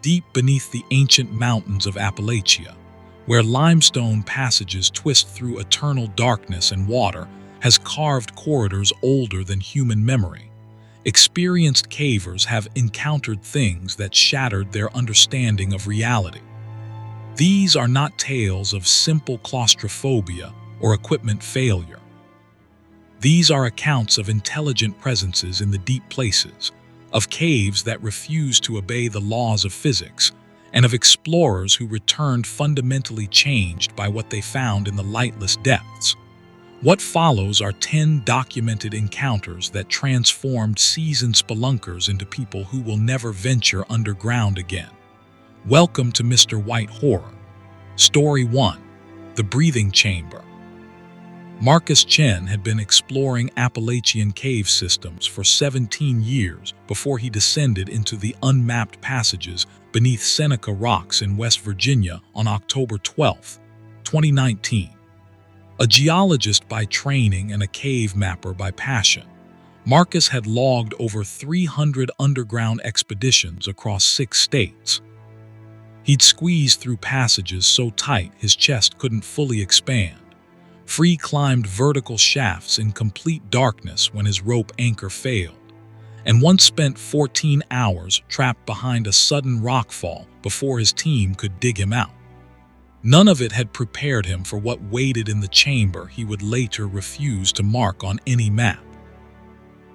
deep beneath the ancient mountains of Appalachia, where limestone passages twist through eternal darkness and water, has carved corridors older than human memory. Experienced cavers have encountered things that shattered their understanding of reality. These are not tales of simple claustrophobia or equipment failure. These are accounts of intelligent presences in the deep places, of caves that refuse to obey the laws of physics, and of explorers who returned fundamentally changed by what they found in the lightless depths. What follows are 10 documented encounters that transformed seasoned spelunkers into people who will never venture underground again. Welcome to Mr. White Horror. Story 1. The Breathing Chamber. Marcus Chen had been exploring Appalachian cave systems for 17 years before he descended into the unmapped passages beneath Seneca Rocks in West Virginia on October 12, 2019. A geologist by training and a cave mapper by passion, Marcus had logged over 300 underground expeditions across 6 states. He'd squeezed through passages so tight his chest couldn't fully expand, free-climbed vertical shafts in complete darkness when his rope anchor failed, and once spent 14 hours trapped behind a sudden rockfall before his team could dig him out. None of it had prepared him for what waited in the chamber he would later refuse to mark on any map.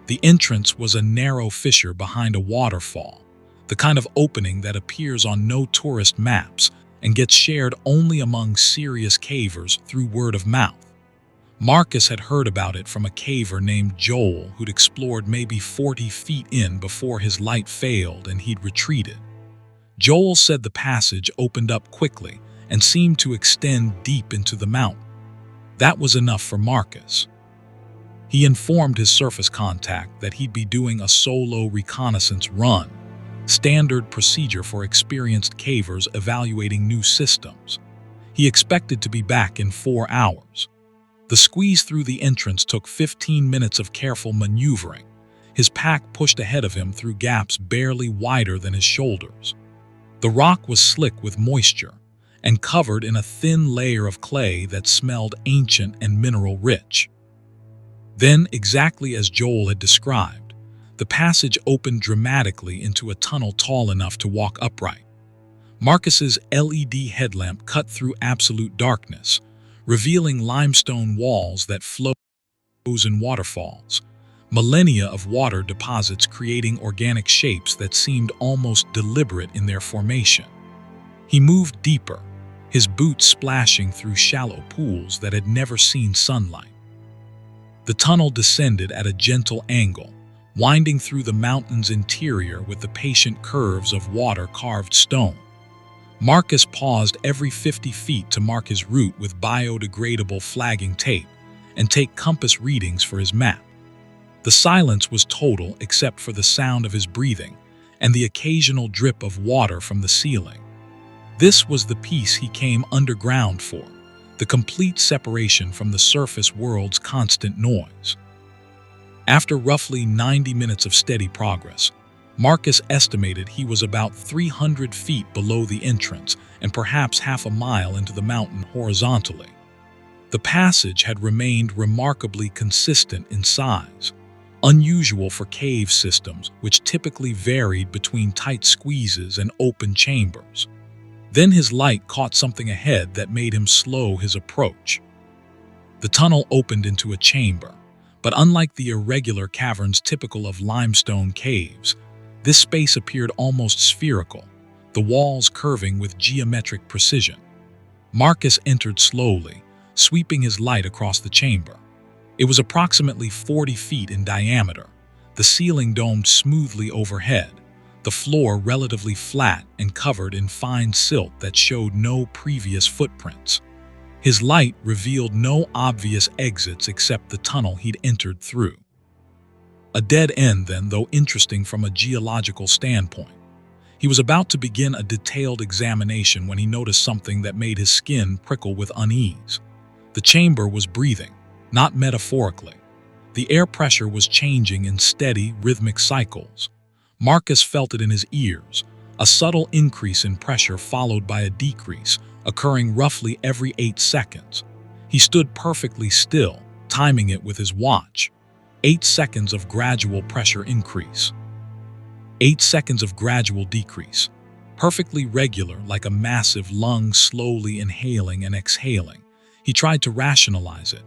The entrance was a narrow fissure behind a waterfall, the kind of opening that appears on no tourist maps and gets shared only among serious cavers through word of mouth. Marcus had heard about it from a caver named Joel who'd explored maybe 40 feet in before his light failed and he'd retreated. Joel said the passage opened up quickly and seemed to extend deep into the mountain. That was enough for Marcus. He informed his surface contact that he'd be doing a solo reconnaissance run, standard procedure for experienced cavers evaluating new systems. He expected to be back in 4 hours. The squeeze through the entrance took 15 minutes of careful maneuvering, his pack pushed ahead of him through gaps barely wider than his shoulders. The rock was slick with moisture and covered in a thin layer of clay that smelled ancient and mineral-rich. Then, exactly as Joel had described, the passage opened dramatically into a tunnel tall enough to walk upright. Marcus's LED headlamp cut through absolute darkness, revealing limestone walls that flows in waterfalls, millennia of water deposits creating organic shapes that seemed almost deliberate in their formation. He moved deeper, his boots splashing through shallow pools that had never seen sunlight. The tunnel descended at a gentle angle, winding through the mountain's interior with the patient curves of water-carved stone. Marcus paused every 50 feet to mark his route with biodegradable flagging tape and take compass readings for his map. The silence was total except for the sound of his breathing and the occasional drip of water from the ceiling. This was the peace he came underground for, the complete separation from the surface world's constant noise. After roughly 90 minutes of steady progress, Marcus estimated he was about 300 feet below the entrance and perhaps half a mile into the mountain horizontally. The passage had remained remarkably consistent in size, unusual for cave systems which typically varied between tight squeezes and open chambers. Then his light caught something ahead that made him slow his approach. The tunnel opened into a chamber, but unlike the irregular caverns typical of limestone caves, this space appeared almost spherical, the walls curving with geometric precision. Marcus entered slowly, sweeping his light across the chamber. It was approximately 40 feet in diameter, the ceiling domed smoothly overhead, the floor relatively flat and covered in fine silt that showed no previous footprints. His light revealed no obvious exits except the tunnel he'd entered through. A dead end then, though interesting from a geological standpoint. He was about to begin a detailed examination when he noticed something that made his skin prickle with unease. The chamber was breathing, not metaphorically. The air pressure was changing in steady, rhythmic cycles. Marcus felt it in his ears, a subtle increase in pressure followed by a decrease, occurring roughly every 8 seconds. He stood perfectly still, timing it with his watch. 8 seconds of gradual pressure increase. 8 seconds of gradual decrease. Perfectly regular, like a massive lung slowly inhaling and exhaling. He tried to rationalize it.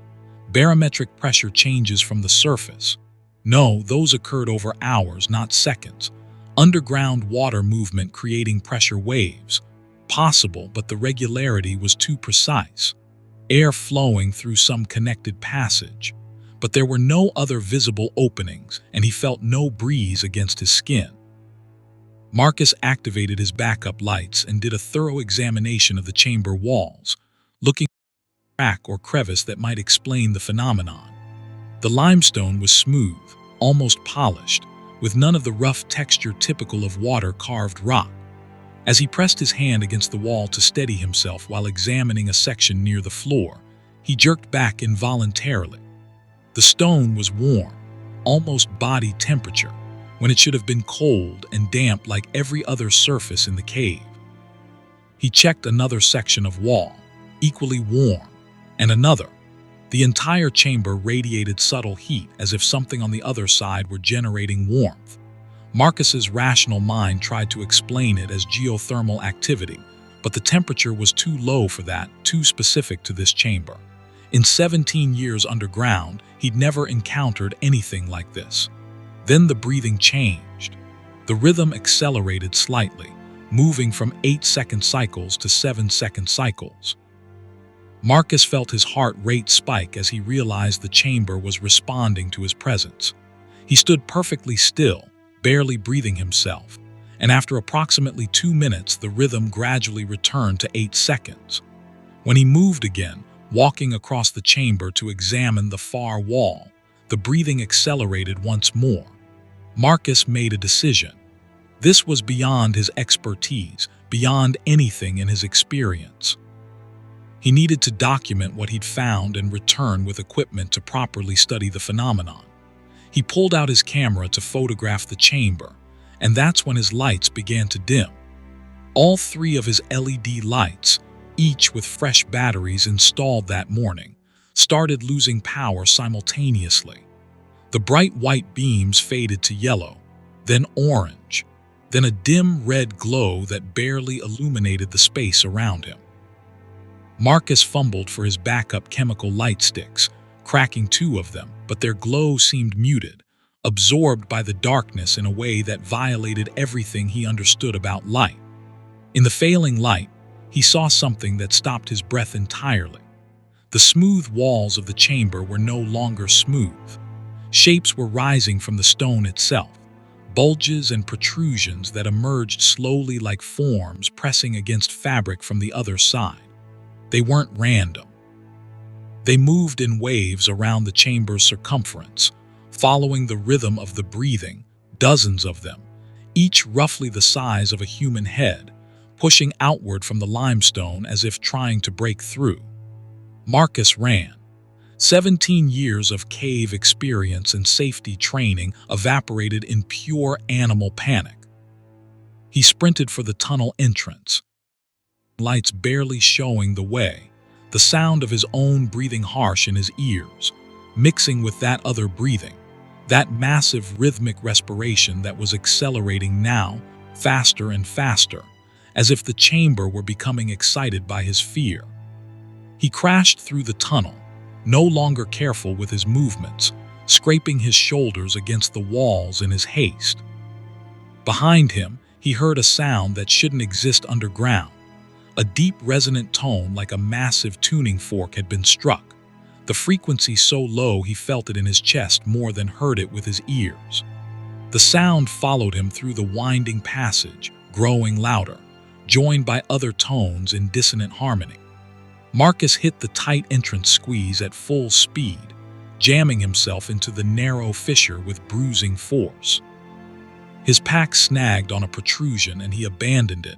Barometric pressure changes from the surface. No, those occurred over hours, not seconds. Underground water movement creating pressure waves. Possible, but the regularity was too precise. Air flowing through some connected passage. But there were no other visible openings, and he felt no breeze against his skin. Marcus activated his backup lights and did a thorough examination of the chamber walls, looking for a crack or crevice that might explain the phenomenon. The limestone was smooth, almost polished, with none of the rough texture typical of water-carved rock. As he pressed his hand against the wall to steady himself while examining a section near the floor, he jerked back involuntarily. The stone was warm, almost body temperature, when it should have been cold and damp like every other surface in the cave. He checked another section of wall, equally warm, and another. The entire chamber radiated subtle heat as if something on the other side were generating warmth. Marcus's rational mind tried to explain it as geothermal activity, but the temperature was too low for that, too specific to this chamber. In 17 years underground, he'd never encountered anything like this. Then the breathing changed. The rhythm accelerated slightly, moving from 8-second cycles to 7-second cycles. Marcus felt his heart rate spike as he realized the chamber was responding to his presence. He stood perfectly still, barely breathing himself, and after approximately 2 minutes, the rhythm gradually returned to 8 seconds. When he moved again, walking across the chamber to examine the far wall, the breathing accelerated once more. Marcus made a decision. This was beyond his expertise, beyond anything in his experience. He needed to document what he'd found and return with equipment to properly study the phenomenon. He pulled out his camera to photograph the chamber, and that's when his lights began to dim. All 3 of his LED lights, each with fresh batteries installed that morning, started losing power simultaneously. The bright white beams faded to yellow, then orange, then a dim red glow that barely illuminated the space around him. Marcus fumbled for his backup chemical light sticks, cracking 2 of them, but their glow seemed muted, absorbed by the darkness in a way that violated everything he understood about light. In the failing light, he saw something that stopped his breath entirely. The smooth walls of the chamber were no longer smooth. Shapes were rising from the stone itself, bulges and protrusions that emerged slowly like forms pressing against fabric from the other side. They weren't random. They moved in waves around the chamber's circumference, following the rhythm of the breathing, dozens of them, each roughly the size of a human head, pushing outward from the limestone as if trying to break through. Marcus ran. 17 years of cave experience and safety training evaporated in pure animal panic. He sprinted for the tunnel entrance, lights barely showing the way, the sound of his own breathing harsh in his ears, mixing with that other breathing, that massive rhythmic respiration that was accelerating now, faster and faster, as if the chamber were becoming excited by his fear. He crashed through the tunnel, no longer careful with his movements, scraping his shoulders against the walls in his haste. Behind him, he heard a sound that shouldn't exist underground. A deep resonant tone like a massive tuning fork had been struck, the frequency so low he felt it in his chest more than heard it with his ears. The sound followed him through the winding passage, growing louder, joined by other tones in dissonant harmony. Marcus hit the tight entrance squeeze at full speed, jamming himself into the narrow fissure with bruising force. His pack snagged on a protrusion and he abandoned it,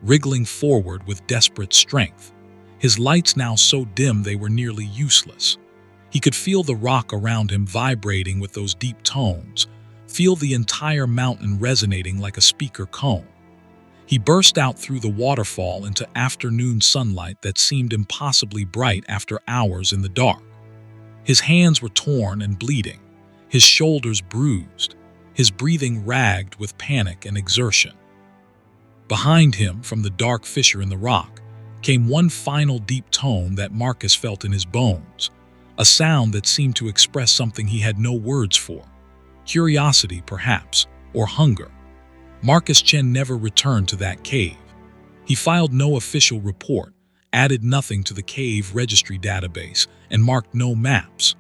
wriggling forward with desperate strength, his lights now so dim they were nearly useless. He could feel the rock around him vibrating with those deep tones, feel the entire mountain resonating like a speaker cone. He burst out through the waterfall into afternoon sunlight that seemed impossibly bright after hours in the dark. His hands were torn and bleeding, his shoulders bruised, his breathing ragged with panic and exertion. Behind him, from the dark fissure in the rock, came one final deep tone that Marcus felt in his bones, a sound that seemed to express something he had no words for. Curiosity, perhaps, or hunger. Marcus Chen never returned to that cave. He filed no official report, added nothing to the cave registry database, and marked no maps.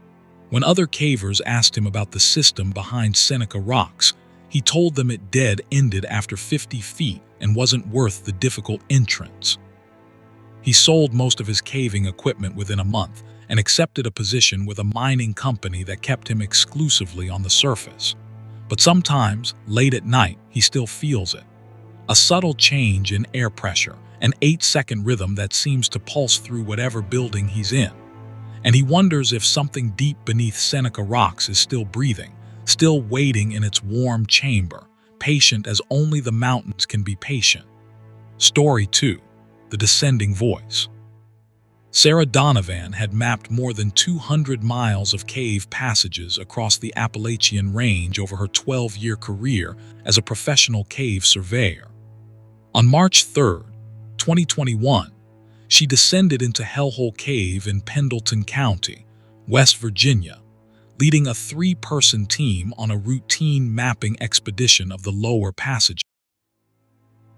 When other cavers asked him about the system behind Seneca Rocks, he told them it dead-ended after 50 feet and wasn't worth the difficult entrance. He sold most of his caving equipment within a month and accepted a position with a mining company that kept him exclusively on the surface. But sometimes, late at night, he still feels it. A subtle change in air pressure, an 8-second rhythm that seems to pulse through whatever building he's in. And he wonders if something deep beneath Seneca Rocks is still breathing, still waiting in its warm chamber, patient as only the mountains can be patient. Story 2. The Descending Voice. Sarah Donovan had mapped more than 200 miles of cave passages across the Appalachian Range over her 12-year career as a professional cave surveyor. On March 3, 2021, she descended into Hellhole Cave in Pendleton County, West Virginia, leading a 3-person team on a routine mapping expedition of the lower passage.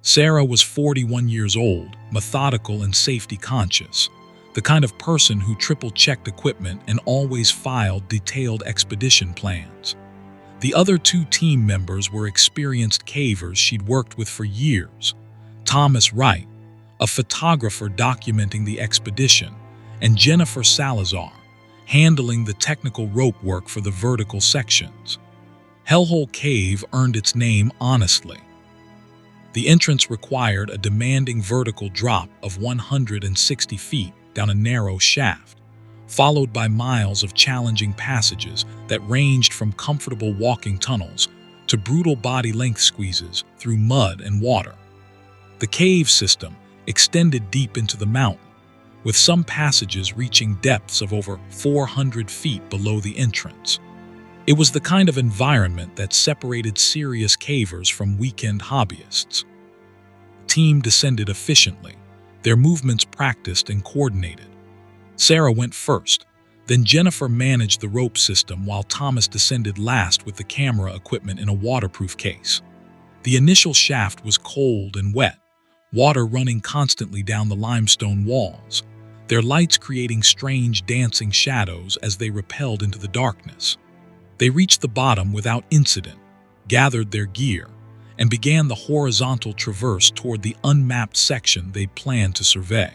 Sarah was 41 years old, methodical and safety-conscious, the kind of person who triple-checked equipment and always filed detailed expedition plans. The other 2 team members were experienced cavers she'd worked with for years: Thomas Wright, a photographer documenting the expedition, and Jennifer Salazar, handling the technical rope work for the vertical sections. Hellhole Cave earned its name honestly. The entrance required a demanding vertical drop of 160 feet down a narrow shaft, followed by miles of challenging passages that ranged from comfortable walking tunnels to brutal body-length squeezes through mud and water. The cave system extended deep into the mountain, with some passages reaching depths of over 400 feet below the entrance. It was the kind of environment that separated serious cavers from weekend hobbyists. The team descended efficiently, their movements practiced and coordinated. Sarah went first, then Jennifer managed the rope system while Thomas descended last with the camera equipment in a waterproof case. The initial shaft was cold and wet, water running constantly down the limestone walls, their lights creating strange dancing shadows as they repelled into the darkness. They reached the bottom without incident, gathered their gear, and began the horizontal traverse toward the unmapped section they'd planned to survey.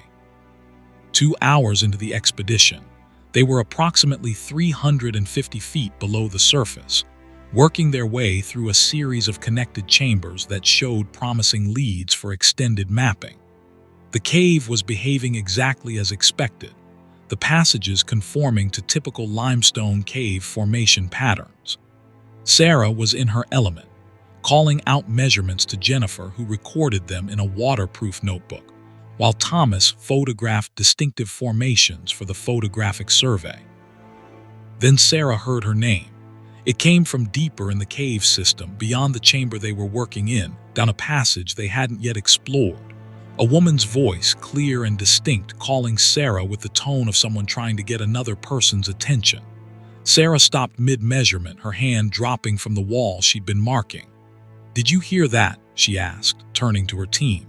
2 hours into the expedition, they were approximately 350 feet below the surface, working their way through a series of connected chambers that showed promising leads for extended mapping. The cave was behaving exactly as expected, the passages conforming to typical limestone cave formation patterns. Sarah was in her element, calling out measurements to Jennifer, who recorded them in a waterproof notebook, while Thomas photographed distinctive formations for the photographic survey. Then Sarah heard her name. It came from deeper in the cave system, beyond the chamber they were working in, down a passage they hadn't yet explored. A woman's voice, clear and distinct, calling Sarah with the tone of someone trying to get another person's attention. Sarah stopped mid-measurement, her hand dropping from the wall she'd been marking. "Did you hear that?" she asked, turning to her team.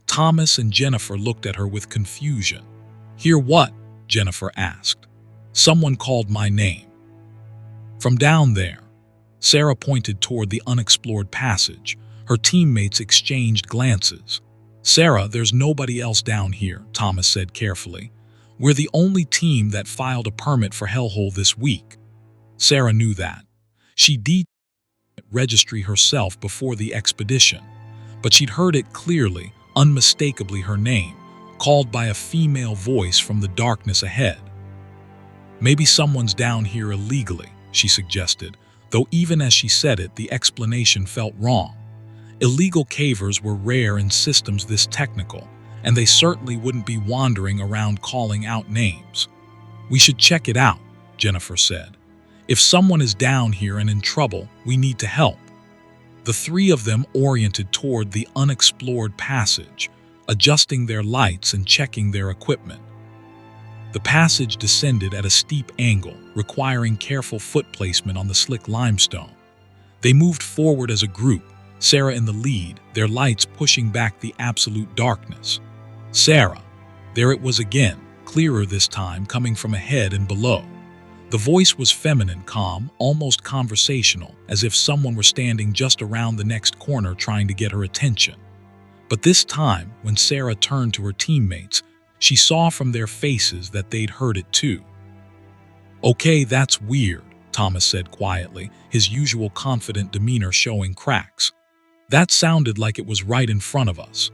Thomas and Jennifer looked at her with confusion. "Hear what?" Jennifer asked. "Someone called my name." From down there, Sarah pointed toward the unexplored passage. Her teammates exchanged glances. "Sarah, there's nobody else down here," Thomas said carefully. "We're the only team that filed a permit for Hellhole this week." Sarah knew that. She detailed registry herself before the expedition, but she'd heard it clearly, unmistakably her name, called by a female voice from the darkness ahead. "Maybe someone's down here illegally," she suggested, though even as she said it, the explanation felt wrong. Illegal cavers were rare in systems this technical, and they certainly wouldn't be wandering around calling out names. "We should check it out," Jennifer said. "If someone is down here and in trouble, we need to help." The three of them oriented toward the unexplored passage, adjusting their lights and checking their equipment. The passage descended at a steep angle, requiring careful foot placement on the slick limestone. They moved forward as a group, Sarah in the lead, their lights pushing back the absolute darkness. "Sarah." There it was again, clearer this time, coming from ahead and below. The voice was feminine, calm, almost conversational, as if someone were standing just around the next corner trying to get her attention. But this time, when Sarah turned to her teammates, she saw from their faces that they'd heard it too. "Okay, that's weird," Thomas said quietly, his usual confident demeanor showing cracks. "That sounded like it was right in front of us."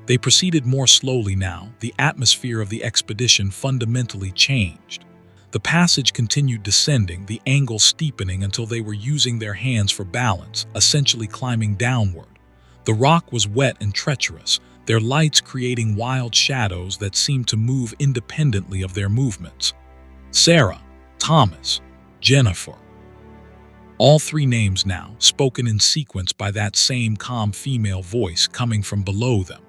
They proceeded more slowly now, the atmosphere of the expedition fundamentally changed. The passage continued descending, the angle steepening until they were using their hands for balance, essentially climbing downward. The rock was wet and treacherous, their lights creating wild shadows that seemed to move independently of their movements. "Sarah, Thomas, Jennifer." All three names now, spoken in sequence by that same calm female voice coming from below them.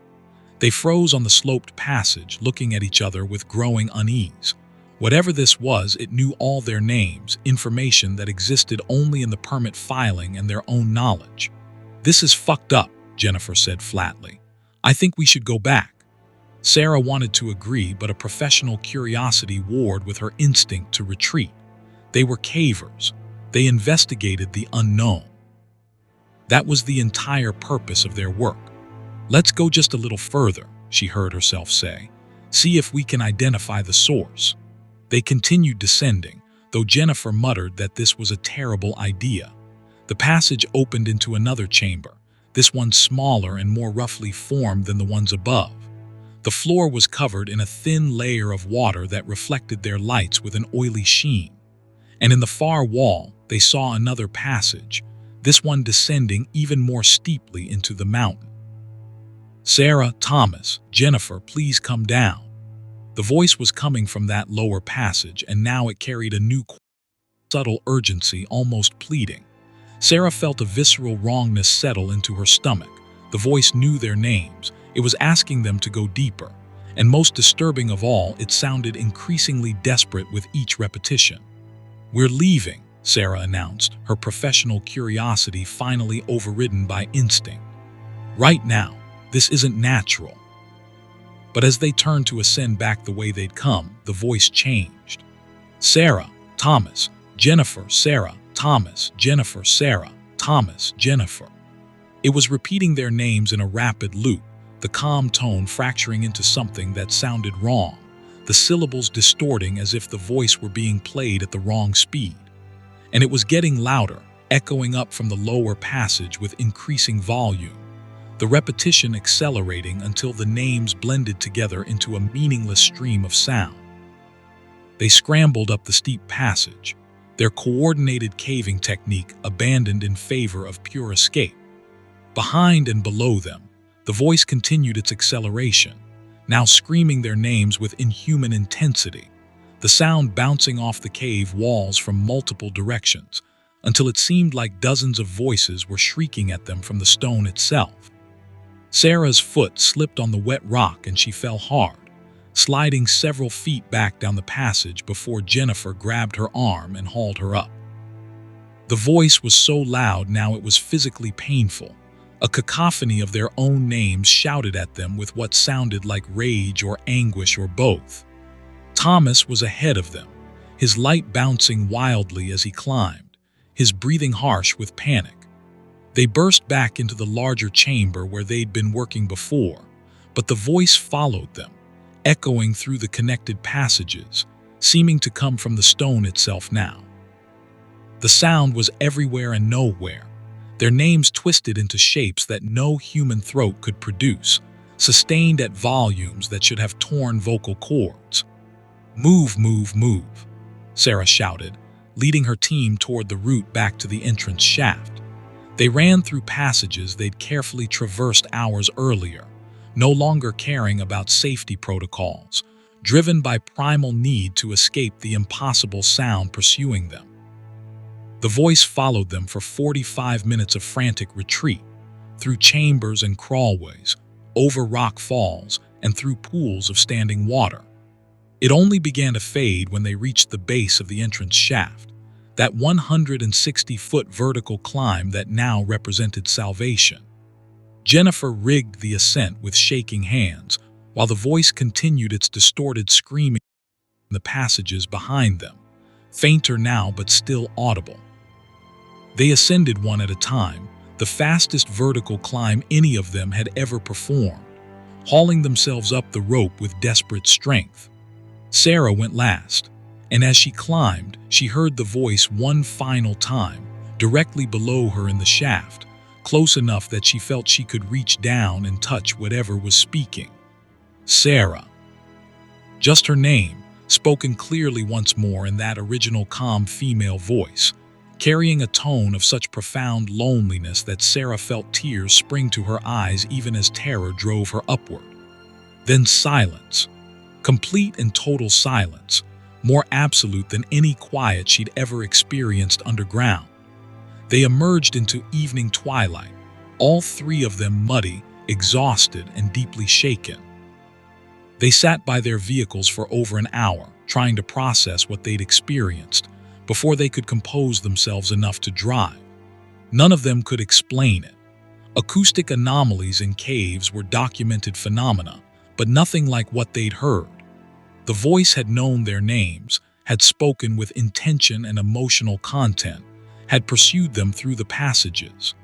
They froze on the sloped passage, looking at each other with growing unease. Whatever this was, it knew all their names, information that existed only in the permit filing and their own knowledge. "This is fucked up," Jennifer said flatly. "I think we should go back." Sarah wanted to agree, but a professional curiosity warred with her instinct to retreat. They were cavers. They investigated the unknown. That was the entire purpose of their work. "Let's go just a little further," she heard herself say. "See if we can identify the source." They continued descending, though Jennifer muttered that this was a terrible idea. The passage opened into another chamber, this one smaller and more roughly formed than the ones above. The floor was covered in a thin layer of water that reflected their lights with an oily sheen. And in the far wall, they saw another passage, this one descending even more steeply into the mountain. "Sarah, Thomas, Jennifer, please come down." The voice was coming from that lower passage, and now it carried a new, subtle urgency, almost pleading. Sarah felt a visceral wrongness settle into her stomach. The voice knew their names. It was asking them to go deeper. And most disturbing of all, it sounded increasingly desperate with each repetition. "We're leaving," Sarah announced, her professional curiosity finally overridden by instinct. "Right now. This isn't natural." But as they turned to ascend back the way they'd come, the voice changed. "Sarah, Thomas, Jennifer, Sarah, Thomas, Jennifer, Sarah, Thomas, Jennifer." It was repeating their names in a rapid loop, the calm tone fracturing into something that sounded wrong, the syllables distorting as if the voice were being played at the wrong speed. And it was getting louder, echoing up from the lower passage with increasing volume, the repetition accelerating until the names blended together into a meaningless stream of sound. They scrambled up the steep passage, their coordinated caving technique abandoned in favor of pure escape. Behind and below them, the voice continued its acceleration, now screaming their names with inhuman intensity, the sound bouncing off the cave walls from multiple directions, until it seemed like dozens of voices were shrieking at them from the stone itself. Sarah's foot slipped on the wet rock and she fell hard, sliding several feet back down the passage before Jennifer grabbed her arm and hauled her up. The voice was so loud now it was physically painful. A cacophony of their own names shouted at them with what sounded like rage or anguish or both. Thomas was ahead of them, his light bouncing wildly as he climbed, his breathing harsh with panic. They burst back into the larger chamber where they'd been working before, but the voice followed them, echoing through the connected passages, seeming to come from the stone itself now. The sound was everywhere and nowhere, their names twisted into shapes that no human throat could produce, sustained at volumes that should have torn vocal cords. "Move, move, move," Sarah shouted, leading her team toward the route back to the entrance shaft. They ran through passages they'd carefully traversed hours earlier, no longer caring about safety protocols, driven by primal need to escape the impossible sound pursuing them. The voice followed them for 45 minutes of frantic retreat, through chambers and crawlways, over rock falls, and through pools of standing water. It only began to fade when they reached the base of the entrance shaft, that 160-foot vertical climb that now represented salvation. Jennifer rigged the ascent with shaking hands, while the voice continued its distorted screaming in the passages behind them, fainter now but still audible. They ascended one at a time, the fastest vertical climb any of them had ever performed, hauling themselves up the rope with desperate strength. Sarah went last, and as she climbed, she heard the voice one final time, directly below her in the shaft, close enough that she felt she could reach down and touch whatever was speaking. Sarah. Just her name, spoken clearly once more in that original calm female voice, carrying a tone of such profound loneliness that Sarah felt tears spring to her eyes even as terror drove her upward. Then silence. Complete and total silence, more absolute than any quiet she'd ever experienced underground. They emerged into evening twilight, all three of them muddy, exhausted, and deeply shaken. They sat by their vehicles for over an hour, trying to process what they'd experienced, before they could compose themselves enough to drive. None of them could explain it. Acoustic anomalies in caves were documented phenomena, but nothing like what they'd heard. The voice had known their names, had spoken with intention and emotional content, had pursued them through the passages.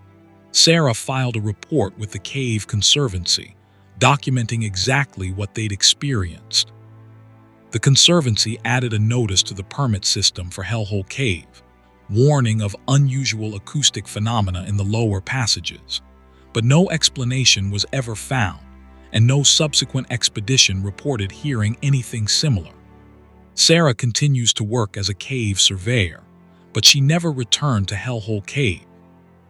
Sarah filed a report with the Cave Conservancy, documenting exactly what they'd experienced. The Conservancy added a notice to the permit system for Hellhole Cave, warning of unusual acoustic phenomena in the lower passages. But no explanation was ever found, and no subsequent expedition reported hearing anything similar. Sarah continues to work as a cave surveyor, but she never returned to Hellhole Cave.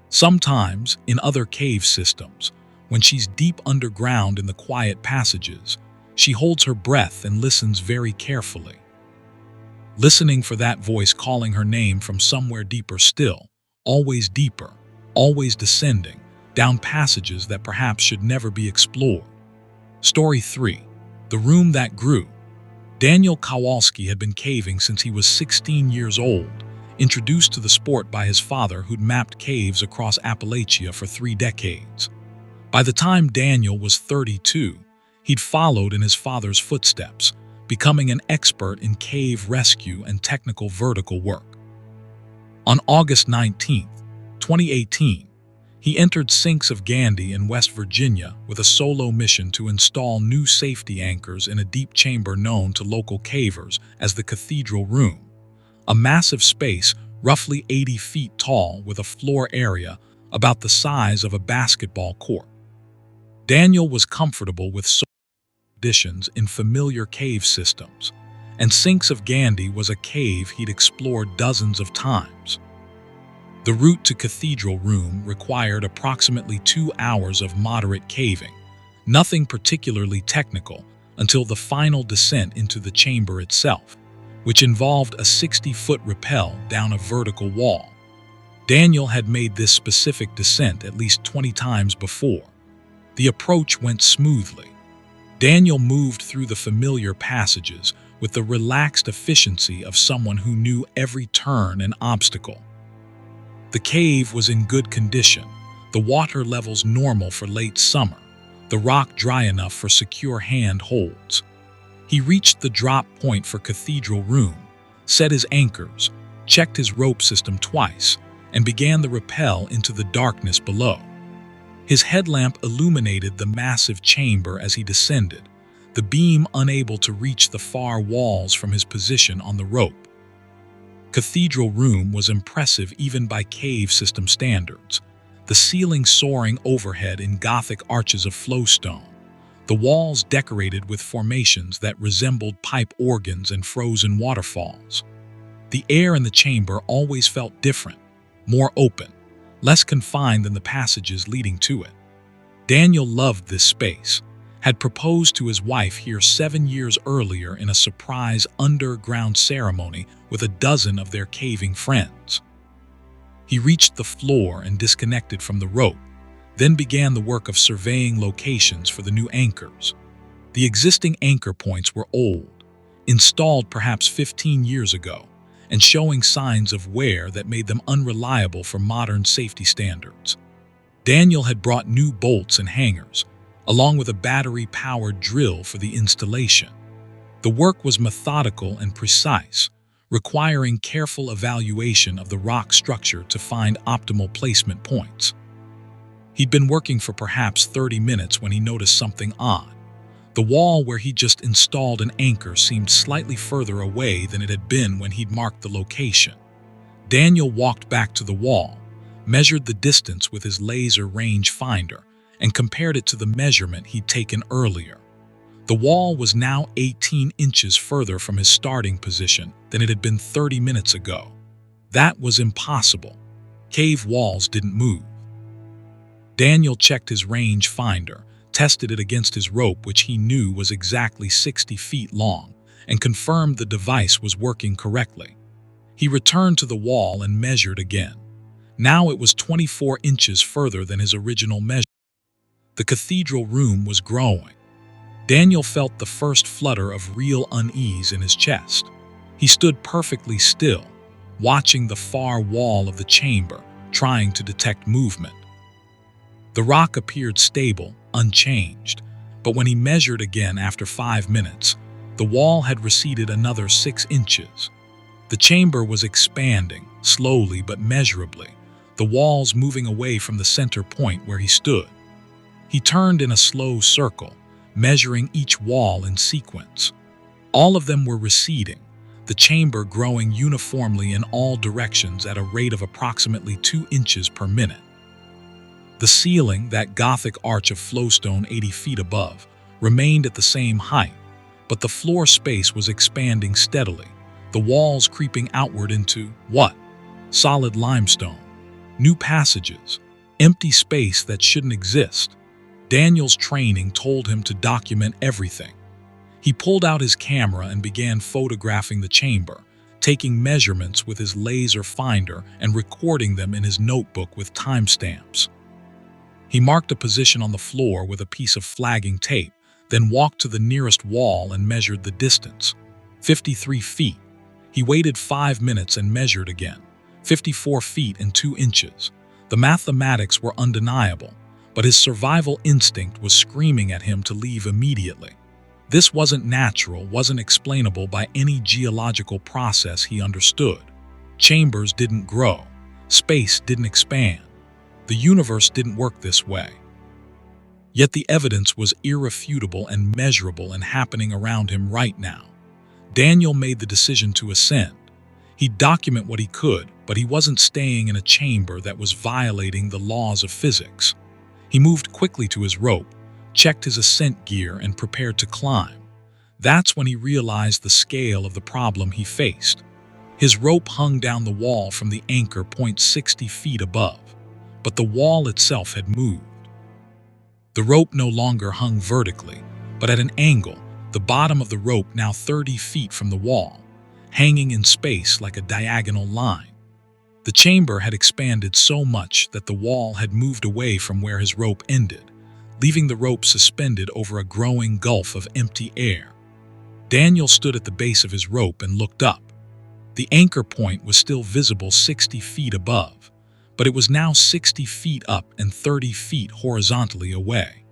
Sometimes, in other cave systems, when she's deep underground in the quiet passages, she holds her breath and listens very carefully, listening for that voice calling her name from somewhere deeper still, always deeper, always descending, down passages that perhaps should never be explored. Story 3. The Room That Grew. Daniel Kowalski had been caving since he was 16 years old, introduced to the sport by his father who'd mapped caves across Appalachia for 3 decades. By the time Daniel was 32, he'd followed in his father's footsteps, becoming an expert in cave rescue and technical vertical work. On August 19, 2018, he entered Sinks of Gandy in West Virginia with a solo mission to install new safety anchors in a deep chamber known to local cavers as the Cathedral Room, a massive space roughly 80 feet tall with a floor area about the size of a basketball court. Daniel was comfortable with conditions in familiar cave systems, and Sinks of Gandy was a cave he'd explored dozens of times. The route to Cathedral Room required approximately 2 hours of moderate caving, nothing particularly technical until the final descent into the chamber itself, which involved a 60-foot rappel down a vertical wall. Daniel had made this specific descent at least 20 times before. The approach went smoothly. Daniel moved through the familiar passages with the relaxed efficiency of someone who knew every turn and obstacle. The cave was in good condition, the water levels normal for late summer, the rock dry enough for secure hand holds. He reached the drop point for Cathedral Room, set his anchors, checked his rope system twice, and began the rappel into the darkness below. His headlamp illuminated the massive chamber as he descended, the beam unable to reach the far walls from his position on the rope. Cathedral Room was impressive even by cave system standards, the ceiling soaring overhead in Gothic arches of flowstone, the walls decorated with formations that resembled pipe organs and frozen waterfalls. The air in the chamber always felt different, more open, less confined than the passages leading to it. Daniel loved this space, had proposed to his wife here 7 years earlier in a surprise underground ceremony with a dozen of their caving friends. He reached the floor and disconnected from the rope, then began the work of surveying locations for the new anchors. The existing anchor points were old, installed perhaps 15 years ago, and showing signs of wear that made them unreliable for modern safety standards. Daniel had brought new bolts and hangers, along with a battery-powered drill for the installation. The work was methodical and precise, requiring careful evaluation of the rock structure to find optimal placement points. He'd been working for perhaps 30 minutes when he noticed something odd. The wall where he just installed an anchor seemed slightly further away than it had been when he'd marked the location. Daniel walked back to the wall, measured the distance with his laser range finder, and compared it to the measurement he'd taken earlier. The wall was now 18 inches further from his starting position than it had been 30 minutes ago. That was impossible. Cave walls didn't move. Daniel checked his range finder, tested it against his rope, which he knew was exactly 60 feet long, and confirmed the device was working correctly. He returned to the wall and measured again. Now it was 24 inches further than his original measure. The cathedral room was growing. Daniel felt the first flutter of real unease in his chest. He stood perfectly still, watching the far wall of the chamber, trying to detect movement. The rock appeared stable, unchanged, but when he measured again after 5 minutes, the wall had receded another 6 inches. The chamber was expanding, slowly but measurably, the walls moving away from the center point where he stood. He turned in a slow circle, measuring each wall in sequence. All of them were receding, the chamber growing uniformly in all directions at a rate of approximately 2 inches per minute. The ceiling, that Gothic arch of flowstone 80 feet above, remained at the same height, but the floor space was expanding steadily, the walls creeping outward into what? Solid limestone. New passages, empty space that shouldn't exist. Daniel's training told him to document everything. He pulled out his camera and began photographing the chamber, taking measurements with his laser finder and recording them in his notebook with timestamps. He marked a position on the floor with a piece of flagging tape, then walked to the nearest wall and measured the distance. 53 feet. He waited 5 minutes and measured again. 54 feet and 2 inches. The mathematics were undeniable, but his survival instinct was screaming at him to leave immediately. This wasn't natural, wasn't explainable by any geological process he understood. Chambers didn't grow. Space didn't expand. The universe didn't work this way. Yet the evidence was irrefutable and measurable and happening around him right now. Daniel made the decision to ascend. He'd document what he could, but he wasn't staying in a chamber that was violating the laws of physics. He moved quickly to his rope, checked his ascent gear, and prepared to climb. That's when he realized the scale of the problem he faced. His rope hung down the wall from the anchor point 60 feet above, but the wall itself had moved. The rope no longer hung vertically, but at an angle, the bottom of the rope now 30 feet from the wall, hanging in space like a diagonal line. The chamber had expanded so much that the wall had moved away from where his rope ended, leaving the rope suspended over a growing gulf of empty air. Daniel stood at the base of his rope and looked up. The anchor point was still visible 60 feet above, but it was now 60 feet up and 30 feet horizontally away.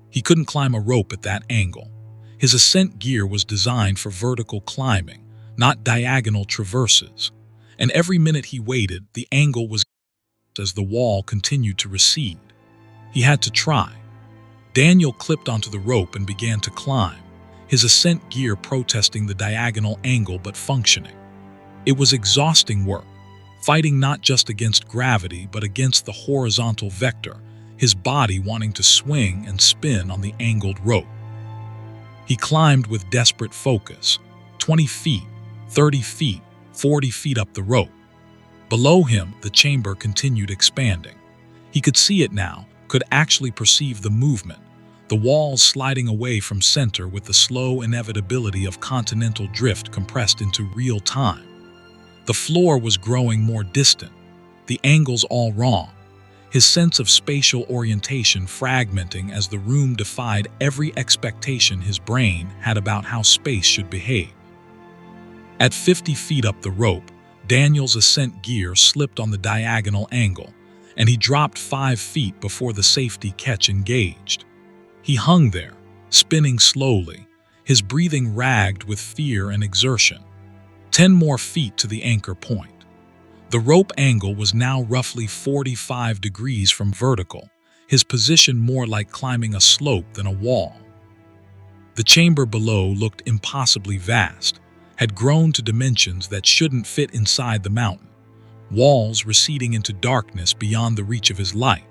He couldn't climb a rope at that angle. His ascent gear was designed for vertical climbing, not diagonal traverses, and every minute he waited, the angle was as the wall continued to recede. He had to try. Daniel clipped onto the rope and began to climb, his ascent gear protesting the diagonal angle but functioning. It was exhausting work, fighting not just against gravity but against the horizontal vector, his body wanting to swing and spin on the angled rope. He climbed with desperate focus, 20 feet, 30 feet, 40 feet up the rope. Below him, the chamber continued expanding. He could see it now, could actually perceive the movement, the walls sliding away from center with the slow inevitability of continental drift compressed into real time. The floor was growing more distant, the angles all wrong, his sense of spatial orientation fragmenting as the room defied every expectation his brain had about how space should behave. At 50 feet up the rope, Daniel's ascent gear slipped on the diagonal angle, and he dropped 5 feet before the safety catch engaged. He hung there, spinning slowly, his breathing ragged with fear and exertion. 10 more feet to the anchor point. The rope angle was now roughly 45 degrees from vertical, his position more like climbing a slope than a wall. The chamber below looked impossibly vast, had grown to dimensions that shouldn't fit inside the mountain, walls receding into darkness beyond the reach of his light.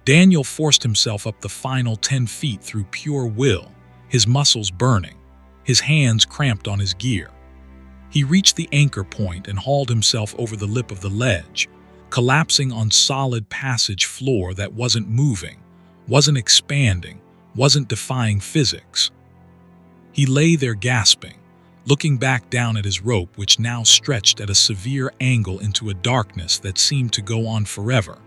Daniel forced himself up the final 10 feet through pure will, his muscles burning, his hands cramped on his gear. He reached the anchor point and hauled himself over the lip of the ledge, collapsing on solid passage floor that wasn't moving, wasn't expanding, wasn't defying physics. He lay there gasping, looking back down at his rope which now stretched at a severe angle into a darkness that seemed to go on forever,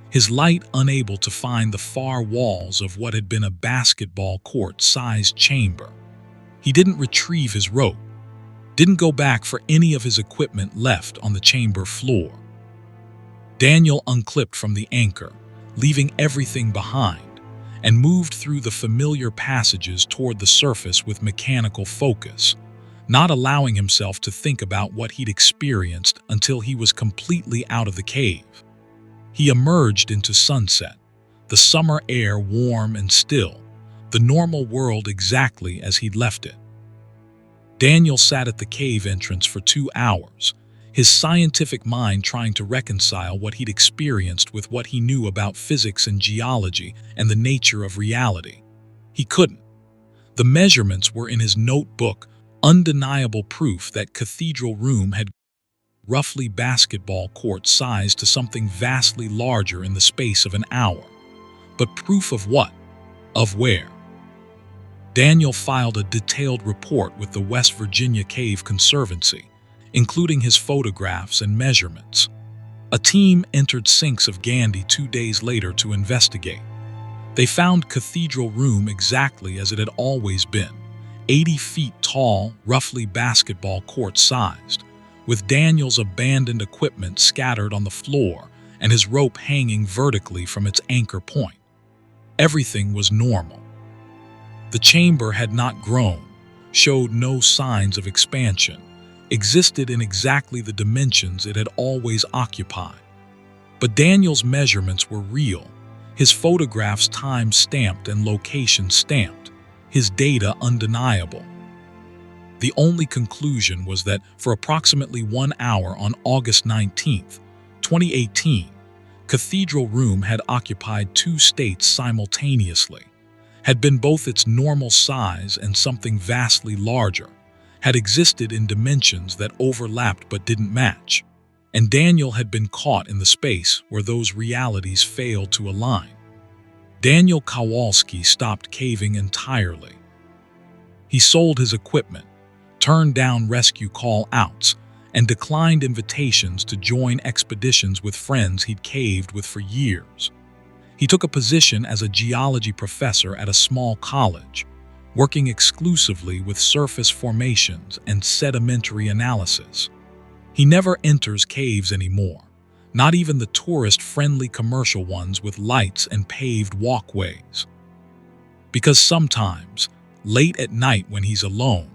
his light unable to find the far walls of what had been a basketball court-sized chamber. He didn't retrieve his rope, didn't go back for any of his equipment left on the chamber floor. Daniel unclipped from the anchor, leaving everything behind, and moved through the familiar passages toward the surface with mechanical focus, not allowing himself to think about what he'd experienced until he was completely out of the cave. He emerged into sunset, the summer air warm and still, the normal world exactly as he'd left it. Daniel sat at the cave entrance for 2 hours, his scientific mind trying to reconcile what he'd experienced with what he knew about physics and geology and the nature of reality. He couldn't. The measurements were in his notebook, undeniable proof that cathedral room had roughly basketball court size to something vastly larger in the space of an hour. But proof of what? Of where? Daniel filed a detailed report with the West Virginia Cave Conservancy, including his photographs and measurements. A team entered sinks of Gandy 2 days later to investigate. They found cathedral room exactly as it had always been, 80 feet tall, roughly basketball court-sized, with Daniel's abandoned equipment scattered on the floor and his rope hanging vertically from its anchor point. Everything was normal. The chamber had not grown, showed no signs of expansion, existed in exactly the dimensions it had always occupied. But Daniel's measurements were real, his photographs time-stamped and location-stamped, his data undeniable. The only conclusion was that for approximately 1 hour on August 19, 2018, Cathedral Room had occupied 2 states simultaneously, had been both its normal size and something vastly larger, had existed in dimensions that overlapped but didn't match, and Daniel had been caught in the space where those realities failed to align. Daniel Kowalski stopped caving entirely. He sold his equipment, turned down rescue call-outs, and declined invitations to join expeditions with friends he'd caved with for years. He took a position as a geology professor at a small college, working exclusively with surface formations and sedimentary analysis. He never enters caves anymore, not even the tourist-friendly commercial ones with lights and paved walkways. Because sometimes, late at night when he's alone,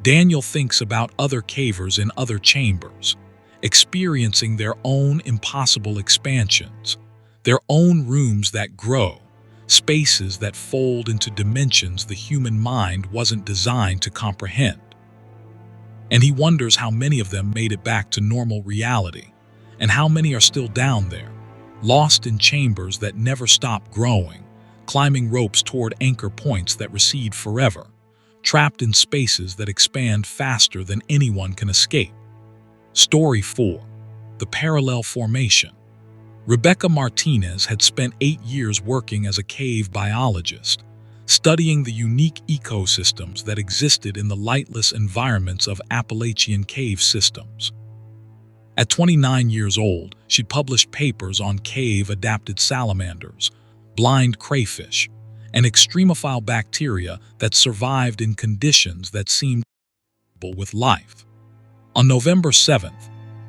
Daniel thinks about other cavers in other chambers, experiencing their own impossible expansions, their own rooms that grow, spaces that fold into dimensions the human mind wasn't designed to comprehend. And he wonders how many of them made it back to normal reality, and how many are still down there, lost in chambers that never stop growing, climbing ropes toward anchor points that recede forever, trapped in spaces that expand faster than anyone can escape. Story 4. the parallel formation. Rebecca Martinez had spent 8 years working as a cave biologist, studying the unique ecosystems that existed in the lightless environments of Appalachian cave systems. At 29 years old, she published papers on cave-adapted salamanders, blind crayfish, and extremophile bacteria that survived in conditions that seemed with life. On November 7,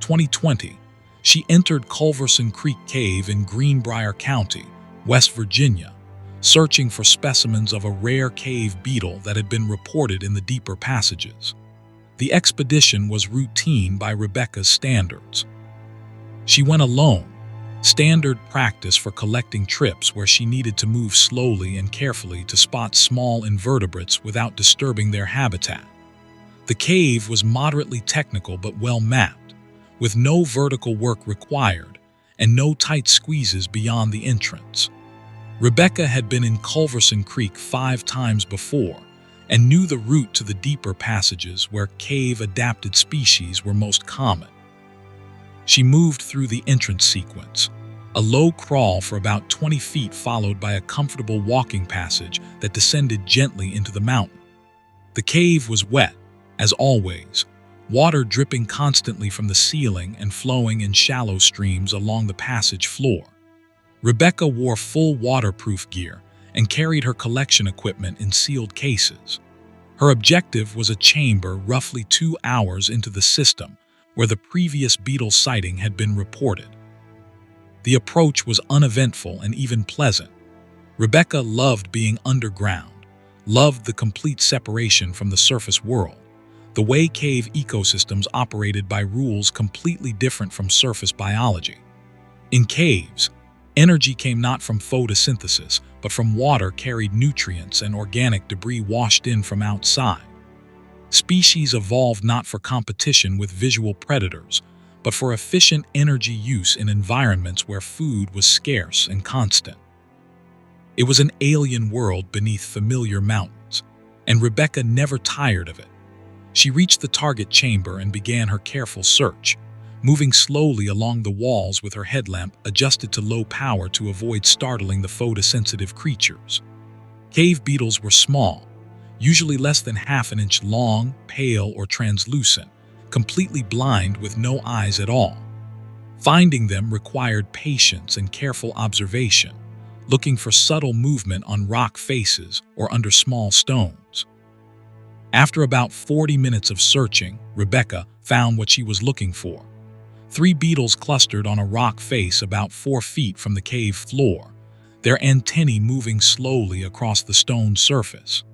2020, she entered Culverson Creek Cave in Greenbrier County, West Virginia, searching for specimens of a rare cave beetle that had been reported in the deeper passages. The expedition was routine by Rebecca's standards. She went alone, standard practice for collecting trips where she needed to move slowly and carefully to spot small invertebrates without disturbing their habitat. The cave was moderately technical but well mapped, with no vertical work required and no tight squeezes beyond the entrance. Rebecca had been in Culverson Creek 5 times before and knew the route to the deeper passages where cave-adapted species were most common. She moved through the entrance sequence, a low crawl for about 20 feet followed by a comfortable walking passage that descended gently into the mountain. The cave was wet, as always, water dripping constantly from the ceiling and flowing in shallow streams along the passage floor. Rebecca wore full waterproof gear and carried her collection equipment in sealed cases. Her objective was a chamber roughly 2 hours into the system where the previous beetle sighting had been reported. The approach was uneventful and even pleasant. Rebecca loved being underground, loved the complete separation from the surface world, the way cave ecosystems operated by rules completely different from surface biology. In caves, energy came not from photosynthesis, but from water carried nutrients and organic debris washed in from outside. Species evolved not for competition with visual predators, but for efficient energy use in environments where food was scarce and constant. It was an alien world beneath familiar mountains, and Rebecca never tired of it. She reached the target chamber and began her careful search, moving slowly along the walls with her headlamp adjusted to low power to avoid startling the photosensitive creatures. Cave beetles were small, usually less than half an inch long, pale, or translucent, completely blind with no eyes at all. Finding them required patience and careful observation, looking for subtle movement on rock faces or under small stones. After about 40 minutes of searching, Rebecca found what she was looking for. 3 beetles clustered on a rock face about 4 feet from the cave floor, their antennae moving slowly across the stone surface.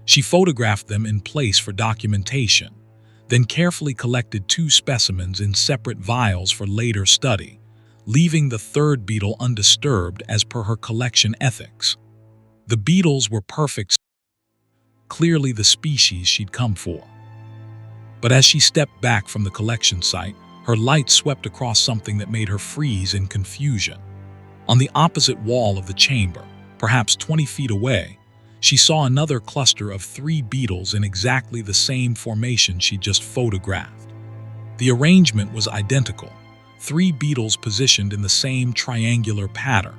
She photographed them in place for documentation, then carefully collected 2 specimens in separate vials for later study, leaving the 3rd beetle undisturbed as per her collection ethics. The beetles were perfect, clearly the species she'd come for. But as she stepped back from the collection site, her light swept across something that made her freeze in confusion. On the opposite wall of the chamber, perhaps 20 feet away, she saw another cluster of 3 beetles in exactly the same formation she'd just photographed. The arrangement was identical, 3 beetles positioned in the same triangular pattern,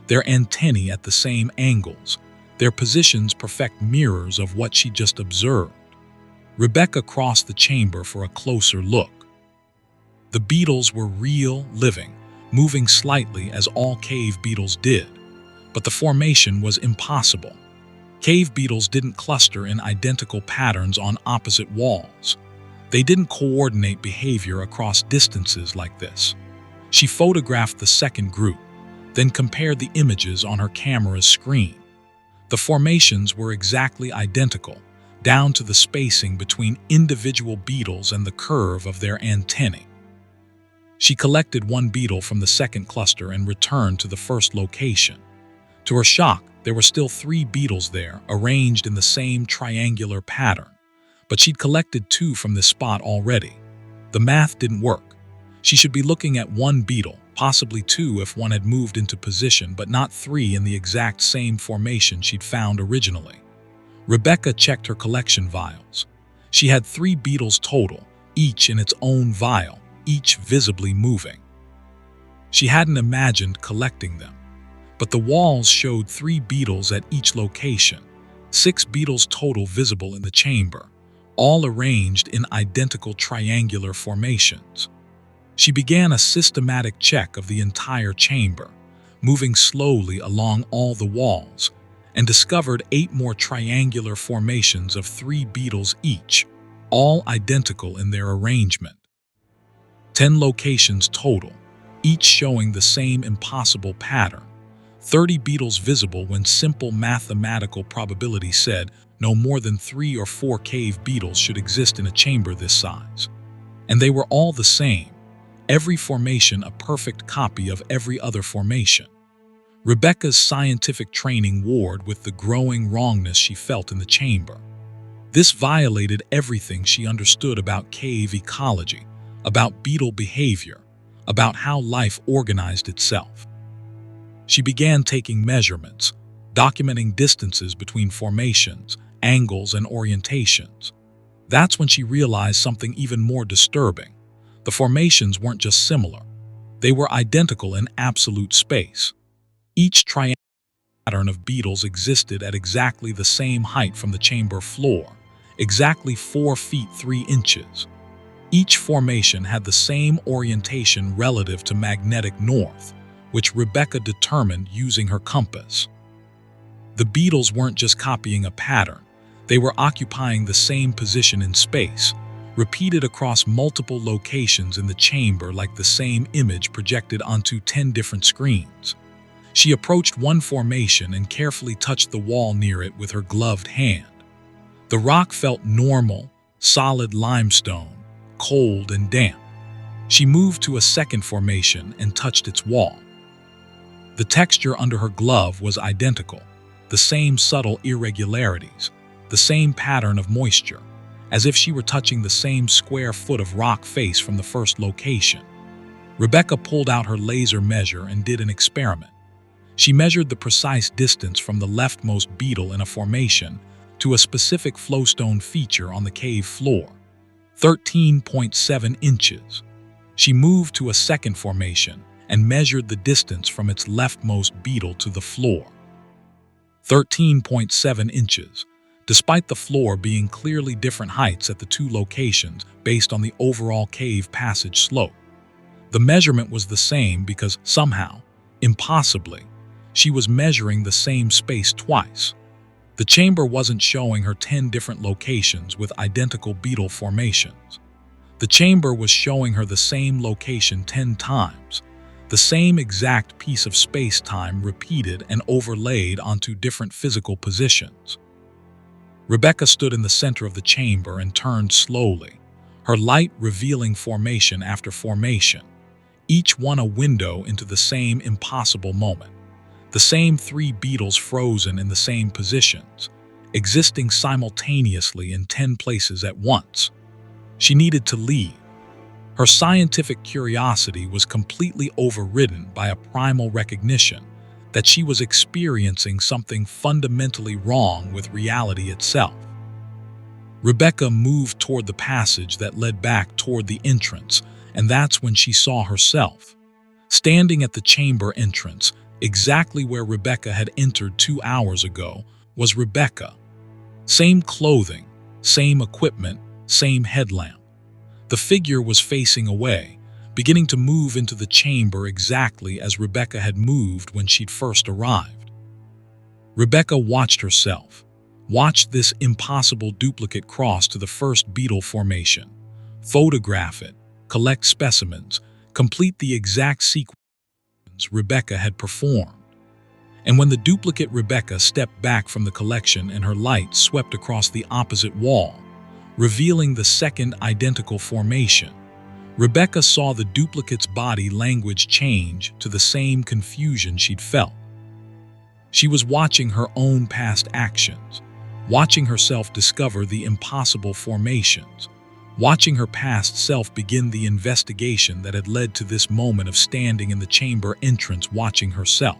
their antennae at the same angles, their positions perfect mirrors of what she just observed. Rebecca crossed the chamber for a closer look. The beetles were real, living, moving slightly as all cave beetles did, but the formation was impossible. Cave beetles didn't cluster in identical patterns on opposite walls. They didn't coordinate behavior across distances like this. She photographed the second group, then compared the images on her camera's screen. The formations were exactly identical, down to the spacing between individual beetles and the curve of their antennae. She collected 1 beetle from the second cluster and returned to the first location. To her shock, there were still 3 beetles there, arranged in the same triangular pattern, but she'd collected 2 from this spot already. The math didn't work. She should be looking at 1 beetle, possibly 2 if one had moved into position, but not 3 in the exact same formation she'd found originally. Rebecca checked her collection vials. She had 3 beetles total, each in its own vial, each visibly moving. She hadn't imagined collecting them, but the walls showed 3 beetles at each location, 6 beetles total visible in the chamber, all arranged in identical triangular formations. She began a systematic check of the entire chamber, moving slowly along all the walls, and discovered 8 more triangular formations of 3 beetles each, all identical in their arrangement. 10 locations total, each showing the same impossible pattern. 30 beetles visible when simple mathematical probability said no more than 3 or 4 cave beetles should exist in a chamber this size. And they were all the same, every formation a perfect copy of every other formation. Rebecca's scientific training warred with the growing wrongness she felt in the chamber. This violated everything she understood about cave ecology, about beetle behavior, about how life organized itself. She began taking measurements, documenting distances between formations, angles, and orientations. That's when she realized something even more disturbing. The formations weren't just similar. They were identical in absolute space. Each triangular pattern of beetles existed at exactly the same height from the chamber floor, exactly 4 feet 3 inches. Each formation had the same orientation relative to magnetic north, which Rebecca determined using her compass. The beetles weren't just copying a pattern, they were occupying the same position in space, repeated across multiple locations in the chamber like the same image projected onto 10 different screens. She approached one formation and carefully touched the wall near it with her gloved hand. The rock felt normal, solid limestone, cold and damp. She moved to a second formation and touched its wall. The texture under her glove was identical, the same subtle irregularities, the same pattern of moisture, as if she were touching the same square foot of rock face from the first location. Rebecca pulled out her laser measure and did an experiment. She measured the precise distance from the leftmost beetle in a formation to a specific flowstone feature on the cave floor, 13.7 inches. She moved to a second formation and measured the distance from its leftmost beetle to the floor, 13.7 inches, despite the floor being clearly different heights at the 2 locations based on the overall cave passage slope. The measurement was the same because somehow, impossibly, she was measuring the same space twice. The chamber wasn't showing her 10 different locations with identical beetle formations. The chamber was showing her the same location 10 times, the same exact piece of space-time repeated and overlaid onto different physical positions. Rebecca stood in the center of the chamber and turned slowly, her light revealing formation after formation, each one a window into the same impossible moment. The same 3 beetles frozen in the same positions, existing simultaneously in 10 places at once. She needed to leave. Her scientific curiosity was completely overridden by a primal recognition that she was experiencing something fundamentally wrong with reality itself. Rebecca moved toward the passage that led back toward the entrance, and that's when she saw herself. Standing at the chamber entrance, exactly where Rebecca had entered 2 hours ago, was Rebecca. Same clothing, same equipment, same headlamp. The figure was facing away, beginning to move into the chamber exactly as Rebecca had moved when she'd first arrived. Rebecca watched herself, watched this impossible duplicate cross to the first beetle formation, photograph it, collect specimens, complete the exact sequence Rebecca had performed. And when the duplicate Rebecca stepped back from the collection and her light swept across the opposite wall, revealing the second identical formation, Rebecca saw the duplicate's body language change to the same confusion she'd felt. She was watching her own past actions, watching herself discover the impossible formations, watching her past self begin the investigation that had led to this moment of standing in the chamber entrance watching herself.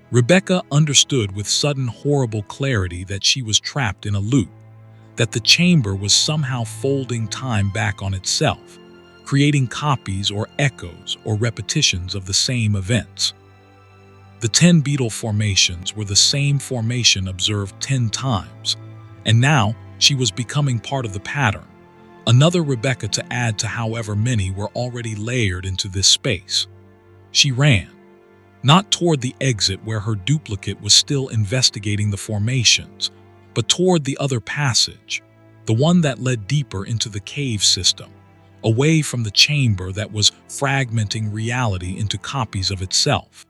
Rebecca understood with sudden horrible clarity that she was trapped in a loop, that the chamber was somehow folding time back on itself, creating copies or echoes or repetitions of the same events. The 10 beetle formations were the same formation observed 10 times, and now she was becoming part of the pattern, another Rebecca to add to however many were already layered into this space. She ran, not toward the exit where her duplicate was still investigating the formations, but toward the other passage, the one that led deeper into the cave system, away from the chamber that was fragmenting reality into copies of itself.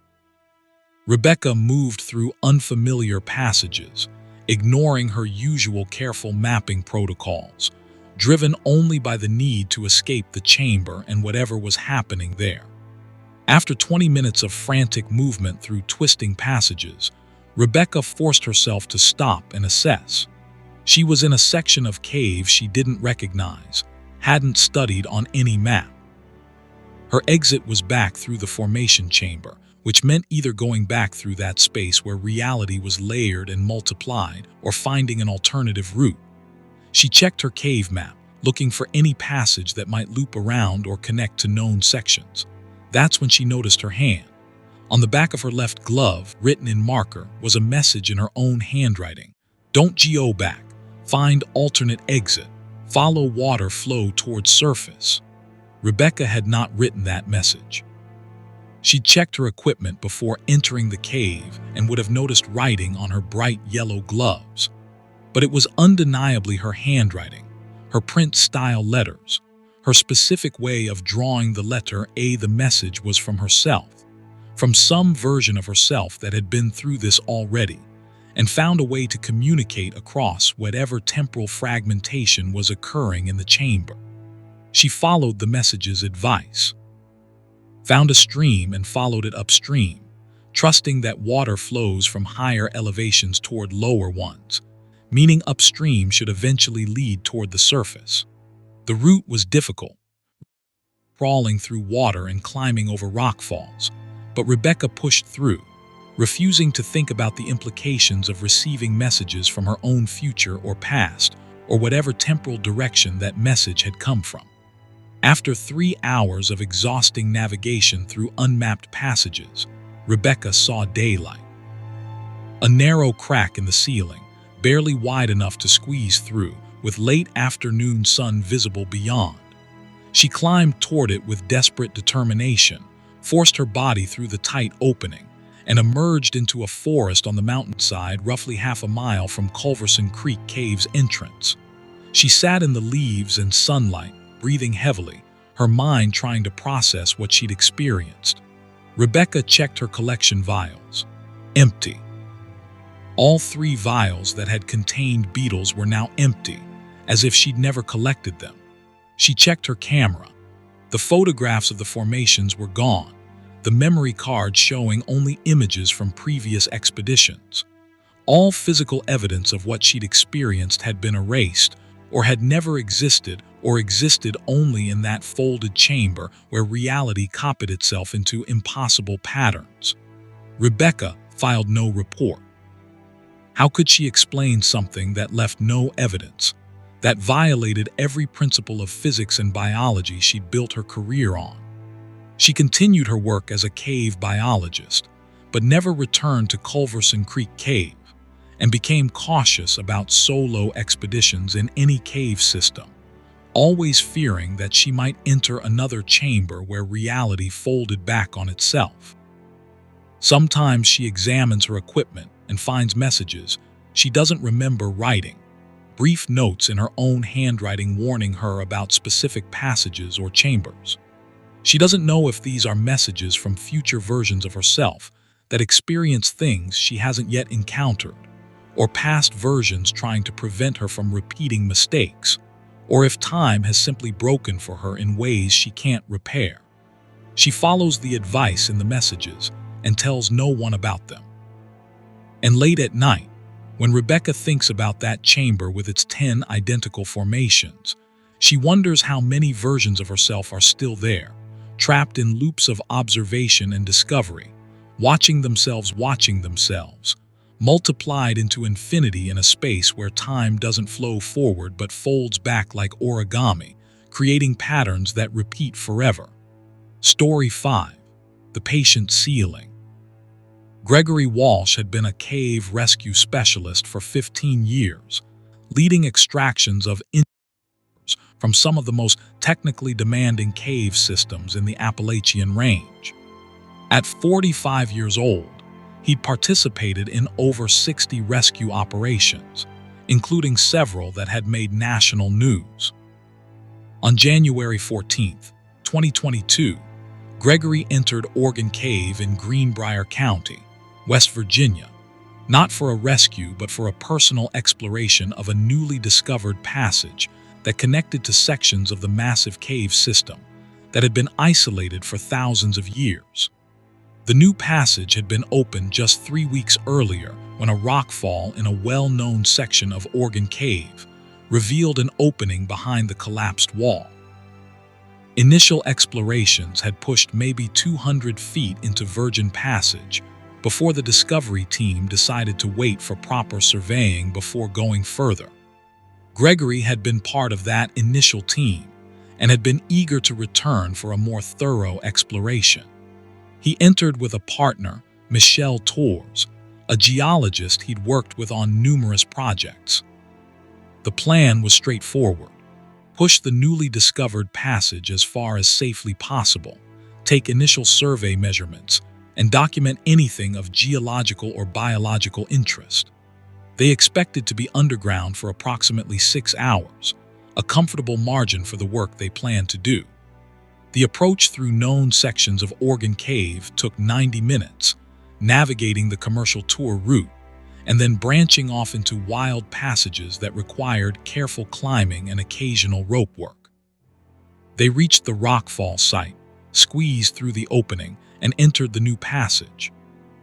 Rebecca moved through unfamiliar passages, ignoring her usual careful mapping protocols, driven only by the need to escape the chamber and whatever was happening there. After 20 minutes of frantic movement through twisting passages, Rebecca forced herself to stop and assess. She was in a section of cave she didn't recognize, hadn't studied on any map. Her exit was back through the formation chamber, which meant either going back through that space where reality was layered and multiplied or finding an alternative route. She checked her cave map, looking for any passage that might loop around or connect to known sections. That's when she noticed her hand. On the back of her left glove, written in marker, was a message in her own handwriting. Don't go back. Find alternate exit. Follow water flow towards surface. Rebecca had not written that message. She checked her equipment before entering the cave and would have noticed writing on her bright yellow gloves. But it was undeniably her handwriting, her print-style letters, her specific way of drawing the letter A. The message was from herself, from some version of herself that had been through this already, and found a way to communicate across whatever temporal fragmentation was occurring in the chamber. She followed the message's advice, found a stream and followed it upstream, trusting that water flows from higher elevations toward lower ones, meaning upstream should eventually lead toward the surface. The route was difficult, crawling through water and climbing over rock falls, but Rebecca pushed through, refusing to think about the implications of receiving messages from her own future or past, or whatever temporal direction that message had come from. After 3 hours of exhausting navigation through unmapped passages, Rebecca saw daylight. A narrow crack in the ceiling, barely wide enough to squeeze through, with late afternoon sun visible beyond. She climbed toward it with desperate determination, forced her body through the tight opening, and emerged into a forest on the mountainside roughly half a mile from Culverson Creek Cave's entrance. She sat in the leaves and sunlight, breathing heavily, her mind trying to process what she'd experienced. Rebecca checked her collection vials. Empty. All 3 vials that had contained beetles were now empty, as if she'd never collected them. She checked her camera. The photographs of the formations were gone, the memory card showing only images from previous expeditions. All physical evidence of what she'd experienced had been erased, or had never existed, or existed only in that folded chamber where reality copied itself into impossible patterns. Rebecca filed no report. How could she explain something that left no evidence, that violated every principle of physics and biology she'd built her career on? She continued her work as a cave biologist, but never returned to Culverson Creek Cave, and became cautious about solo expeditions in any cave system, always fearing that she might enter another chamber where reality folded back on itself. Sometimes she examines her equipment and finds messages she doesn't remember writing, brief notes in her own handwriting warning her about specific passages or chambers. She doesn't know if these are messages from future versions of herself that experience things she hasn't yet encountered, or past versions trying to prevent her from repeating mistakes, or if time has simply broken for her in ways she can't repair. She follows the advice in the messages and tells no one about them. And late at night, when Rebecca thinks about that chamber with its 10 identical formations, she wonders how many versions of herself are still there, trapped in loops of observation and discovery, watching themselves, multiplied into infinity in a space where time doesn't flow forward but folds back like origami, creating patterns that repeat forever. Story 5. The Patient Ceiling. Gregory Walsh had been a cave rescue specialist for 15 years, leading extractions of from some of the most technically demanding cave systems in the Appalachian Range. At 45 years old, he'd participated in over 60 rescue operations, including several that had made national news. On January 14, 2022, Gregory entered Organ Cave in Greenbrier County, West Virginia, not for a rescue but for a personal exploration of a newly discovered passage that connected to sections of the massive cave system that had been isolated for thousands of years. The new passage had been opened just 3 weeks earlier when a rockfall in a well-known section of Organ Cave revealed an opening behind the collapsed wall. Initial explorations had pushed maybe 200 feet into Virgin Passage before the discovery team decided to wait for proper surveying before going further. Gregory had been part of that initial team and had been eager to return for a more thorough exploration. He entered with a partner, Michelle Torres, a geologist he'd worked with on numerous projects. The plan was straightforward: push the newly discovered passage as far as safely possible, take initial survey measurements, and document anything of geological or biological interest. They expected to be underground for approximately 6 hours, a comfortable margin for the work they planned to do. The approach through known sections of Organ Cave took 90 minutes, navigating the commercial tour route, and then branching off into wild passages that required careful climbing and occasional rope work. They reached the rockfall site, squeezed through the opening, and entered the new passage.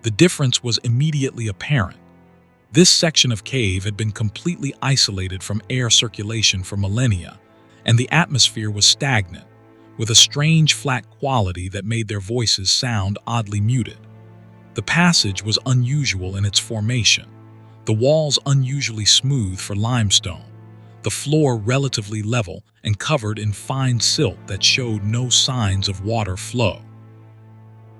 The difference was immediately apparent. This section of cave had been completely isolated from air circulation for millennia, and the atmosphere was stagnant, with a strange flat quality that made their voices sound oddly muted. The passage was unusual in its formation, the walls unusually smooth for limestone, the floor relatively level and covered in fine silt that showed no signs of water flow.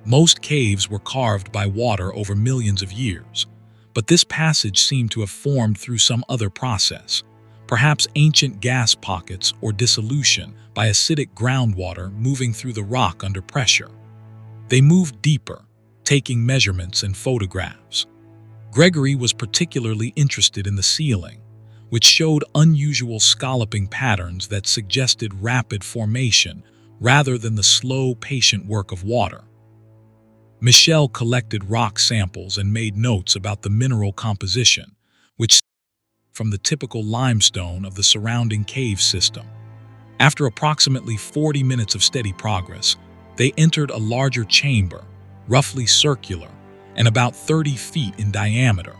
Most caves were carved by water over millions of years, but this passage seemed to have formed through some other process, perhaps ancient gas pockets or dissolution by acidic groundwater moving through the rock under pressure. They moved deeper, taking measurements and photographs. Gregory was particularly interested in the ceiling, which showed unusual scalloping patterns that suggested rapid formation rather than the slow, patient work of water. Michelle collected rock samples and made notes about the mineral composition, which from the typical limestone of the surrounding cave system. After approximately 40 minutes of steady progress, they entered a larger chamber, roughly circular, and about 30 feet in diameter.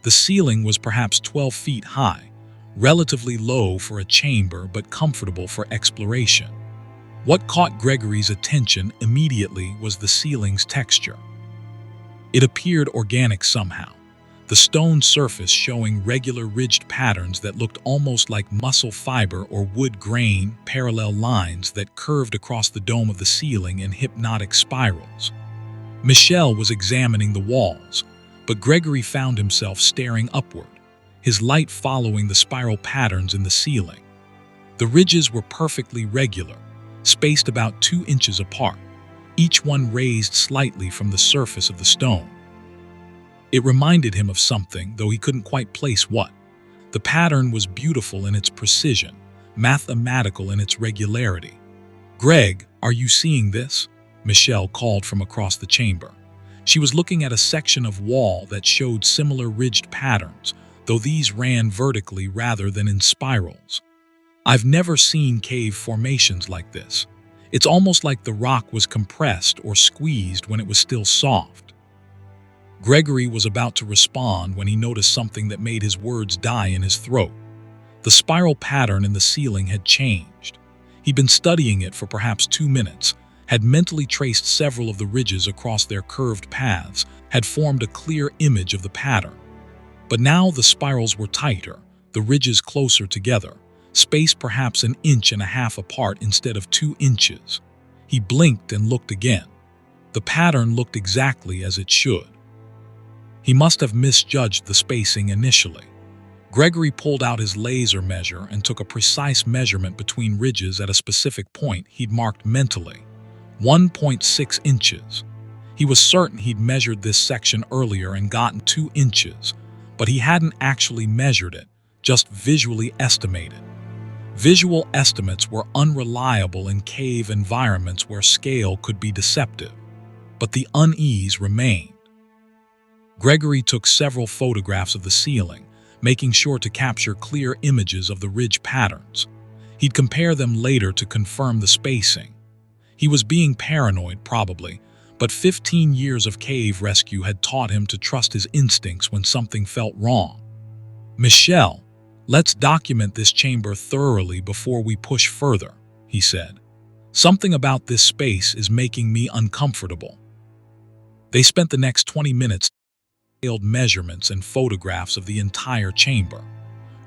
The ceiling was perhaps 12 feet high, relatively low for a chamber but comfortable for exploration. What caught Gregory's attention immediately was the ceiling's texture. It appeared organic somehow, the stone surface showing regular ridged patterns that looked almost like muscle fiber or wood grain, parallel lines that curved across the dome of the ceiling in hypnotic spirals. Michelle was examining the walls, but Gregory found himself staring upward, his light following the spiral patterns in the ceiling. The ridges were perfectly regular, spaced about 2 inches apart, each one raised slightly from the surface of the stone. It reminded him of something, though he couldn't quite place what. The pattern was beautiful in its precision, mathematical in its regularity. "Greg, are you seeing this?" Michelle called from across the chamber. She was looking at a section of wall that showed similar ridged patterns, though these ran vertically rather than in spirals. "I've never seen cave formations like this. It's almost like the rock was compressed or squeezed when it was still soft." Gregory was about to respond when he noticed something that made his words die in his throat. The spiral pattern in the ceiling had changed. He'd been studying it for perhaps 2 minutes, had mentally traced several of the ridges across their curved paths, had formed a clear image of the pattern. But now the spirals were tighter, the ridges closer together, spaced perhaps an inch and a half apart instead of 2 inches. He blinked and looked again. The pattern looked exactly as it should. He must have misjudged the spacing initially. Gregory pulled out his laser measure and took a precise measurement between ridges at a specific point he'd marked mentally, 1.6 inches. He was certain he'd measured this section earlier and gotten 2 inches, but he hadn't actually measured it, just visually estimated. Visual estimates were unreliable in cave environments where scale could be deceptive, but the unease remained. Gregory took several photographs of the ceiling, making sure to capture clear images of the ridge patterns. He'd compare them later to confirm the spacing. He was being paranoid, probably, but 15 years of cave rescue had taught him to trust his instincts when something felt wrong. "Michelle, let's document this chamber thoroughly before we push further," he said. "Something about this space is making me uncomfortable." They spent the next 20 minutes detailed measurements and photographs of the entire chamber.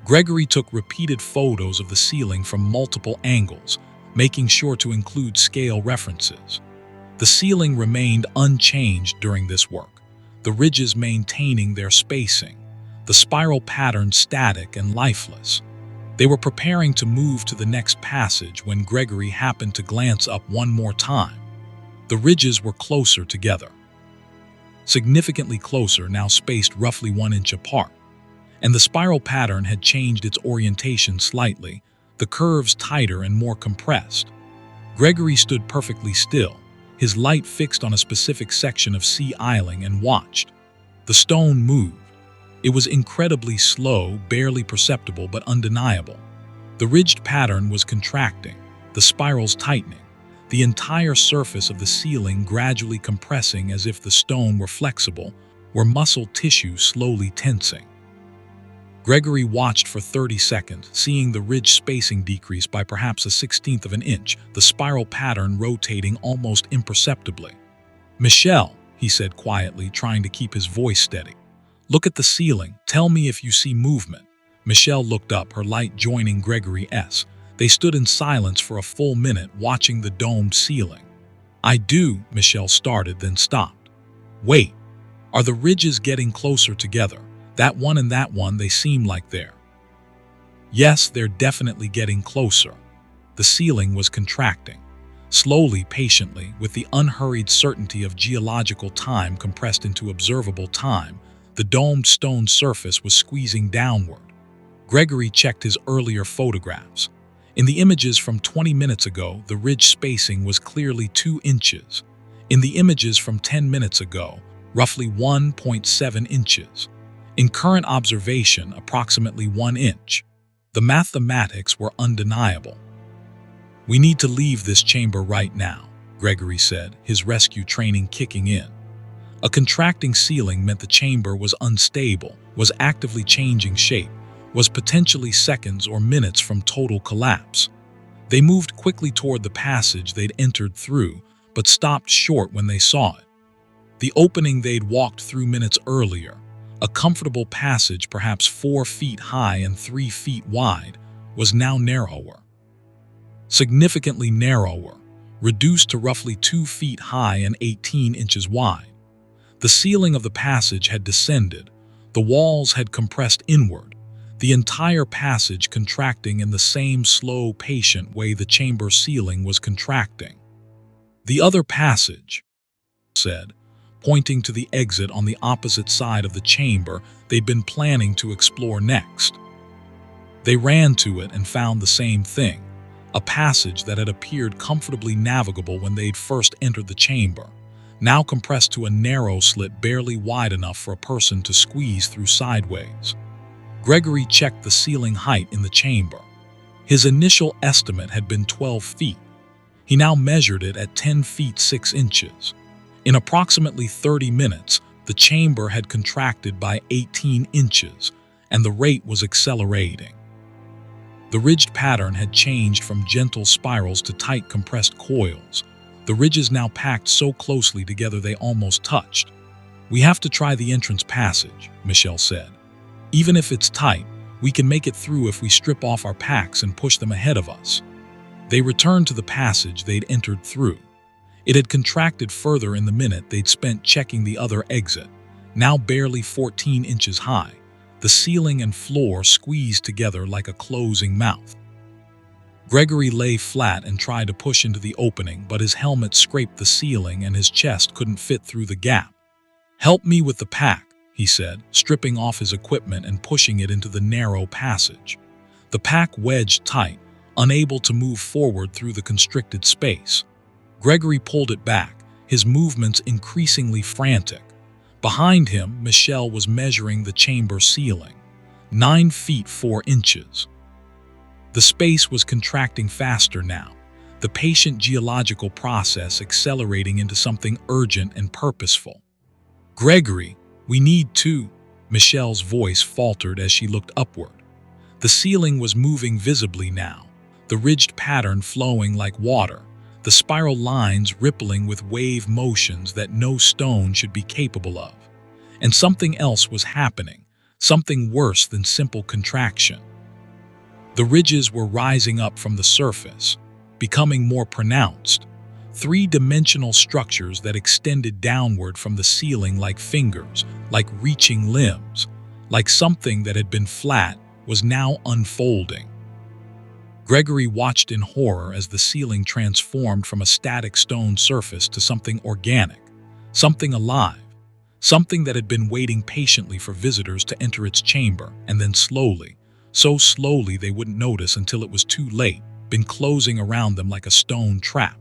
Gregory took repeated photos of the ceiling from multiple angles, making sure to include scale references. The ceiling remained unchanged during this work, the ridges maintaining their spacing, the spiral pattern static and lifeless. They were preparing to move to the next passage when Gregory happened to glance up one more time. The ridges were closer together. Significantly closer, now spaced roughly 1 inch apart. And the spiral pattern had changed its orientation slightly, the curves tighter and more compressed. Gregory stood perfectly still, his light fixed on a specific section of sea isling, and watched. The stone moved. It was incredibly slow, barely perceptible, but undeniable. The ridged pattern was contracting, the spirals tightening, the entire surface of the ceiling gradually compressing as if the stone were flexible, were muscle tissue slowly tensing. Gregory watched for 30 seconds, seeing the ridge spacing decrease by perhaps a 1/16 of an inch, the spiral pattern rotating almost imperceptibly. "Michelle," he said quietly, trying to keep his voice steady. "Look at the ceiling. Tell me if you see movement." Michelle looked up, her light joining Gregory's. They stood in silence for a full minute, watching the domed ceiling. "I do," Michelle started, then stopped. "Wait. Are the ridges getting closer together? That one and that one, they seem like they're..." "Yes, they're definitely getting closer." The ceiling was contracting. Slowly, patiently, with the unhurried certainty of geological time compressed into observable time, the domed stone surface was squeezing downward. Gregory checked his earlier photographs. In the images from 20 minutes ago, the ridge spacing was clearly 2 inches. In the images from 10 minutes ago, roughly 1.7 inches. In current observation, approximately 1 inch. The mathematics were undeniable. "We need to leave this chamber right now," Gregory said, his rescue training kicking in. A contracting ceiling meant the chamber was unstable, was actively changing shape, was potentially seconds or minutes from total collapse. They moved quickly toward the passage they'd entered through, but stopped short when they saw it. The opening they'd walked through minutes earlier, a comfortable passage perhaps 4 feet high and 3 feet wide, was now narrower. Significantly narrower, reduced to roughly 2 feet high and 18 inches wide. The ceiling of the passage had descended, the walls had compressed inward, the entire passage contracting in the same slow, patient way the chamber ceiling was contracting. "The other passage," said, pointing to the exit on the opposite side of the chamber they'd been planning to explore next. They ran to it and found the same thing, a passage that had appeared comfortably navigable when they'd first entered the chamber, now compressed to a narrow slit barely wide enough for a person to squeeze through sideways. Gregory checked the ceiling height in the chamber. His initial estimate had been 12 feet. He now measured it at 10 feet 6 inches. In approximately 30 minutes, the chamber had contracted by 18 inches, and the rate was accelerating. The ridged pattern had changed from gentle spirals to tight compressed coils, the ridges now packed so closely together they almost touched. "We have to try the entrance passage," Michelle said. "Even if it's tight, We can make it through if we strip off our packs and push them ahead of us." They returned to the passage they'd entered through. It had contracted further in the minute they'd spent checking the other exit, now barely 14 inches high, the ceiling and floor squeezed together like a closing mouth. Gregory lay flat and tried to push into the opening, but his helmet scraped the ceiling and his chest couldn't fit through the gap. "Help me with the pack," he said, stripping off his equipment and pushing it into the narrow passage. The pack wedged tight, unable to move forward through the constricted space. Gregory pulled it back, his movements increasingly frantic. Behind him, Michelle was measuring the chamber ceiling, 9 feet 4 inches. The space was contracting faster now, the patient geological process accelerating into something urgent and purposeful. "Gregory, we need to," Michelle's voice faltered as she looked upward. The ceiling was moving visibly now, the ridged pattern flowing like water, the spiral lines rippling with wave motions that no stone should be capable of. And something else was happening, something worse than simple contraction. The ridges were rising up from the surface, becoming more pronounced, three-dimensional structures that extended downward from the ceiling like fingers, like reaching limbs, like something that had been flat was now unfolding. Gregory watched in horror as the ceiling transformed from a static stone surface to something organic, something alive, something that had been waiting patiently for visitors to enter its chamber, and then slowly, so slowly they wouldn't notice until it was too late, been closing around them like a stone trap.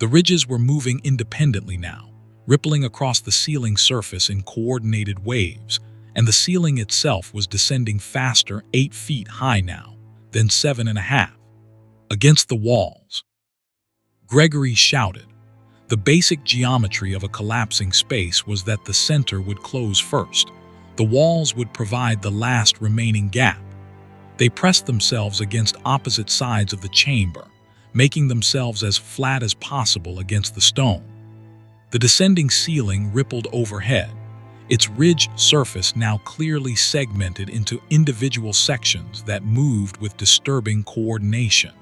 The ridges were moving independently now, rippling across the ceiling surface in coordinated waves, and the ceiling itself was descending faster, 8 feet high now, then 7.5, against the walls. Gregory shouted. The basic geometry of a collapsing space was that the center would close first. The walls would provide the last remaining gap. They pressed themselves against opposite sides of the chamber, making themselves as flat as possible against the stone. The descending ceiling rippled overhead, its ridged surface now clearly segmented into individual sections that moved with disturbing coordination.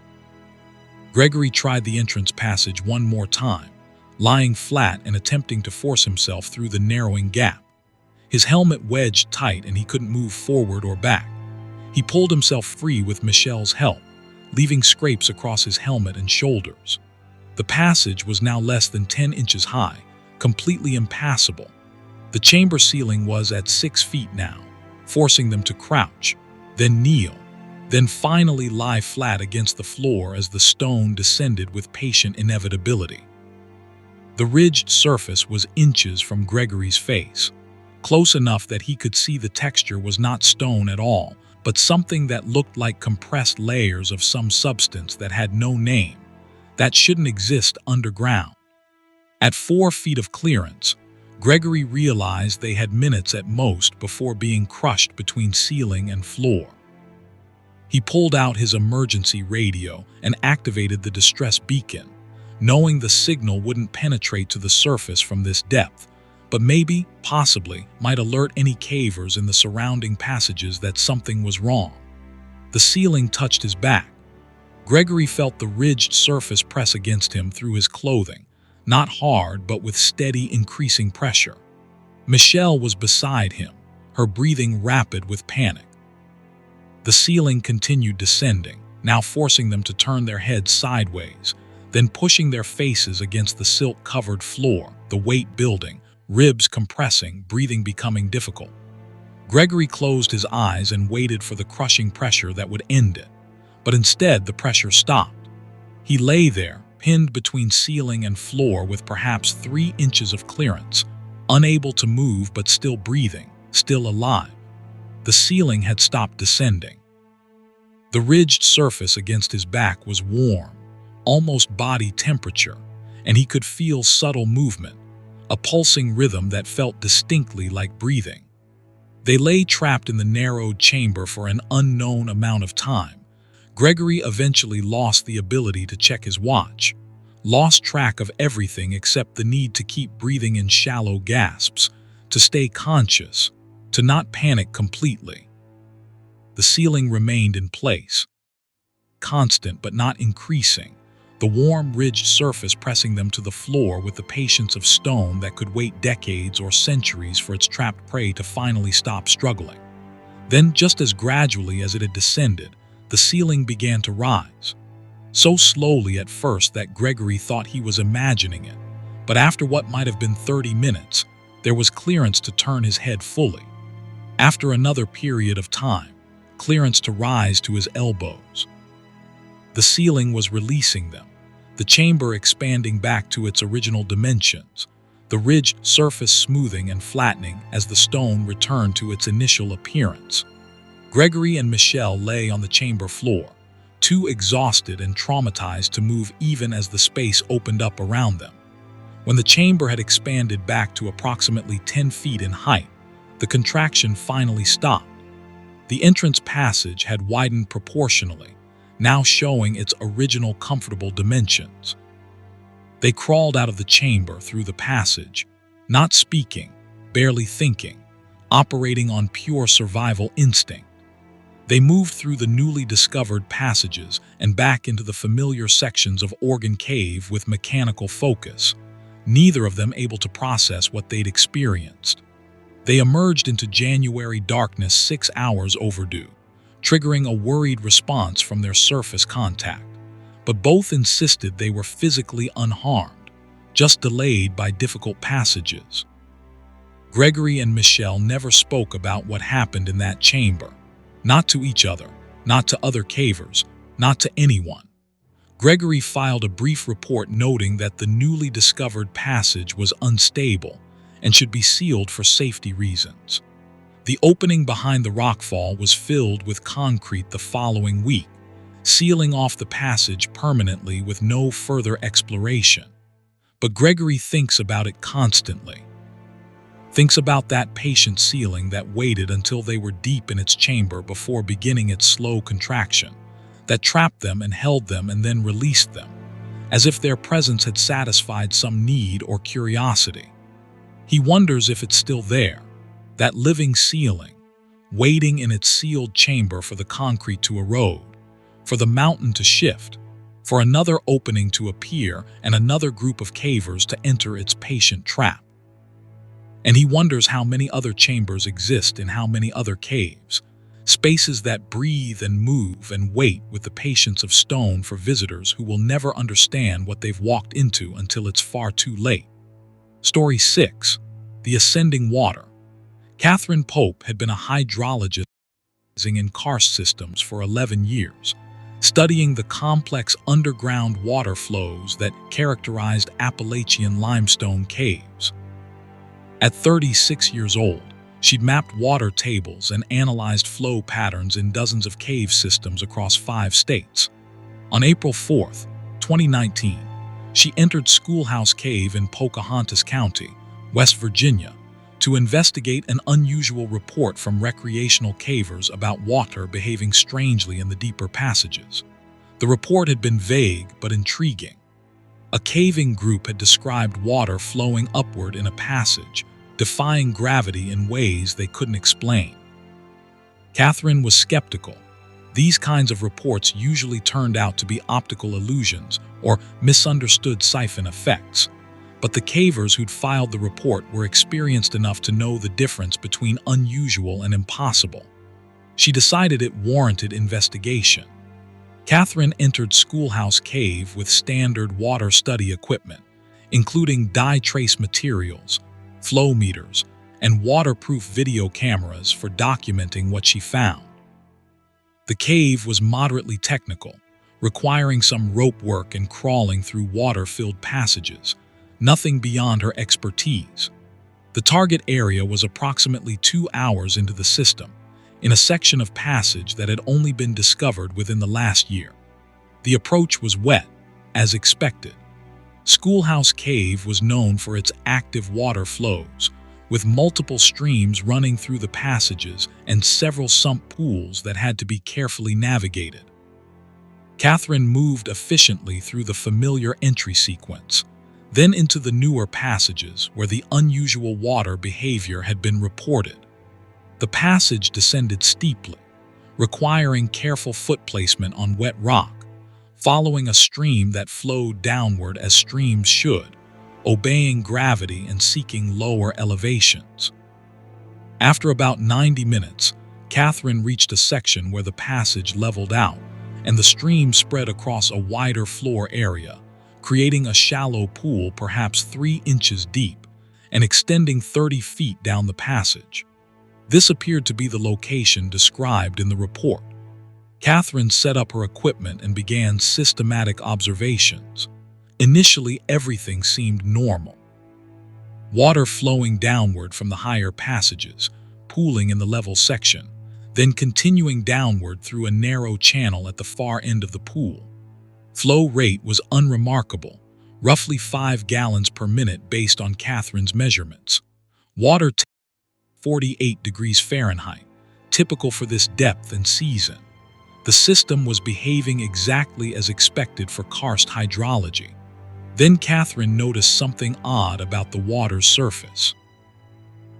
Gregory tried the entrance passage one more time, lying flat and attempting to force himself through the narrowing gap. His helmet wedged tight and he couldn't move forward or back. He pulled himself free with Michelle's help, leaving scrapes across his helmet and shoulders. The passage was now less than 10 inches high, completely impassable. The chamber ceiling was at 6 feet now, forcing them to crouch, then kneel, then finally lie flat against the floor as the stone descended with patient inevitability. The ridged surface was inches from Gregory's face, close enough that he could see the texture was not stone at all, but something that looked like compressed layers of some substance that had no name, that shouldn't exist underground. At 4 feet of clearance, Gregory realized they had minutes at most before being crushed between ceiling and floor. He pulled out his emergency radio and activated the distress beacon, knowing the signal wouldn't penetrate to the surface from this depth, but maybe, possibly, might alert any cavers in the surrounding passages that something was wrong. The ceiling touched his back. Gregory felt the ridged surface press against him through his clothing, not hard but with steady increasing pressure. Michelle was beside him, her breathing rapid with panic. The ceiling continued descending, now forcing them to turn their heads sideways, then pushing their faces against the silk-covered floor, the weight building, ribs compressing, breathing becoming difficult. Gregory closed his eyes and waited for the crushing pressure that would end it, but instead the pressure stopped. He lay there, pinned between ceiling and floor with perhaps 3 inches of clearance, unable to move but still breathing, still alive. The ceiling had stopped descending. The ridged surface against his back was warm, almost body temperature, and he could feel subtle movement, a pulsing rhythm that felt distinctly like breathing. They lay trapped in the narrowed chamber for an unknown amount of time. Gregory eventually lost the ability to check his watch, lost track of everything except the need to keep breathing in shallow gasps, to stay conscious, to not panic completely. the ceiling remained in place, constant but not increasing, the warm, ridged surface pressing them to the floor with the patience of stone that could wait decades or centuries for its trapped prey to finally stop struggling. Then, just as gradually as it had descended, the ceiling began to rise. So slowly at first that Gregory thought he was imagining it, but after what might have been 30 minutes, there was clearance to turn his head fully. After another period of time, clearance to rise to his elbows. The ceiling was releasing them, the chamber expanding back to its original dimensions, the ridged surface smoothing and flattening as the stone returned to its initial appearance. Gregory and Michelle lay on the chamber floor, too exhausted and traumatized to move even as the space opened up around them. When the chamber had expanded back to approximately 10 feet in height, the contraction finally stopped. The entrance passage had widened proportionally, now showing its original comfortable dimensions. They crawled out of the chamber through the passage, not speaking, barely thinking, operating on pure survival instinct. They moved through the newly discovered passages and back into the familiar sections of Organ Cave with mechanical focus, neither of them able to process what they'd experienced. They emerged into January darkness 6 hours overdue, triggering a worried response from their surface contact. But both insisted they were physically unharmed, just delayed by difficult passages. Gregory and Michelle never spoke about what happened in that chamber, not to each other, not to other cavers, not to anyone. Gregory filed a brief report noting that the newly discovered passage was unstable and should be sealed for safety reasons. The opening behind the rockfall was filled with concrete the following week, sealing off the passage permanently with no further exploration. But Gregory thinks about it constantly. Thinks about that patient ceiling that waited until they were deep in its chamber before beginning its slow contraction, that trapped them and held them and then released them, as if their presence had satisfied some need or curiosity. He wonders if it's still there, that living ceiling, waiting in its sealed chamber for the concrete to erode, for the mountain to shift, for another opening to appear and another group of cavers to enter its patient trap. And he wonders how many other chambers exist in how many other caves, spaces that breathe and move and wait with the patience of stone for visitors who will never understand what they've walked into until it's far too late. Story 6. The Ascending Water. Catherine Pope had been a hydrologist in karst systems for 11 years, studying the complex underground water flows that characterized Appalachian limestone caves. At 36 years old, she'd mapped water tables and analyzed flow patterns in dozens of cave systems across 5 states. On April 4, 2019, she entered Schoolhouse Cave in Pocahontas County, West Virginia, to investigate an unusual report from recreational cavers about water behaving strangely in the deeper passages. The report had been vague but intriguing. A caving group had described water flowing upward in a passage, defying gravity in ways they couldn't explain. Catherine was skeptical. These kinds of reports usually turned out to be optical illusions or misunderstood siphon effects, but the cavers who'd filed the report were experienced enough to know the difference between unusual and impossible. She decided it warranted investigation. Catherine entered Schoolhouse Cave with standard water study equipment, including dye trace materials, flow meters, and waterproof video cameras for documenting what she found. The cave was moderately technical, requiring some rope work and crawling through water-filled passages, nothing beyond her expertise. The target area was approximately 2 hours into the system, in a section of passage that had only been discovered within the last year. The approach was wet, as expected. Schoolhouse Cave was known for its active water flows, with multiple streams running through the passages and several sump pools that had to be carefully navigated. Catherine moved efficiently through the familiar entry sequence, then into the newer passages where the unusual water behavior had been reported. The passage descended steeply, requiring careful foot placement on wet rock, following a stream that flowed downward as streams should, obeying gravity and seeking lower elevations. After about 90 minutes, Catherine reached a section where the passage leveled out, and the stream spread across a wider floor area, creating a shallow pool perhaps 3 inches deep and extending 30 feet down the passage. This appeared to be the location described in the report. Catherine set up her equipment and began systematic observations. Initially, everything seemed normal. Water flowing downward from the higher passages, pooling in the level section, then continuing downward through a narrow channel at the far end of the pool. Flow rate was unremarkable, roughly 5 gallons per minute based on Catherine's measurements. Water 48 degrees Fahrenheit, typical for this depth and season. The system was behaving exactly as expected for karst hydrology. Then Catherine noticed something odd about the water's surface.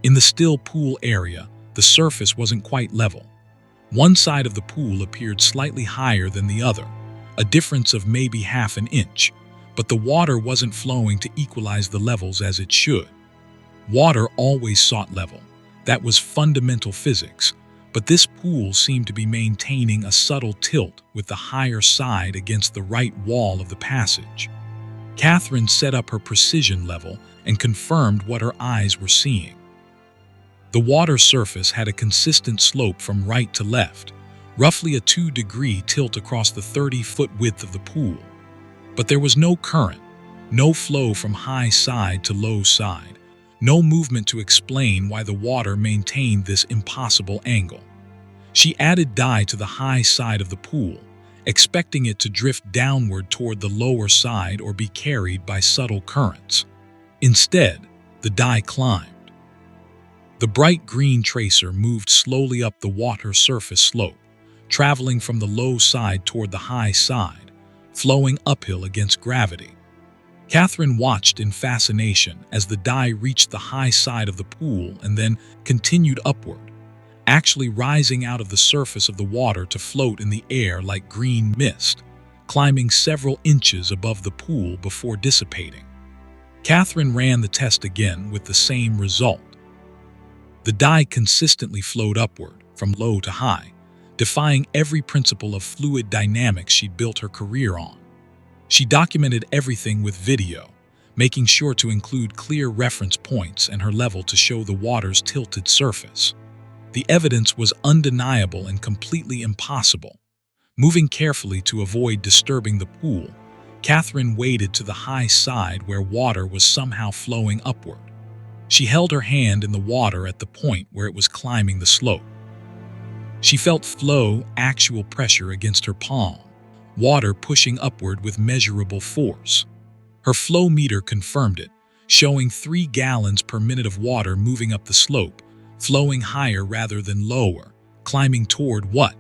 In the still pool area, the surface wasn't quite level. One side of the pool appeared slightly higher than the other, a difference of maybe half an inch, but the water wasn't flowing to equalize the levels as it should. Water always sought level. That was fundamental physics, but this pool seemed to be maintaining a subtle tilt with the higher side against the right wall of the passage. Catherine set up her precision level and confirmed what her eyes were seeing. The water surface had a consistent slope from right to left, roughly a 2-degree tilt across the 30-foot width of the pool. But there was no current, no flow from high side to low side, no movement to explain why the water maintained this impossible angle. She added dye to the high side of the pool, expecting it to drift downward toward the lower side or be carried by subtle currents. Instead, the dye climbed. The bright green tracer moved slowly up the water surface slope, traveling from the low side toward the high side, flowing uphill against gravity. Catherine watched in fascination as the dye reached the high side of the pool and then continued upward, actually rising out of the surface of the water to float in the air like green mist, climbing several inches above the pool before dissipating. Catherine ran the test again with the same result. The dye consistently flowed upward, from low to high, defying every principle of fluid dynamics she'd built her career on. She documented everything with video, making sure to include clear reference points and her level to show the water's tilted surface. The evidence was undeniable and completely impossible. Moving carefully to avoid disturbing the pool, Catherine waded to the high side where water was somehow flowing upward. She held her hand in the water at the point where it was climbing the slope. She felt flow, actual pressure against her palm, water pushing upward with measurable force. Her flow meter confirmed it, showing 3 gallons per minute of water moving up the slope, flowing higher rather than lower, climbing toward what?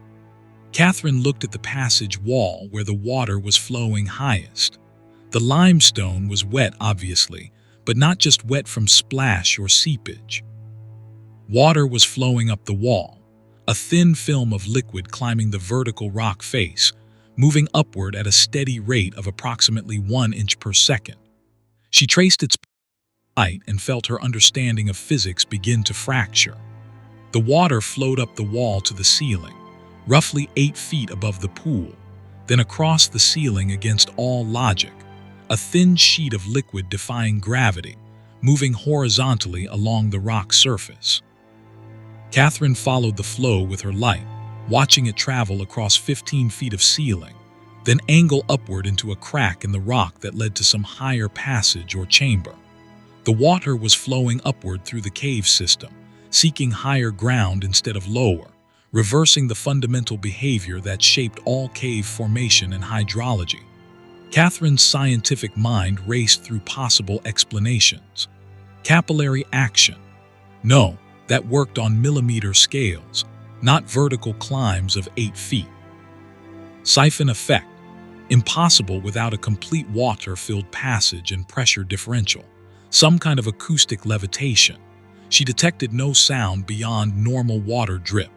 Catherine looked at the passage wall where the water was flowing highest. The limestone was wet, obviously, but not just wet from splash or seepage. Water was flowing up the wall, a thin film of liquid climbing the vertical rock face, moving upward at a steady rate of approximately 1 inch per second. She traced its height and felt her understanding of physics begin to fracture. The water flowed up the wall to the ceiling, roughly 8 feet above the pool, then across the ceiling against all logic, a thin sheet of liquid defying gravity, moving horizontally along the rock surface. Catherine followed the flow with her light, watching it travel across 15 feet of ceiling, then angle upward into a crack in the rock that led to some higher passage or chamber. The water was flowing upward through the cave system, seeking higher ground instead of lower, reversing the fundamental behavior that shaped all cave formation and hydrology. Catherine's scientific mind raced through possible explanations. Capillary action. No, that worked on millimeter scales, not vertical climbs of 8 feet. Siphon effect. Impossible without a complete water-filled passage and pressure differential. Some kind of acoustic levitation. She detected no sound beyond normal water drip.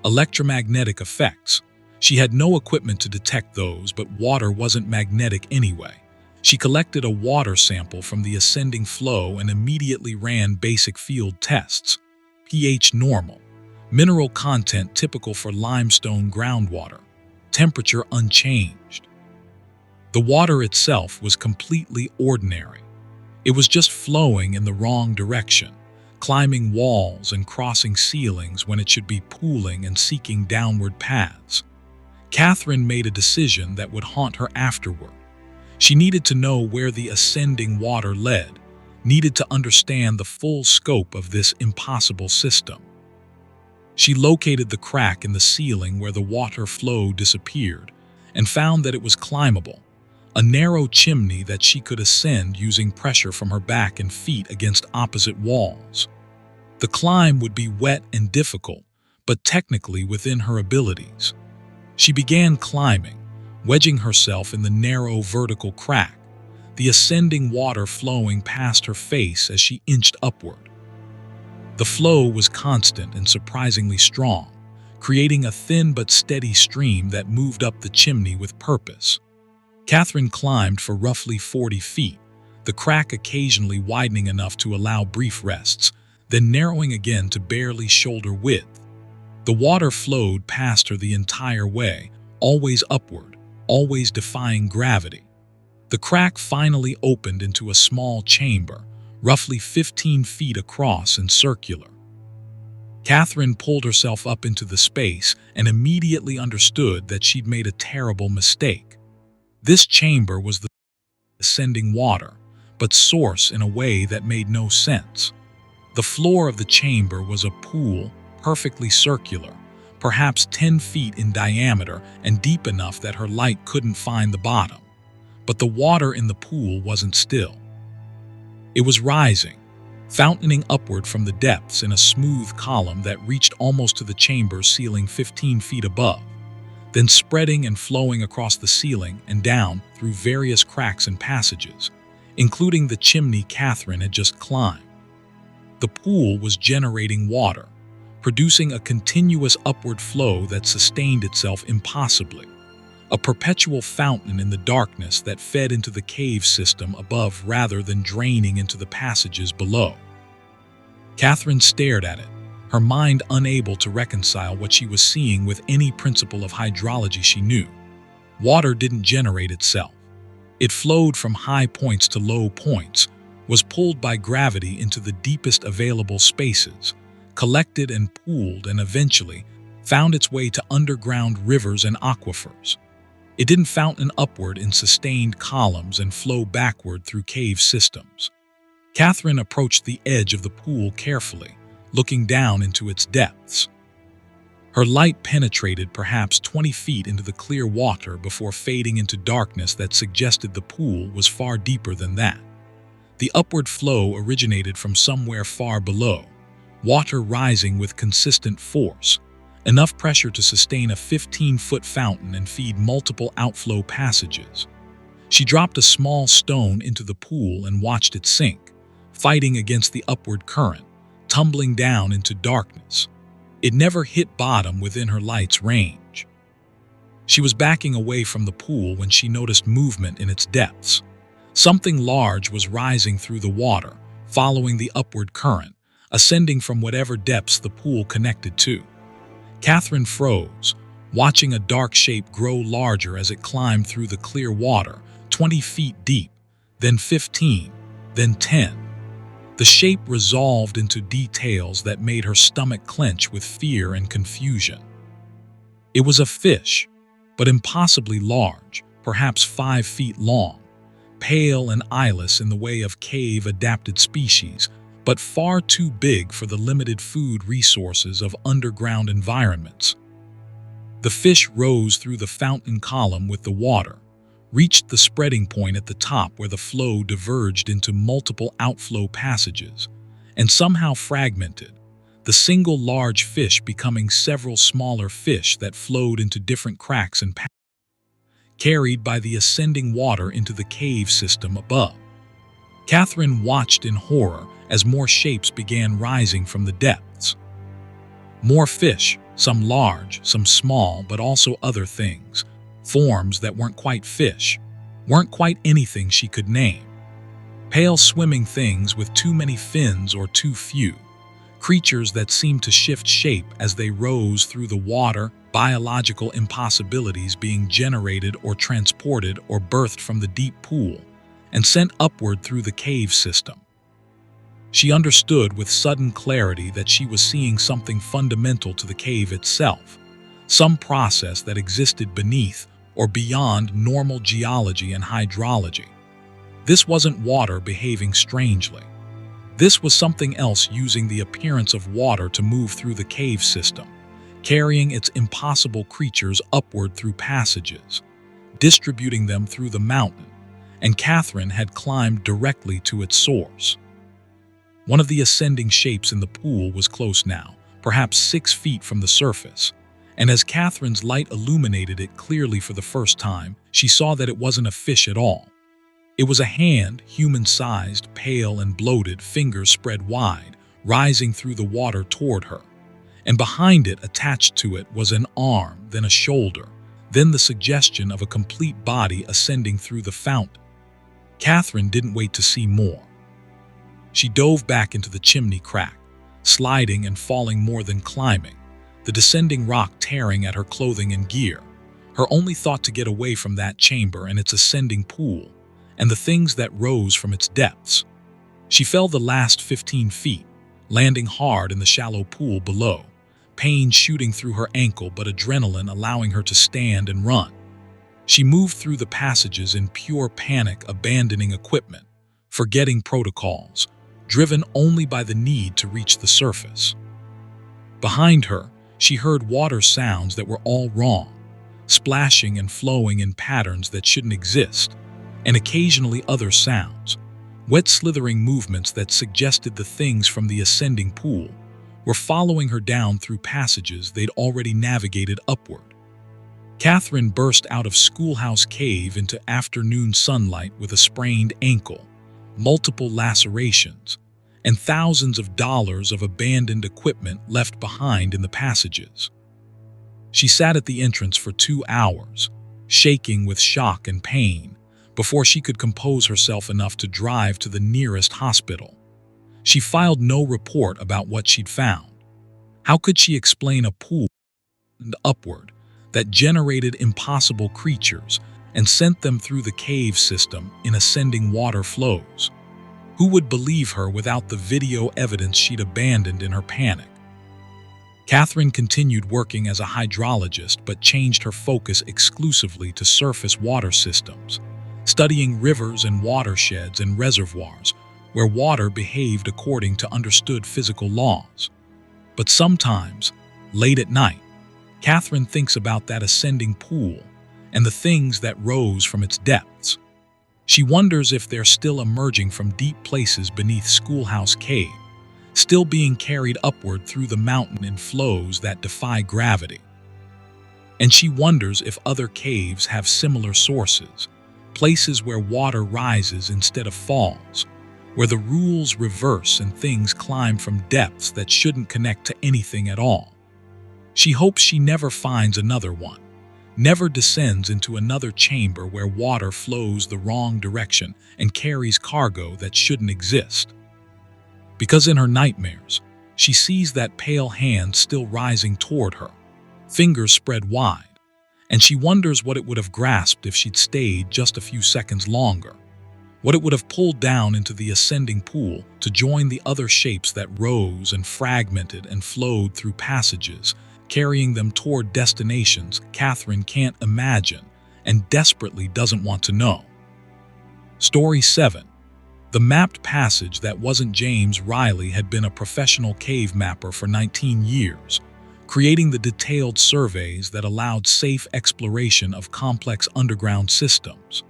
Electromagnetic effects. She had no equipment to detect those, but water wasn't magnetic anyway. She collected a water sample from the ascending flow and immediately ran basic field tests. pH normal. Mineral content typical for limestone groundwater. Temperature unchanged. The water itself was completely ordinary. It was just flowing in the wrong direction, climbing walls and crossing ceilings when it should be pooling and seeking downward paths. Catherine made a decision that would haunt her afterward. She needed to know where the ascending water led, needed to understand the full scope of this impossible system. She located the crack in the ceiling where the water flow disappeared and found that it was climbable, a narrow chimney that she could ascend using pressure from her back and feet against opposite walls. The climb would be wet and difficult, but technically within her abilities. She began climbing, wedging herself in the narrow vertical crack, the ascending water flowing past her face as she inched upward. The flow was constant and surprisingly strong, creating a thin but steady stream that moved up the chimney with purpose. Catherine climbed for roughly 40 feet, the crack occasionally widening enough to allow brief rests, then narrowing again to barely shoulder width. The water flowed past her the entire way, always upward, always defying gravity. The crack finally opened into a small chamber, roughly 15 feet across and circular. Catherine pulled herself up into the space and immediately understood that she'd made a terrible mistake. This chamber was the ascending water, but source in a way that made no sense. The floor of the chamber was a pool, perfectly circular, perhaps 10 feet in diameter and deep enough that her light couldn't find the bottom. But the water in the pool wasn't still. It was rising, fountaining upward from the depths in a smooth column that reached almost to the chamber's ceiling 15 feet above, then spreading and flowing across the ceiling and down through various cracks and passages, including the chimney Catherine had just climbed. The pool was generating water, producing a continuous upward flow that sustained itself impossibly, a perpetual fountain in the darkness that fed into the cave system above rather than draining into the passages below. Catherine stared at it, her mind unable to reconcile what she was seeing with any principle of hydrology she knew. Water didn't generate itself. It flowed from high points to low points, was pulled by gravity into the deepest available spaces, collected and pooled, and eventually found its way to underground rivers and aquifers. It didn't fountain upward in sustained columns and flow backward through cave systems. Catherine approached the edge of the pool carefully, looking down into its depths. Her light penetrated perhaps 20 feet into the clear water before fading into darkness that suggested the pool was far deeper than that. The upward flow originated from somewhere far below, water rising with consistent force, enough pressure to sustain a 15-foot fountain and feed multiple outflow passages. She dropped a small stone into the pool and watched it sink, fighting against the upward current, tumbling down into darkness. It never hit bottom within her light's range. She was backing away from the pool when she noticed movement in its depths. Something large was rising through the water, following the upward current, ascending from whatever depths the pool connected to. Catherine froze, watching a dark shape grow larger as it climbed through the clear water, 20 feet deep, then 15, then 10. The shape resolved into details that made her stomach clench with fear and confusion. It was a fish, but impossibly large, perhaps 5 feet long, pale and eyeless in the way of cave-adapted species, but far too big for the limited food resources of underground environments. The fish rose through the fountain column with the water, reached the spreading point at the top where the flow diverged into multiple outflow passages, and somehow fragmented, the single large fish becoming several smaller fish that flowed into different cracks and passages, carried by the ascending water into the cave system above. Catherine watched in horror as more shapes began rising from the depths. More fish, some large, some small, but also other things, forms that weren't quite fish, weren't quite anything she could name. Pale swimming things with too many fins or too few, creatures that seemed to shift shape as they rose through the water, biological impossibilities being generated or transported or birthed from the deep pool and sent upward through the cave system. She understood with sudden clarity that she was seeing something fundamental to the cave itself, some process that existed beneath or beyond normal geology and hydrology. This wasn't water behaving strangely. This was something else using the appearance of water to move through the cave system, carrying its impossible creatures upward through passages, distributing them through the mountain, and Catherine had climbed directly to its source. One of the ascending shapes in the pool was close now, perhaps 6 feet from the surface, and as Catherine's light illuminated it clearly for the first time, she saw that it wasn't a fish at all. It was a hand, human-sized, pale and bloated, fingers spread wide, rising through the water toward her. And behind it, attached to it, was an arm, then a shoulder, then the suggestion of a complete body ascending through the fountain. Catherine didn't wait to see more. She dove back into the chimney crack, sliding and falling more than climbing, the descending rock tearing at her clothing and gear, her only thought to get away from that chamber and its ascending pool, and the things that rose from its depths. She fell the last 15 feet, landing hard in the shallow pool below, pain shooting through her ankle but adrenaline allowing her to stand and run. She moved through the passages in pure panic, abandoning equipment, forgetting protocols, driven only by the need to reach the surface. Behind her, she heard water sounds that were all wrong, splashing and flowing in patterns that shouldn't exist, and occasionally other sounds, wet slithering movements that suggested the things from the ascending pool were following her down through passages they'd already navigated upward. Catherine burst out of Schoolhouse Cave into afternoon sunlight with a sprained ankle, multiple lacerations, and thousands of dollars of abandoned equipment left behind in the passages. She sat at the entrance for 2 hours, shaking with shock and pain, before she could compose herself enough to drive to the nearest hospital. She filed no report about what she'd found. How could she explain a pool and upward that generated impossible creatures and sent them through the cave system in ascending water flows? Who would believe her without the video evidence she'd abandoned in her panic? Catherine continued working as a hydrologist but changed her focus exclusively to surface water systems, studying rivers and watersheds and reservoirs where water behaved according to understood physical laws. But sometimes, late at night, Catherine thinks about that ascending pool and the things that rose from its depths. She wonders if they're still emerging from deep places beneath Schoolhouse Cave, still being carried upward through the mountain in flows that defy gravity. And she wonders if other caves have similar sources, places where water rises instead of falls, where the rules reverse and things climb from depths that shouldn't connect to anything at all. She hopes she never finds another one, never descends into another chamber where water flows the wrong direction and carries cargo that shouldn't exist. Because in her nightmares, she sees that pale hand still rising toward her, fingers spread wide, and she wonders what it would have grasped if she'd stayed just a few seconds longer, what it would have pulled down into the ascending pool to join the other shapes that rose and fragmented and flowed through passages, carrying them toward destinations Catherine can't imagine and desperately doesn't want to know. Story 7. The mapped passage that wasn't James Riley had been a professional cave mapper for 19 years, creating the detailed surveys that allowed safe exploration of complex underground systems.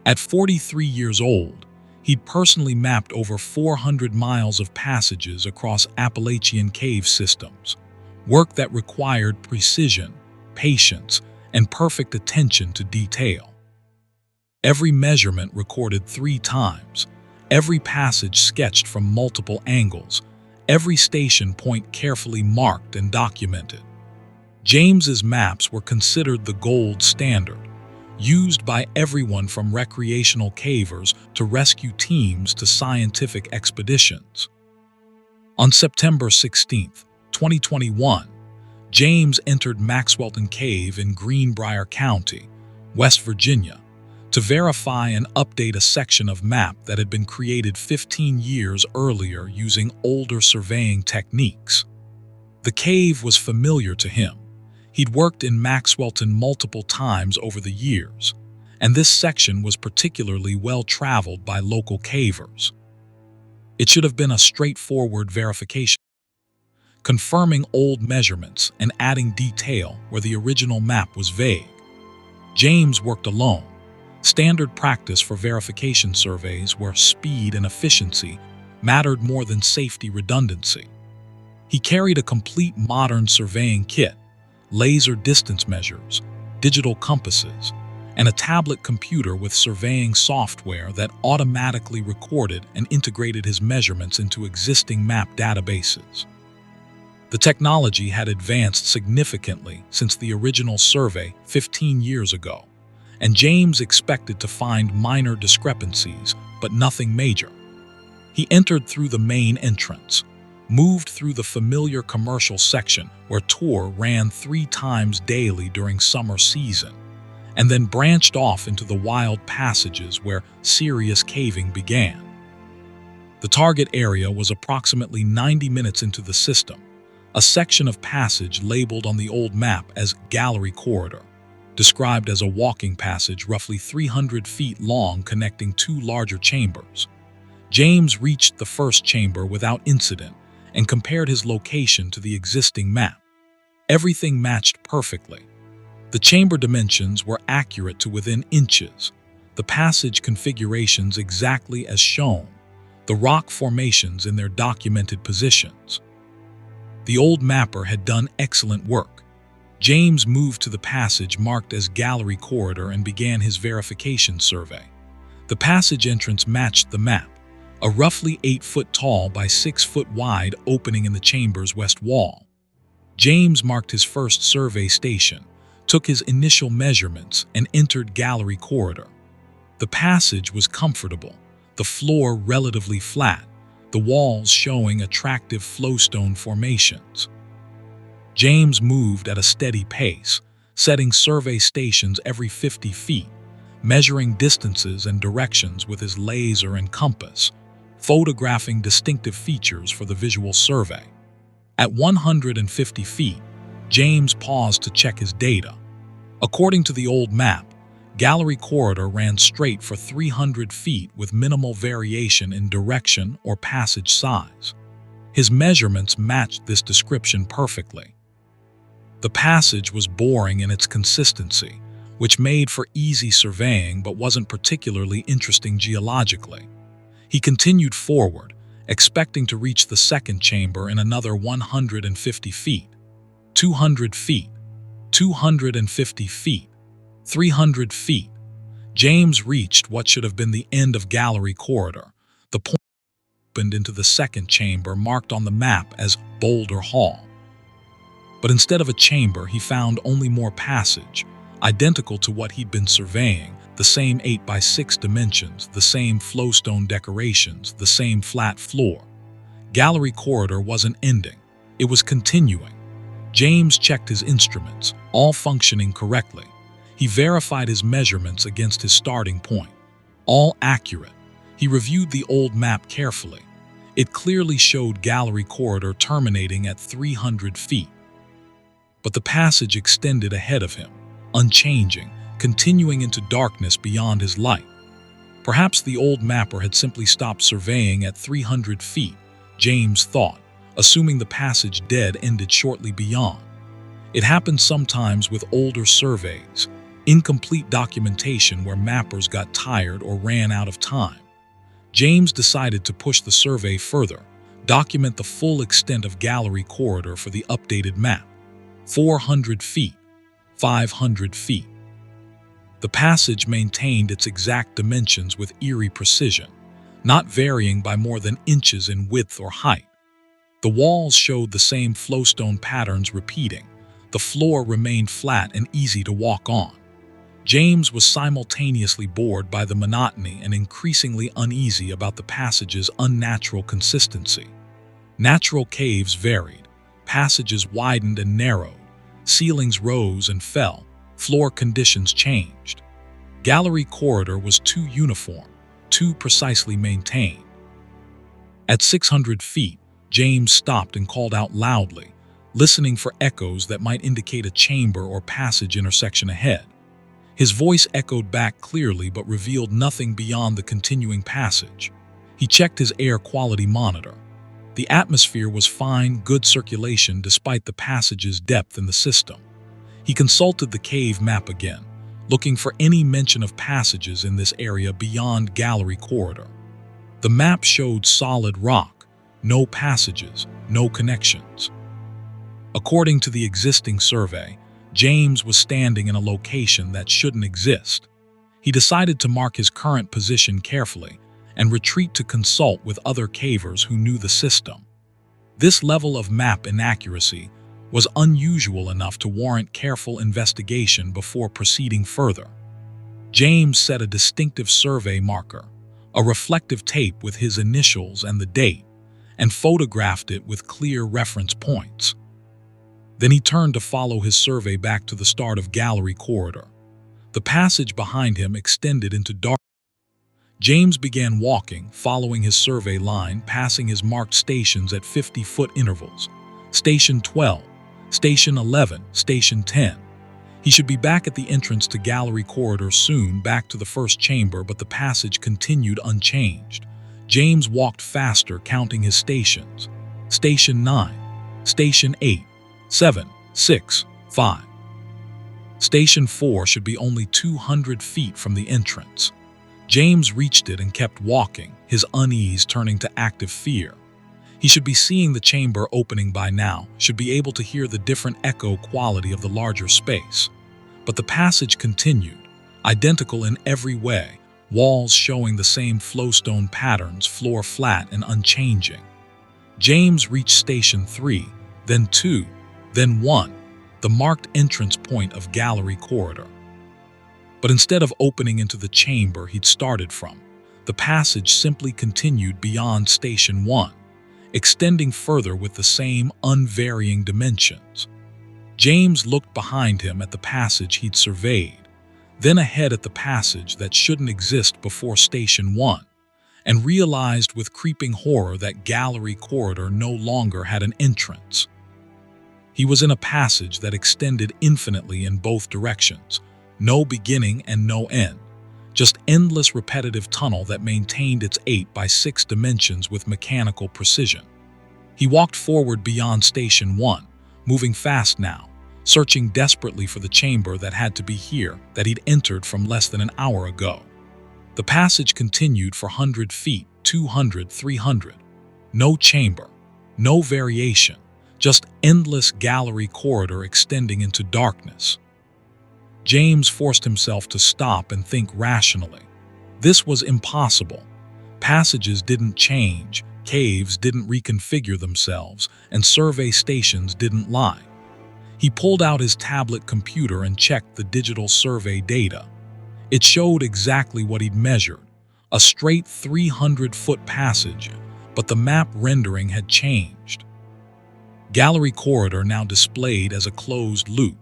At 43 years old, he'd personally mapped over 400 miles of passages across Appalachian cave systems, work that required precision, patience, and perfect attention to detail. Every measurement recorded 3 times, every passage sketched from multiple angles, every station point carefully marked and documented. James's maps were considered the gold standard, used by everyone from recreational cavers to rescue teams to scientific expeditions. On September 16, 2021, James entered MacLeod Cave in Greenbrier County, West Virginia, to verify and update a section of map that had been created 15 years earlier using older surveying techniques. The cave was familiar to him. He'd worked in MacLeod multiple times over the years, and this section was particularly well-traveled by local cavers. It should have been a straightforward verification, confirming old measurements and adding detail where the original map was vague. James worked alone, standard practice for verification surveys where speed and efficiency mattered more than safety redundancy. He carried a complete modern surveying kit, laser distance measures, digital compasses, and a tablet computer with surveying software that automatically recorded and integrated his measurements into existing map databases. The technology had advanced significantly since the original survey 15 years ago, and James expected to find minor discrepancies, but nothing major. He entered through the main entrance, moved through the familiar commercial section where tour ran 3 times daily during summer season, and then branched off into the wild passages where serious caving began. The target area was approximately 90 minutes into the system, a section of passage labeled on the old map as Gallery Corridor, described as a walking passage roughly 300 feet long connecting 2 larger chambers. James reached the first chamber without incident and compared his location to the existing map. Everything matched perfectly. The chamber dimensions were accurate to within inches, the passage configurations exactly as shown, the rock formations in their documented positions. The old mapper had done excellent work. James moved to the passage marked as Gallery Corridor and began his verification survey. The passage entrance matched the map, a roughly 8-foot tall by 6-foot wide opening in the chamber's west wall. James marked his first survey station, took his initial measurements, and entered Gallery Corridor. The passage was comfortable, the floor relatively flat, the walls showing attractive flowstone formations. James moved at a steady pace, setting survey stations every 50 feet, measuring distances and directions with his laser and compass, photographing distinctive features for the visual survey. At 150 feet, James paused to check his data. According to the old map, Gallery Corridor ran straight for 300 feet with minimal variation in direction or passage size. His measurements matched this description perfectly. The passage was boring in its consistency, which made for easy surveying but wasn't particularly interesting geologically. He continued forward, expecting to reach the second chamber in another 150 feet, 200 feet, 250 feet, 300 feet. James reached what should have been the end of Gallery Corridor. The point opened into the second chamber marked on the map as Boulder Hall. But instead of a chamber, he found only more passage, identical to what he'd been surveying, the same 8x6 dimensions, the same flowstone decorations, the same flat floor. Gallery Corridor wasn't ending, it was continuing. James checked his instruments, all functioning correctly. He verified his measurements against his starting point, all accurate. He reviewed the old map carefully. It clearly showed Gallery Corridor terminating at 300 feet. But the passage extended ahead of him, unchanging, continuing into darkness beyond his light. Perhaps the old mapper had simply stopped surveying at 300 feet, James thought, assuming the passage dead ended shortly beyond. It happened sometimes with older surveys, incomplete documentation where mappers got tired or ran out of time. James decided to push the survey further, document the full extent of Gallery Corridor for the updated map. 400 feet, 500 feet. The passage maintained its exact dimensions with eerie precision, not varying by more than inches in width or height. The walls showed the same flowstone patterns repeating, The floor remained flat and easy to walk on. James was simultaneously bored by the monotony and increasingly uneasy about the passage's unnatural consistency. Natural caves varied, passages widened and narrowed, ceilings rose and fell, floor conditions changed. Gallery corridor was too uniform, too precisely maintained. At 600 feet, James stopped and called out loudly, listening for echoes that might indicate a chamber or passage intersection ahead. His voice echoed back clearly but revealed nothing beyond the continuing passage. He checked his air quality monitor. The atmosphere was fine, good circulation despite the passage's depth in the system. He consulted the cave map again, looking for any mention of passages in this area beyond Gallery Corridor. The map showed solid rock, no passages, no connections. According to the existing survey, James was standing in a location that shouldn't exist. He decided to mark his current position carefully and retreat to consult with other cavers who knew the system. This level of map inaccuracy was unusual enough to warrant careful investigation before proceeding further. James set a distinctive survey marker, a reflective tape with his initials and the date, and photographed it with clear reference points. Then he turned to follow his survey back to the start of Gallery Corridor. The passage behind him extended into dark. James began walking, following his survey line, passing his marked stations at 50-foot intervals. Station 12, Station 11, Station 10. He should be back at the entrance to Gallery Corridor soon, back to the first chamber, but the passage continued unchanged. James walked faster, counting his stations. Station 9, Station 8, 7, 6, 5. Station 4 should be only 200 feet from the entrance. James reached it and kept walking, his unease turning to active fear. He should be seeing the chamber opening by now, should be able to hear the different echo quality of the larger space. But the passage continued, identical in every way, walls showing the same flowstone patterns, floor flat and unchanging. James reached Station 3, then 2, then 1, the marked entrance point of Gallery Corridor. But instead of opening into the chamber he'd started from, the passage simply continued beyond Station 1, extending further with the same unvarying dimensions. James looked behind him at the passage he'd surveyed, then ahead at the passage that shouldn't exist before Station 1, and realized with creeping horror that Gallery Corridor no longer had an entrance. He was in a passage that extended infinitely in both directions, no beginning and no end, just endless repetitive tunnel that maintained its 8 by 6 dimensions with mechanical precision. He walked forward beyond Station 1, moving fast now, searching desperately for the chamber that had to be here, that he'd entered from less than an hour ago. The passage continued for 100 feet, 200, 300. No chamber, no variation, just endless Gallery Corridor extending into darkness. James forced himself to stop and think rationally. This was impossible. Passages didn't change, caves didn't reconfigure themselves, and survey stations didn't lie. He pulled out his tablet computer and checked the digital survey data. It showed exactly what he'd measured, a straight 300-foot passage, but the map rendering had changed. Gallery Corridor now displayed as a closed loop,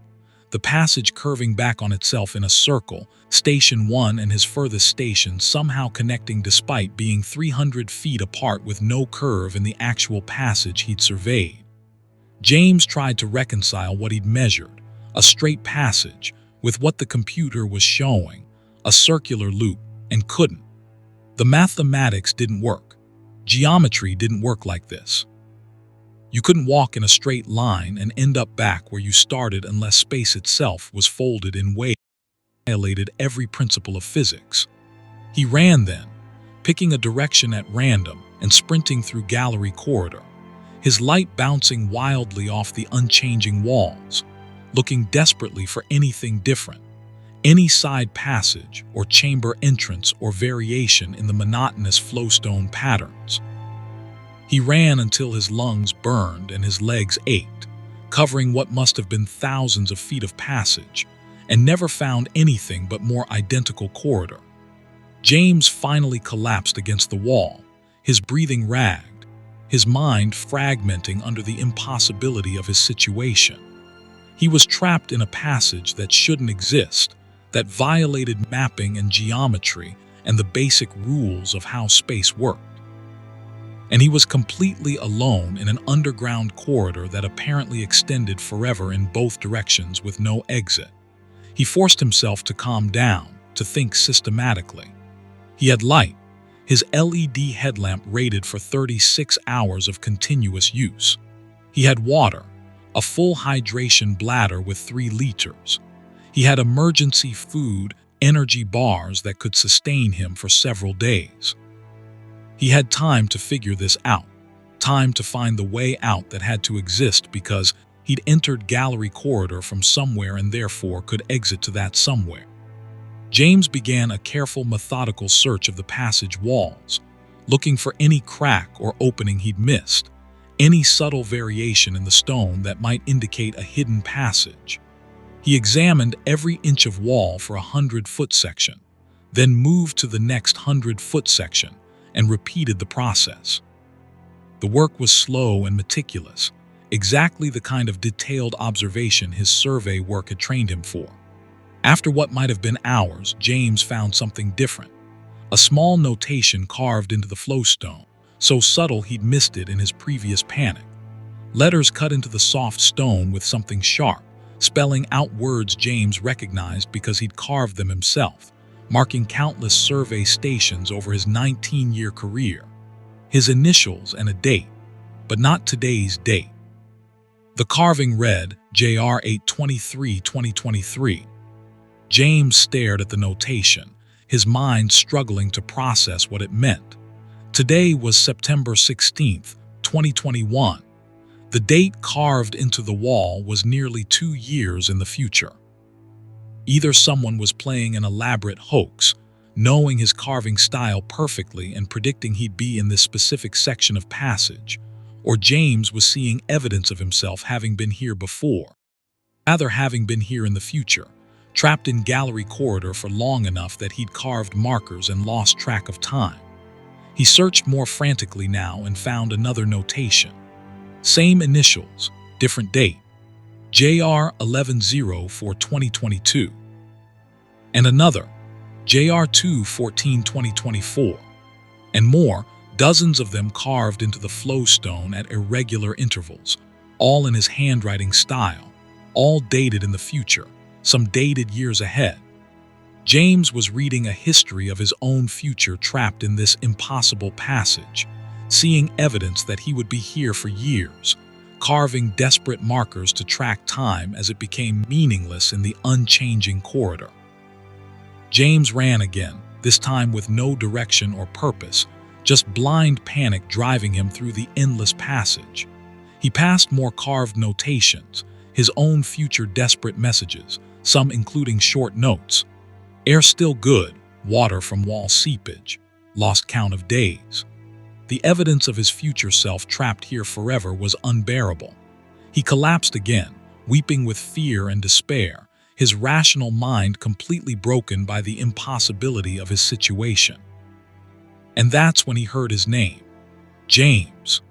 the passage curving back on itself in a circle, Station 1 and his furthest station somehow connecting despite being 300 feet apart with no curve in the actual passage he'd surveyed. James tried to reconcile what he'd measured, a straight passage, with what the computer was showing, a circular loop, and couldn't. The mathematics didn't work. Geometry didn't work like this. You couldn't walk in a straight line and end up back where you started unless space itself was folded in ways that violated every principle of physics. He ran then, picking a direction at random and sprinting through Gallery Corridor, his light bouncing wildly off the unchanging walls, looking desperately for anything different, any side passage or chamber entrance or variation in the monotonous flowstone patterns. He ran until his lungs burned and his legs ached, covering what must have been thousands of feet of passage, and never found anything but more identical corridor. James finally collapsed against the wall, his breathing ragged, his mind fragmenting under the impossibility of his situation. He was trapped in a passage that shouldn't exist, that violated mapping and geometry and the basic rules of how space worked. And he was completely alone in an underground corridor that apparently extended forever in both directions with no exit. He forced himself to calm down, to think systematically. He had light. His LED headlamp rated for 36 hours of continuous use. He had water, a full hydration bladder with 3 liters. He had emergency food, energy bars that could sustain him for several days. He had time to figure this out, time to find the way out that had to exist because he'd entered gallery corridor from somewhere and therefore could exit to that somewhere. James began a careful, methodical search of the passage walls, looking for any crack or opening he'd missed, any subtle variation in the stone that might indicate a hidden passage. He examined every inch of wall for a 100-foot section, then moved to the next 100-foot section and repeated the process. The work was slow and meticulous, exactly the kind of detailed observation his survey work had trained him for. After what might have been hours, James found something different. A small notation carved into the flowstone, so subtle he'd missed it in his previous panic. Letters cut into the soft stone with something sharp, spelling out words James recognized because he'd carved them himself, marking countless survey stations over his 19-year career. His initials and a date, but not today's date. The carving read, JR 8/23/2023. James stared at the notation, his mind struggling to process what it meant. Today was September 16th, 2021. The date carved into the wall was nearly 2 years in the future. Either someone was playing an elaborate hoax, knowing his carving style perfectly and predicting he'd be in this specific section of passage, or James was seeing evidence of himself having been here before, rather having been here in the future, trapped in gallery corridor for long enough that he'd carved markers and lost track of time. He searched more frantically now and found another notation. Same initials, different date, JR 11/04/2022. And another, JR 2/14/2024. And more, dozens of them carved into the flowstone at irregular intervals, all in his handwriting style, all dated in the future, some dated years ahead. James was reading a history of his own future trapped in this impossible passage, seeing evidence that he would be here for years, carving desperate markers to track time as it became meaningless in the unchanging corridor. James ran again, this time with no direction or purpose, just blind panic driving him through the endless passage. He passed more carved notations, his own future desperate messages, some including short notes. Air still good, water from wall seepage, lost count of days. The evidence of his future self trapped here forever was unbearable. He collapsed again, weeping with fear and despair, his rational mind completely broken by the impossibility of his situation. And that's when he heard his name, James.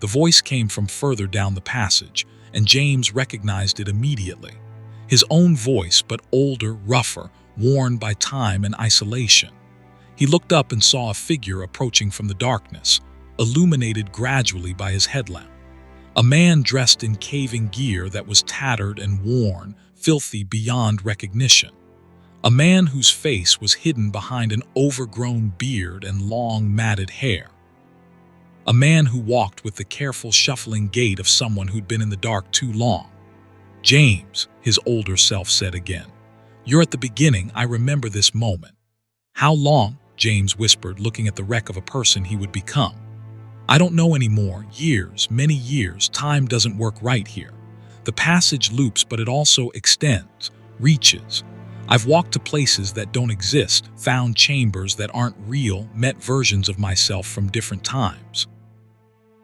The voice came from further down the passage, and James recognized it immediately. His own voice, but older, rougher, worn by time and isolation. He looked up and saw a figure approaching from the darkness, illuminated gradually by his headlamp. A man dressed in caving gear that was tattered and worn, filthy beyond recognition. A man whose face was hidden behind an overgrown beard and long matted hair. A man who walked with the careful shuffling gait of someone who'd been in the dark too long. James, his older self said again. You're at the beginning, I remember this moment. How long? James whispered, looking at the wreck of a person he would become. I don't know anymore. Years, many years. Time doesn't work right here. The passage loops, but it also extends, reaches. I've walked to places that don't exist, found chambers that aren't real, met versions of myself from different times.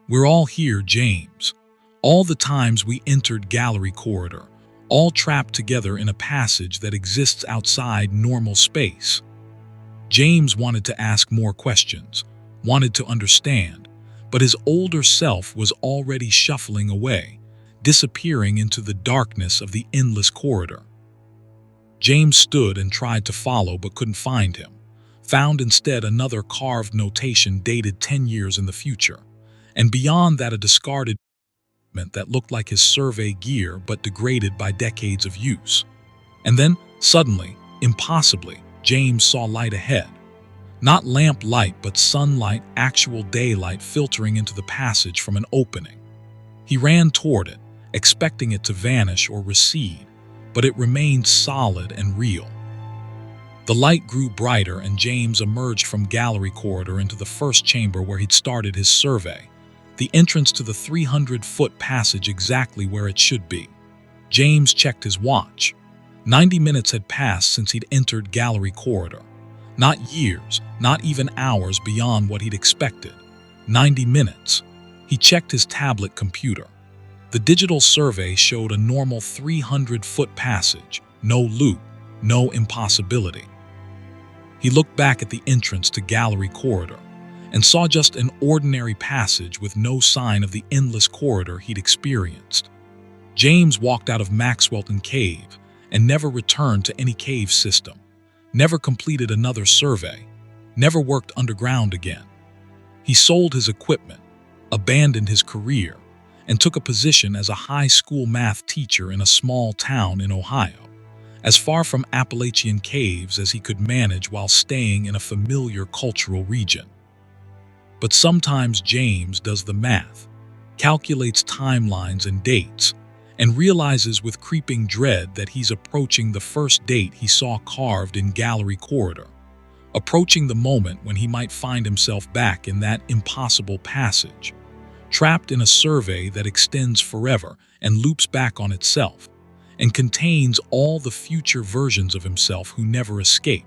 We're all here, James. All the times we entered gallery corridor, all trapped together in a passage that exists outside normal space. James wanted to ask more questions, wanted to understand, but his older self was already shuffling away, disappearing into the darkness of the endless corridor. James stood and tried to follow but couldn't find him, found instead another carved notation dated 10 years in the future, and beyond that a discarded document that looked like his survey gear but degraded by decades of use. And then, suddenly, impossibly, James saw light ahead. Not lamp light, but sunlight, actual daylight filtering into the passage from an opening. He ran toward it, expecting it to vanish or recede, but it remained solid and real. The light grew brighter and James emerged from gallery corridor into the first chamber where he'd started his survey, the entrance to the 300-foot passage exactly where it should be. James checked his watch. 90 minutes had passed since he'd entered gallery corridor. Not years, not even hours beyond what he'd expected. 90 minutes. He checked his tablet computer. The digital survey showed a normal 300-foot passage, no loop, no impossibility. He looked back at the entrance to gallery corridor and saw just an ordinary passage with no sign of the endless corridor he'd experienced. James walked out of MacLeod Cave and never returned to any cave system, never completed another survey, never worked underground again. He sold his equipment, abandoned his career, and took a position as a high school math teacher in a small town in Ohio, as far from Appalachian caves as he could manage while staying in a familiar cultural region. But sometimes James does the math, calculates timelines and dates, and realizes with creeping dread that he's approaching the first date he saw carved in gallery corridor, approaching the moment when he might find himself back in that impossible passage, trapped in a survey that extends forever and loops back on itself, and contains all the future versions of himself who never escaped.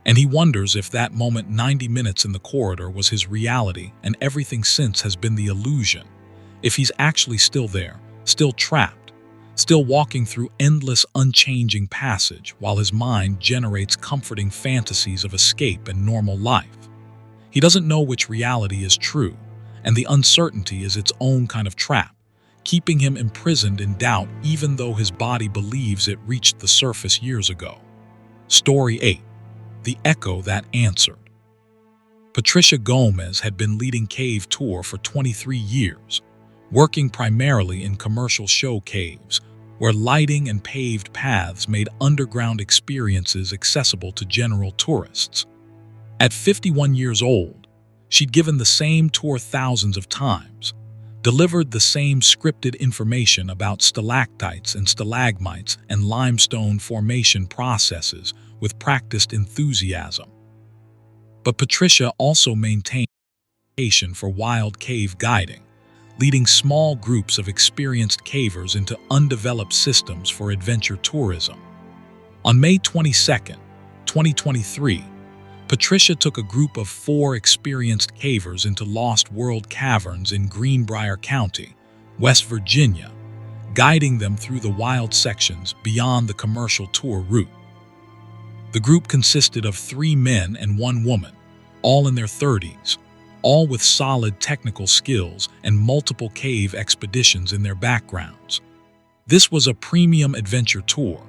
And he wonders if that moment 90 minutes in the corridor was his reality and everything since has been the illusion, if he's actually still there, still trapped, still walking through endless unchanging passage while his mind generates comforting fantasies of escape and normal life. He doesn't know which reality is true, and the uncertainty is its own kind of trap, keeping him imprisoned in doubt even though his body believes it reached the surface years ago. Story 8. The Echo That Answered. Patricia Gomez had been leading cave tour for 23 years, working primarily in commercial show caves, where lighting and paved paths made underground experiences accessible to general tourists. At 51 years old, she'd given the same tour thousands of times, delivered the same scripted information about stalactites and stalagmites and limestone formation processes with practiced enthusiasm. But Patricia also maintained a passion for wild cave guiding, leading small groups of experienced cavers into undeveloped systems for adventure tourism. On May 22, 2023, Patricia took a group of 4 experienced cavers into Lost World Caverns in Greenbrier County, West Virginia, guiding them through the wild sections beyond the commercial tour route. The group consisted of 3 men and 1 woman, all in their 30s, all with solid technical skills and multiple cave expeditions in their backgrounds. This was a premium adventure tour,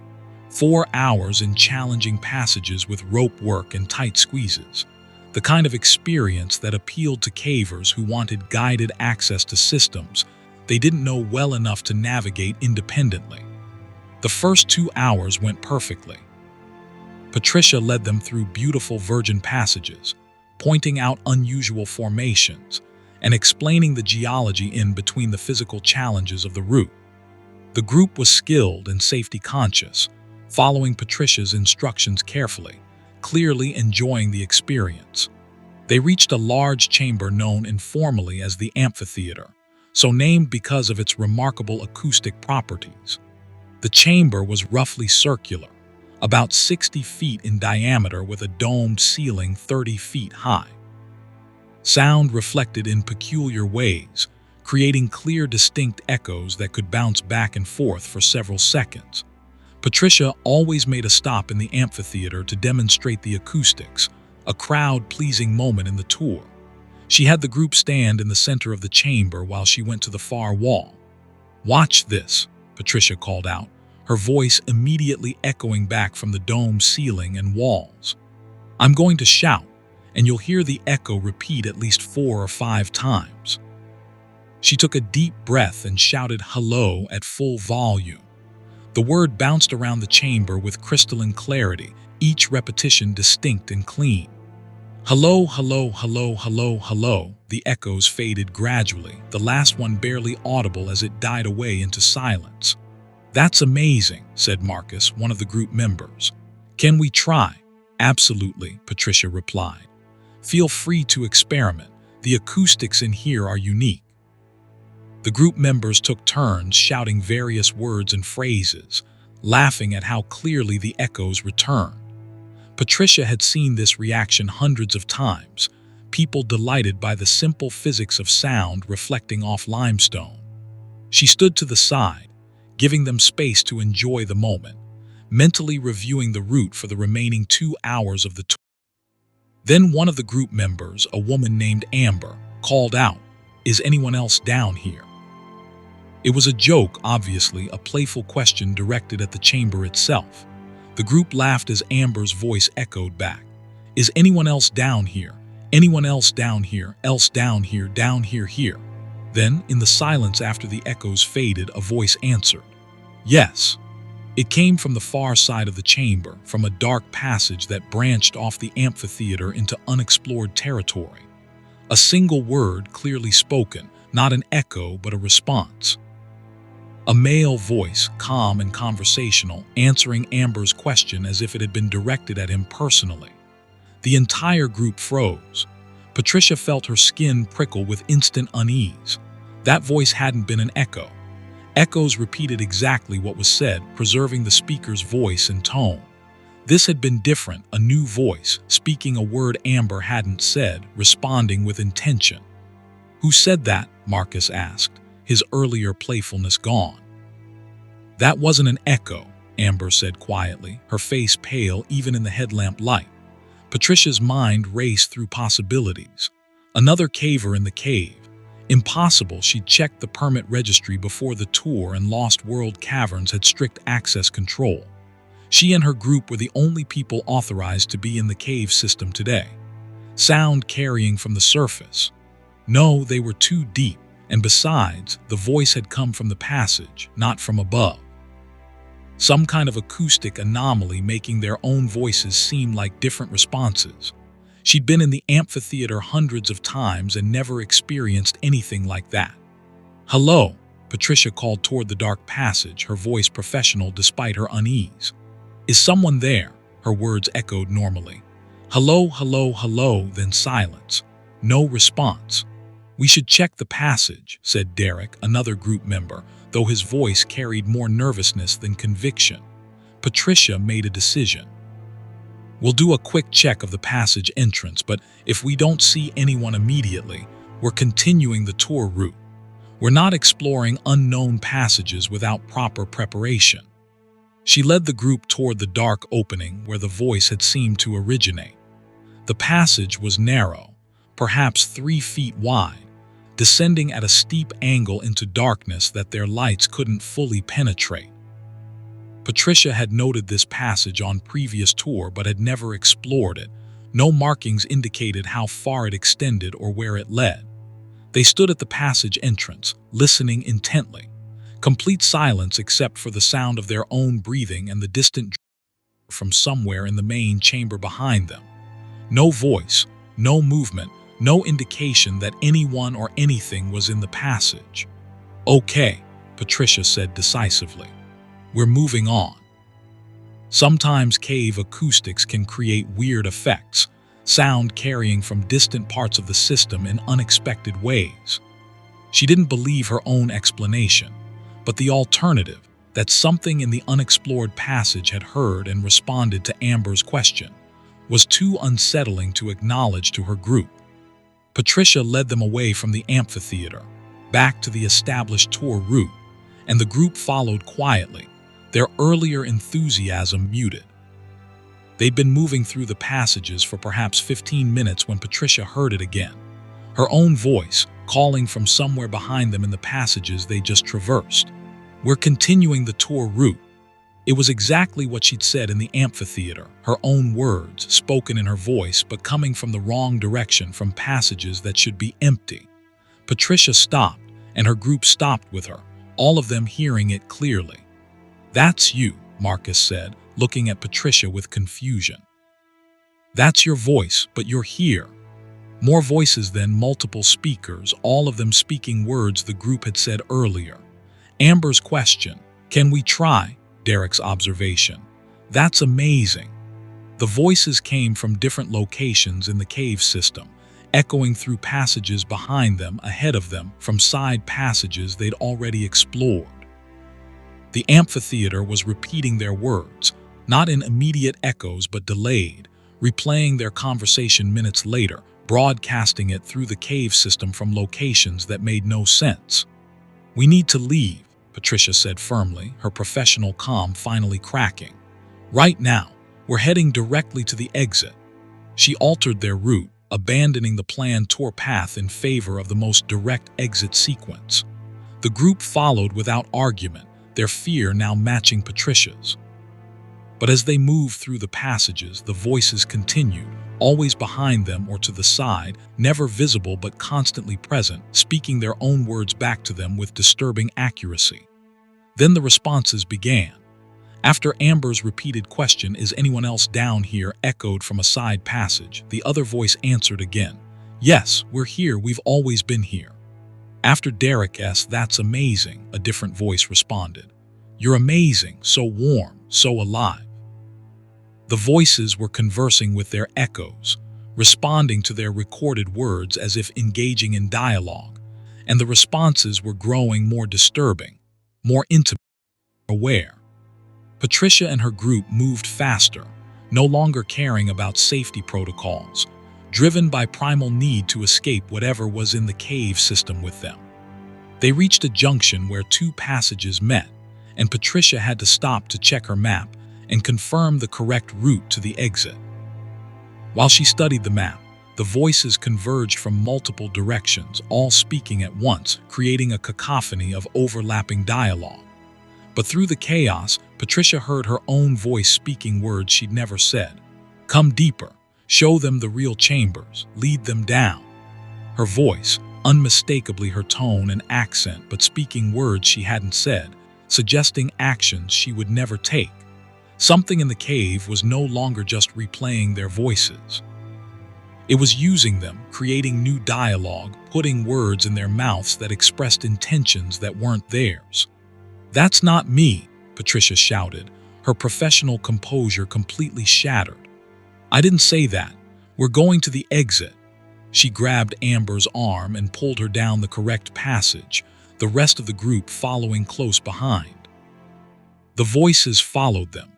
4 hours in challenging passages with rope work and tight squeezes, the kind of experience that appealed to cavers who wanted guided access to systems they didn't know well enough to navigate independently. The first 2 hours went perfectly. Patricia led them through beautiful virgin passages, pointing out unusual formations and explaining the geology in between the physical challenges of the route. The group was skilled and safety-conscious, following Patricia's instructions carefully, clearly enjoying the experience. They reached a large chamber known informally as the amphitheater, so named because of its remarkable acoustic properties. The chamber was roughly circular, about 60 feet in diameter with a domed ceiling 30 feet high. Sound reflected in peculiar ways, creating clear, distinct echoes that could bounce back and forth for several seconds. Patricia always made a stop in the amphitheater to demonstrate the acoustics, a crowd-pleasing moment in the tour. She had the group stand in the center of the chamber while she went to the far wall. "Watch this," Patricia called out, her voice immediately echoing back from the dome ceiling and walls. "I'm going to shout, and you'll hear the echo repeat at least 4 or 5 times." She took a deep breath and shouted "hello" at full volume. The word bounced around the chamber with crystalline clarity, each repetition distinct and clean. "Hello, hello, hello, hello, hello." The echoes faded gradually, the last one barely audible as it died away into silence. "That's amazing," said Marcus, one of the group members. "Can we try?" "Absolutely," Patricia replied. "Feel free to experiment. The acoustics in here are unique." The group members took turns shouting various words and phrases, laughing at how clearly the echoes returned. Patricia had seen this reaction hundreds of times, people delighted by the simple physics of sound reflecting off limestone. She stood to the side, giving them space to enjoy the moment, mentally reviewing the route for the remaining 2 hours of the tour. Then one of the group members, a woman named Amber, called out, "Is anyone else down here?" It was a joke, obviously, a playful question directed at the chamber itself. The group laughed as Amber's voice echoed back. "Is anyone else down here? Anyone else down here? Else down here, down here, here?" Then, in the silence after the echoes faded, a voice answered, "Yes." It came from the far side of the chamber, from a dark passage that branched off the amphitheater into unexplored territory. A single word clearly spoken, not an echo but a response. A male voice, calm and conversational, answering Amber's question as if it had been directed at him personally. The entire group froze. Patricia felt her skin prickle with instant unease. That voice hadn't been an echo. Echoes repeated exactly what was said, preserving the speaker's voice and tone. This had been different, a new voice, speaking a word Amber hadn't said, responding with intention. "Who said that?" Marcus asked, his earlier playfulness gone. "That wasn't an echo," Amber said quietly, her face pale even in the headlamp light. Patricia's mind raced through possibilities. Another caver in the cave. Impossible. She'd checked the permit registry before the tour, and Lost World Caverns had strict access control. She and her group were the only people authorized to be in the cave system today. Sound carrying from the surface. No, they were too deep, and besides, the voice had come from the passage, not from above. Some kind of acoustic anomaly making their own voices seem like different responses. She'd been in the amphitheater hundreds of times and never experienced anything like that. "Hello," Patricia called toward the dark passage, her voice professional despite her unease. "Is someone there?" Her words echoed normally. "Hello, hello, hello," then silence. No response. "We should check the passage," said Derek, another group member, though his voice carried more nervousness than conviction. Patricia made a decision. "We'll do a quick check of the passage entrance, but if we don't see anyone immediately, we're continuing the tour route. We're not exploring unknown passages without proper preparation." She led the group toward the dark opening where the voice had seemed to originate. The passage was narrow, perhaps 3 feet wide, descending at a steep angle into darkness that their lights couldn't fully penetrate. Patricia had noted this passage on previous tour but had never explored it. No markings indicated how far it extended or where it led. They stood at the passage entrance, listening intently. Complete silence except for the sound of their own breathing and the distant from somewhere in the main chamber behind them. No voice, no movement, no indication that anyone or anything was in the passage. "Okay," Patricia said decisively. "We're moving on." Sometimes cave acoustics can create weird effects, sound carrying from distant parts of the system in unexpected ways. She didn't believe her own explanation, but the alternative, that something in the unexplored passage had heard and responded to Amber's question, was too unsettling to acknowledge to her group. Patricia led them away from the amphitheater. back to the established tour route, and the group followed quietly, their earlier enthusiasm muted. They'd been moving through the passages for perhaps 15 minutes when Patricia heard it again, her own voice calling from somewhere behind them in the passages they just traversed. "We're continuing the tour route." It was exactly what she'd said in the amphitheater, her own words, spoken in her voice but coming from the wrong direction, from passages that should be empty. Patricia stopped, and her group stopped with her, all of them hearing it clearly. "That's you," Marcus said, looking at Patricia with confusion. "That's your voice, but you're here." More voices then, multiple speakers, all of them speaking words the group had said earlier. Amber's question, "Can we try?" Derek's observation, "That's amazing." The voices came from different locations in the cave system, echoing through passages behind them, ahead of them, from side passages they'd already explored. The amphitheater was repeating their words, not in immediate echoes but delayed, replaying their conversation minutes later, broadcasting it through the cave system from locations that made no sense. "We need to leave," Patricia said firmly, her professional calm finally cracking. "Right now, we're heading directly to the exit." She altered their route, abandoning the planned tour path in favor of the most direct exit sequence. The group followed without argument, their fear now matching Patricia's. But as they moved through the passages, the voices continued, always behind them or to the side, never visible but constantly present, speaking their own words back to them with disturbing accuracy. Then the responses began. After Amber's repeated question, "Is anyone else down here?" echoed from a side passage, the other voice answered again, "Yes, we're here, we've always been here." After Derek's "That's amazing," a different voice responded, "You're amazing, so warm, so alive." The voices were conversing with their echoes, responding to their recorded words as if engaging in dialogue, and the responses were growing more disturbing, more intimate, aware. Patricia and her group moved faster, no longer caring about safety protocols, driven by primal need to escape whatever was in the cave system with them. They reached a junction where two passages met, and Patricia had to stop to check her map and confirm the correct route to the exit. While she studied the map, the voices converged from multiple directions, all speaking at once, creating a cacophony of overlapping dialogue. But through the chaos, Patricia heard her own voice speaking words she'd never said. "Come deeper, show them the real chambers, lead them down." Her voice, unmistakably her tone and accent, but speaking words she hadn't said, suggesting actions she would never take. Something in the cave was no longer just replaying their voices. It was using them, creating new dialogue, putting words in their mouths that expressed intentions that weren't theirs. "That's not me," Patricia shouted, her professional composure completely shattered. "I didn't say that. We're going to the exit." She grabbed Amber's arm and pulled her down the correct passage, the rest of the group following close behind. The voices followed them.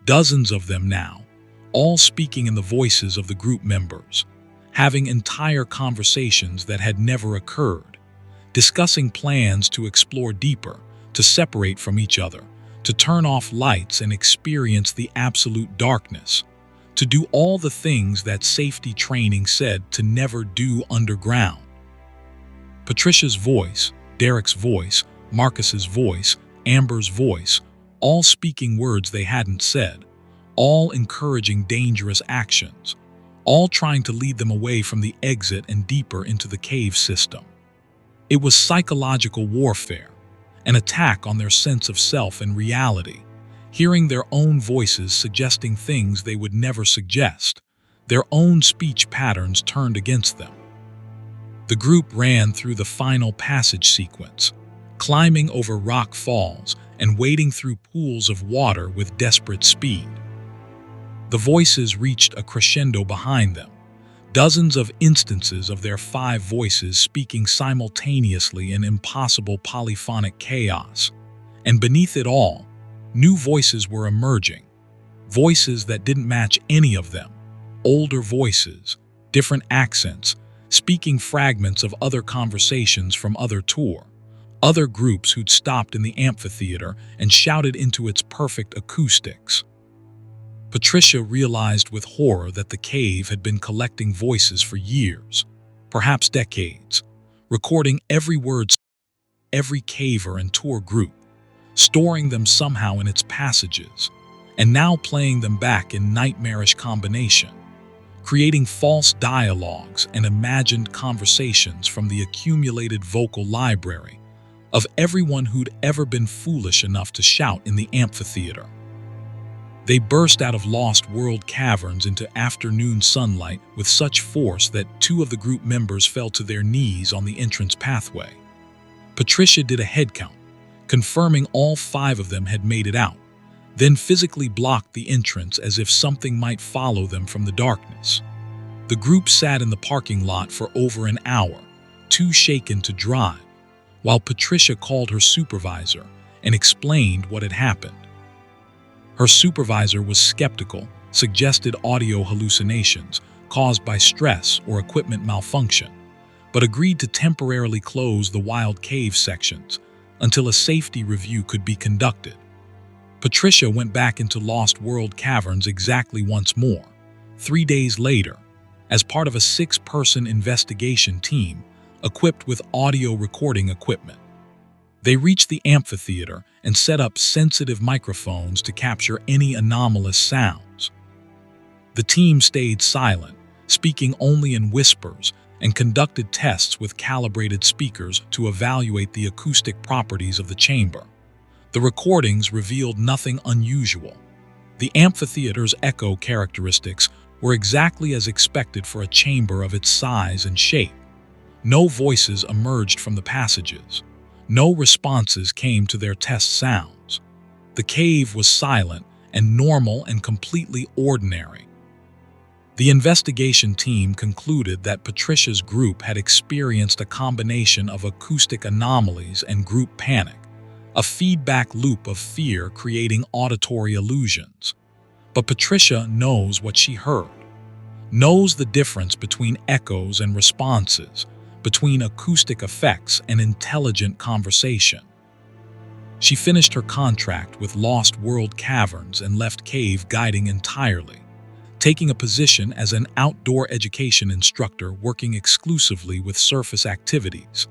Dozens of them now, all speaking in the voices of the group members, having entire conversations that had never occurred, discussing plans to explore deeper, to separate from each other, to turn off lights and experience the absolute darkness, to do all the things that safety training said to never do underground. Patricia's voice, Derek's voice, Marcus's voice, Amber's voice, all speaking words they hadn't said, all encouraging dangerous actions, all trying to lead them away from the exit and deeper into the cave system. It was psychological warfare, an attack on their sense of self and reality, hearing their own voices suggesting things they would never suggest, their own speech patterns turned against them. The group ran through the final passage sequence, climbing over rock falls and wading through pools of water with desperate speed. The voices reached a crescendo behind them, dozens of instances of their 5 voices speaking simultaneously in impossible polyphonic chaos. And beneath it all, new voices were emerging, voices that didn't match any of them, older voices, different accents, speaking fragments of other conversations from other groups who'd stopped in the amphitheater and shouted into its perfect acoustics. Patricia realized with horror that the cave had been collecting voices for years, perhaps decades, recording every word, every caver and tour group, storing them somehow in its passages, and now playing them back in nightmarish combination, creating false dialogues and imagined conversations from the accumulated vocal library of everyone who'd ever been foolish enough to shout in the amphitheater. They burst out of Lost World caverns into afternoon sunlight with such force that 2 of the group members fell to their knees on the entrance pathway. Patricia did a head count, confirming all 5 of them had made it out, then physically blocked the entrance as if something might follow them from the darkness. The group sat in the parking lot for over an hour, too shaken to drive, while Patricia called her supervisor and explained what had happened. Her supervisor was skeptical, suggested audio hallucinations caused by stress or equipment malfunction, but agreed to temporarily close the wild cave sections until a safety review could be conducted. Patricia went back into Lost World caverns exactly once more, 3 days later, as part of a 6-person investigation team equipped with audio recording equipment. They reached the amphitheater and set up sensitive microphones to capture any anomalous sounds. The team stayed silent, speaking only in whispers, and conducted tests with calibrated speakers to evaluate the acoustic properties of the chamber. The recordings revealed nothing unusual. The amphitheater's echo characteristics were exactly as expected for a chamber of its size and shape. No voices emerged from the passages. No responses came to their test sounds. The cave was silent and normal and completely ordinary. The investigation team concluded that Patricia's group had experienced a combination of acoustic anomalies and group panic, a feedback loop of fear creating auditory illusions. But Patricia knows what she heard, knows the difference between echoes and responses, between acoustic effects and intelligent conversation. She finished her contract with Lost World Caverns and left cave guiding entirely, taking a position as an outdoor education instructor working exclusively with surface activities,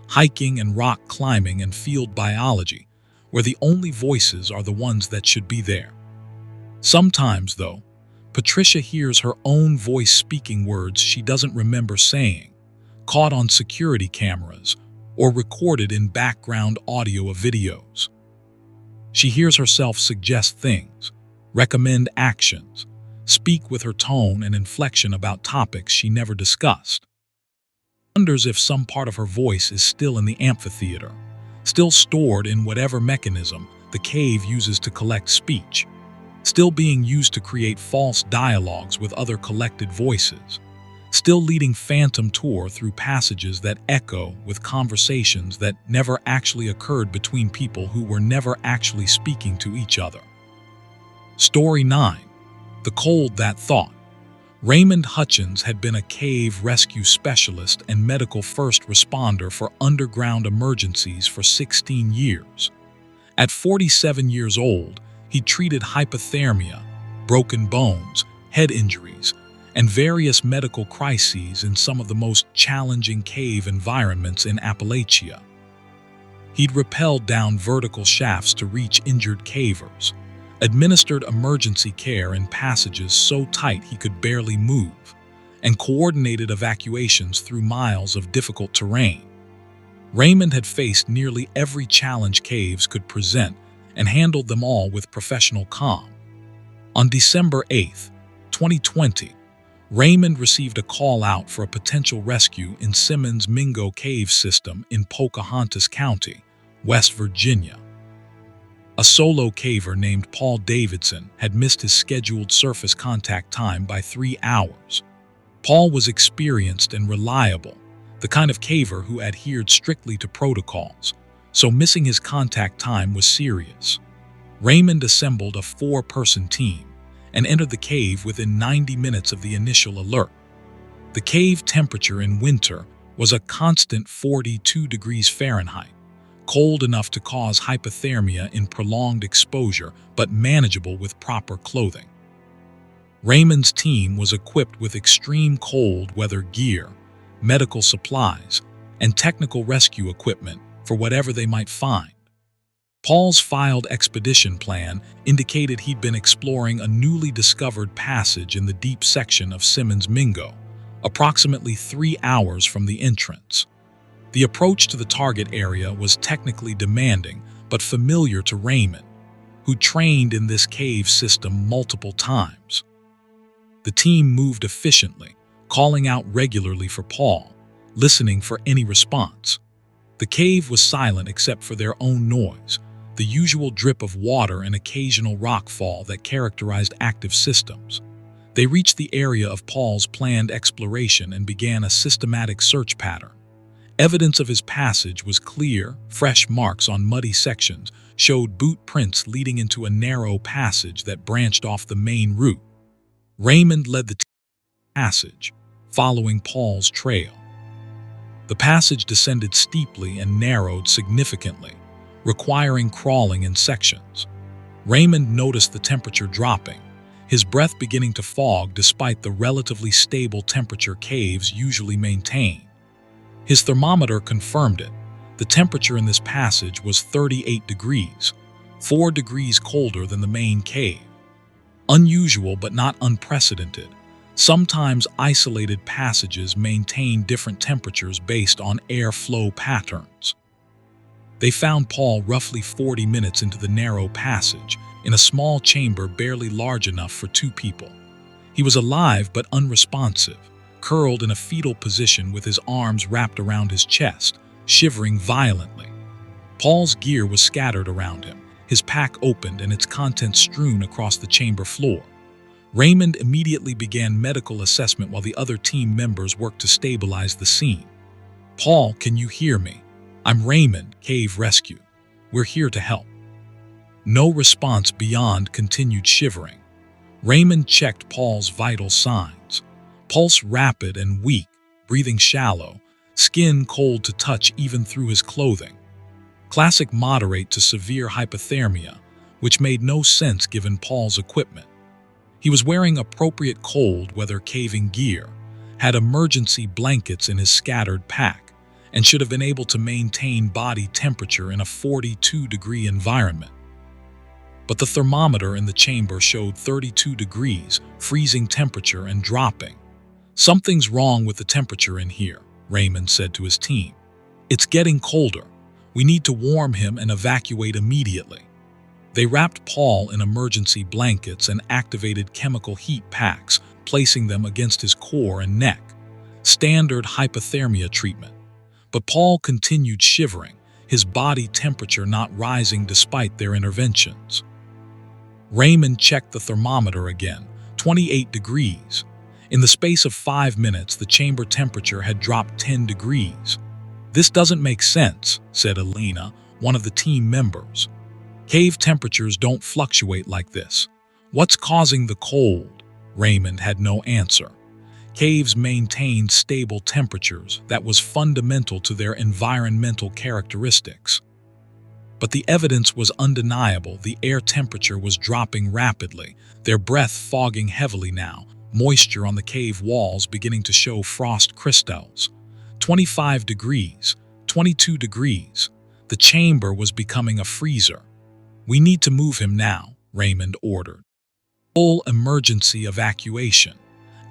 hiking and rock climbing and field biology, where the only voices are the ones that should be there. Sometimes, though, Patricia hears her own voice speaking words she doesn't remember saying, caught on security cameras or recorded in background audio of videos. She hears herself suggest things, recommend actions, speak with her tone and inflection about topics she never discussed. Wonders if some part of her voice is still in the amphitheater, still stored in whatever mechanism the cave uses to collect speech, still being used to create false dialogues with other collected voices, still leading phantom tour through passages that echo with conversations that never actually occurred between people who were never actually speaking to each other. Story 9. The Cold That Thought. Raymond Hutchins had been a cave rescue specialist and medical first responder for underground emergencies for 16 years. At 47 years old, he treated hypothermia, broken bones, head injuries, and various medical crises in some of the most challenging cave environments in Appalachia. He'd rappelled down vertical shafts to reach injured cavers, administered emergency care in passages so tight he could barely move, and coordinated evacuations through miles of difficult terrain. Raymond had faced nearly every challenge caves could present and handled them all with professional calm. On December 8, 2020, Raymond received a call out for a potential rescue in Simmons Mingo Cave System in Pocahontas County, West Virginia. A solo caver named Paul Davidson had missed his scheduled surface contact time by 3 hours. Paul was experienced and reliable, the kind of caver who adhered strictly to protocols, so missing his contact time was serious. Raymond assembled a 4-person team and entered the cave within 90 minutes of the initial alert. The cave temperature in winter was a constant 42 degrees Fahrenheit, cold enough to cause hypothermia in prolonged exposure, but manageable with proper clothing. Raymond's team was equipped with extreme cold weather gear, medical supplies, and technical rescue equipment for whatever they might find. Paul's filed expedition plan indicated he'd been exploring a newly discovered passage in the deep section of Simmons Mingo, approximately 3 hours from the entrance. The approach to the target area was technically demanding but familiar to Raymond, who trained in this cave system multiple times. The team moved efficiently, calling out regularly for Paul, listening for any response. The cave was silent except for their own noise, the usual drip of water and occasional rockfall that characterized active systems. They reached the area of Paul's planned exploration and began a systematic search pattern. Evidence of his passage was clear. Fresh marks on muddy sections showed boot prints leading into a narrow passage that branched off the main route. Raymond led the passage, following Paul's trail. The passage descended steeply and narrowed significantly, requiring crawling in sections. Raymond noticed the temperature dropping, his breath beginning to fog despite the relatively stable temperature caves usually maintain. His thermometer confirmed it. The temperature in this passage was 38 degrees, 4 degrees colder than the main cave. Unusual but not unprecedented. Sometimes isolated passages maintain different temperatures based on airflow patterns. They found Paul roughly 40 minutes into the narrow passage, in a small chamber barely large enough for 2 people. He was alive but unresponsive, curled in a fetal position with his arms wrapped around his chest, shivering violently. Paul's gear was scattered around him, his pack opened and its contents strewn across the chamber floor. Raymond immediately began medical assessment while the other team members worked to stabilize the scene. "Paul, can you hear me? I'm Raymond, Cave Rescue. We're here to help." No response beyond continued shivering. Raymond checked Paul's vital signs. Pulse rapid and weak, breathing shallow, skin cold to touch even through his clothing. Classic moderate to severe hypothermia, which made no sense given Paul's equipment. He was wearing appropriate cold weather caving gear, had emergency blankets in his scattered pack, and should have been able to maintain body temperature in a 42-degree environment. But the thermometer in the chamber showed 32 degrees, freezing temperature and dropping. "Something's wrong with the temperature in here," Raymond said to his team. "It's getting colder. We need to warm him and evacuate immediately." They wrapped Paul in emergency blankets and activated chemical heat packs, placing them against his core and neck. Standard hypothermia treatment. But Paul continued shivering, his body temperature not rising despite their interventions. Raymond checked the thermometer again, 28 degrees. In the space of 5 minutes, the chamber temperature had dropped 10 degrees. "This doesn't make sense," said Elena, one of the team members. "Cave temperatures don't fluctuate like this. What's causing the cold?" Raymond had no answer. Caves maintained stable temperatures that was fundamental to their environmental characteristics. But the evidence was undeniable. The air temperature was dropping rapidly, their breath fogging heavily now, moisture on the cave walls beginning to show frost crystals. 25 degrees, 22 degrees. The chamber was becoming a freezer. "We need to move him now," Raymond ordered. "Full emergency evacuation.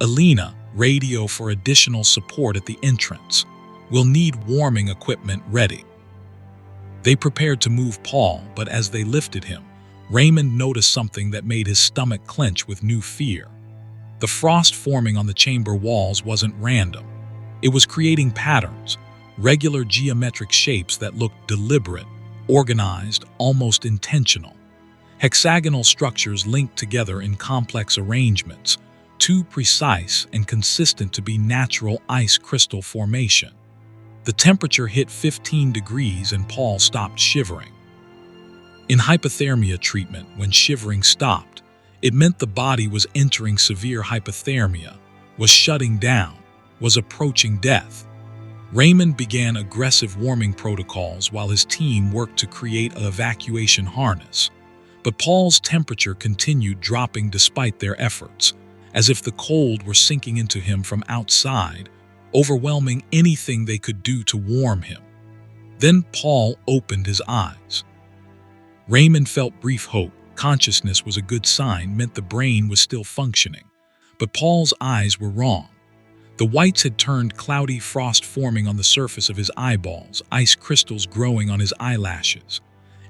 Elena, radio for additional support at the entrance. We'll need warming equipment ready." They prepared to move Paul, but as they lifted him, Raymond noticed something that made his stomach clench with new fear. The frost forming on the chamber walls wasn't random. It was creating patterns, regular geometric shapes that looked deliberate, organized, almost intentional. Hexagonal structures linked together in complex arrangements, too precise and consistent to be natural ice crystal formation. The temperature hit 15 degrees and Paul stopped shivering. In hypothermia treatment, when shivering stopped, it meant the body was entering severe hypothermia, was shutting down. was approaching death. Raymond began aggressive warming protocols while his team worked to create an evacuation harness. But Paul's temperature continued dropping despite their efforts, as if the cold were sinking into him from outside, overwhelming anything they could do to warm him. Then Paul opened his eyes. Raymond felt brief hope. Consciousness was a good sign, meant the brain was still functioning. But Paul's eyes were wrong. The whites had turned cloudy, frost forming on the surface of his eyeballs, ice crystals growing on his eyelashes.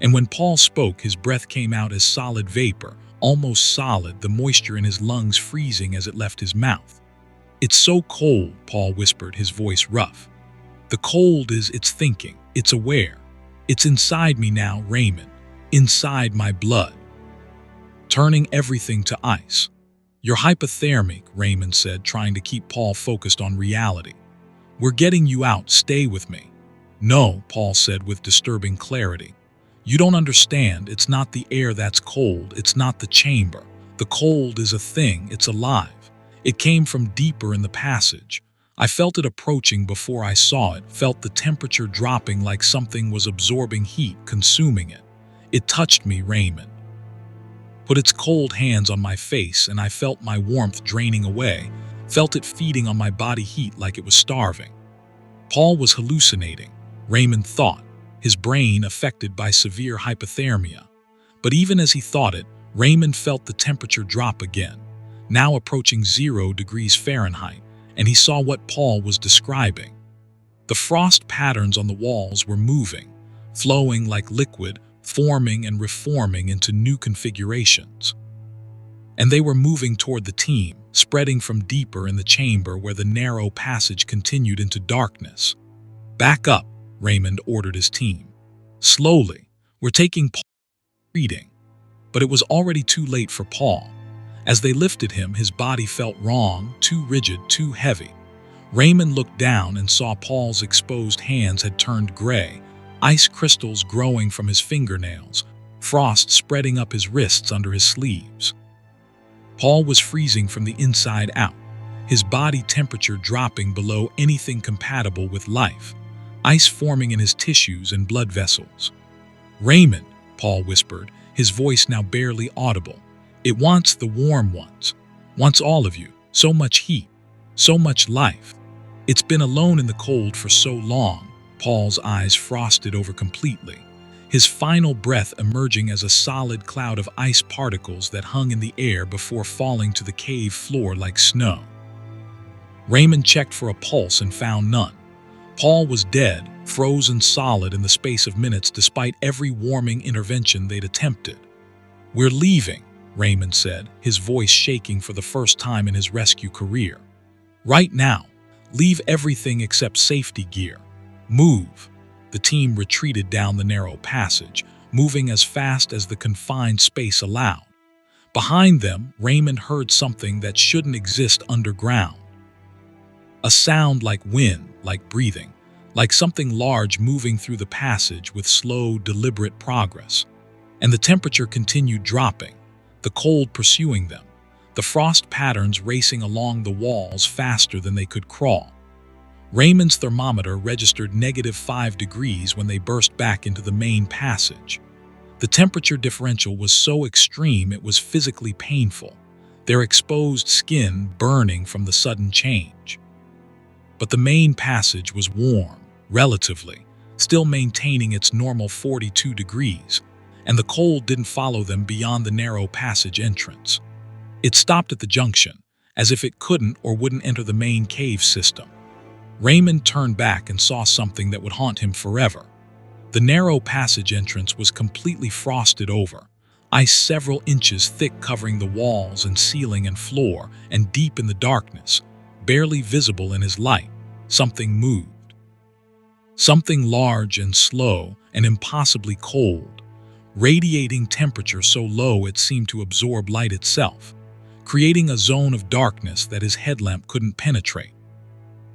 And when Paul spoke, his breath came out as solid vapor, almost solid, the moisture in his lungs freezing as it left his mouth. "It's so cold," Paul whispered, his voice rough. "The cold it's thinking, it's aware. It's inside me now, Raymond, inside my blood, turning everything to ice." "You're hypothermic," Raymond said, trying to keep Paul focused on reality. "We're getting you out, stay with me." "No," Paul said with disturbing clarity. "You don't understand. It's not the air that's cold, it's not the chamber. The cold is a thing, it's alive. It came from deeper in the passage. I felt it approaching before I saw it, felt the temperature dropping like something was absorbing heat, consuming it. It touched me," Raymond put its cold hands on my face, and I felt my warmth draining away, felt it feeding on my body heat like it was starving. Paul was hallucinating, Raymond thought, his brain affected by severe hypothermia. But even as he thought it, Raymond felt the temperature drop again, now approaching 0 degrees Fahrenheit, and he saw what Paul was describing. The frost patterns on the walls were moving, flowing like liquid, forming and reforming into new configurations. And they were moving toward the team, spreading from deeper in the chamber where the narrow passage continued into darkness. "Back up," Raymond ordered his team. "Slowly, we're taking Paul's reading." But it was already too late for Paul. As they lifted him, his body felt wrong, too rigid, too heavy. Raymond looked down and saw Paul's exposed hands had turned gray, ice crystals growing from his fingernails, frost spreading up his wrists under his sleeves. Paul was freezing from the inside out, his body temperature dropping below anything compatible with life, ice forming in his tissues and blood vessels. "Raymond," Paul whispered, his voice now barely audible, "it wants the warm ones, wants all of you, so much heat, so much life. It's been alone in the cold for so long." Paul's eyes frosted over completely, his final breath emerging as a solid cloud of ice particles that hung in the air before falling to the cave floor like snow. Raymond checked for a pulse and found none. Paul was dead, frozen solid in the space of minutes despite every warming intervention they'd attempted. "We're leaving," Raymond said, his voice shaking for the first time in his rescue career. "Right now. Leave everything except safety gear. Move." The team retreated down the narrow passage, moving as fast as the confined space allowed. Behind them, Raymond heard something that shouldn't exist underground. A sound like wind, like breathing, like something large moving through the passage with slow, deliberate progress. And the temperature continued dropping, the cold pursuing them, the frost patterns racing along the walls faster than they could crawl. Raymond's thermometer registered -5 degrees when they burst back into the main passage. The temperature differential was so extreme it was physically painful, their exposed skin burning from the sudden change. But the main passage was warm, relatively, still maintaining its normal 42 degrees, and the cold didn't follow them beyond the narrow passage entrance. It stopped at the junction, as if it couldn't or wouldn't enter the main cave system. Raymond turned back and saw something that would haunt him forever. The narrow passage entrance was completely frosted over, ice several inches thick covering the walls and ceiling and floor, and deep in the darkness, barely visible in his light, something moved. Something large and slow and impossibly cold, radiating temperature so low it seemed to absorb light itself, creating a zone of darkness that his headlamp couldn't penetrate.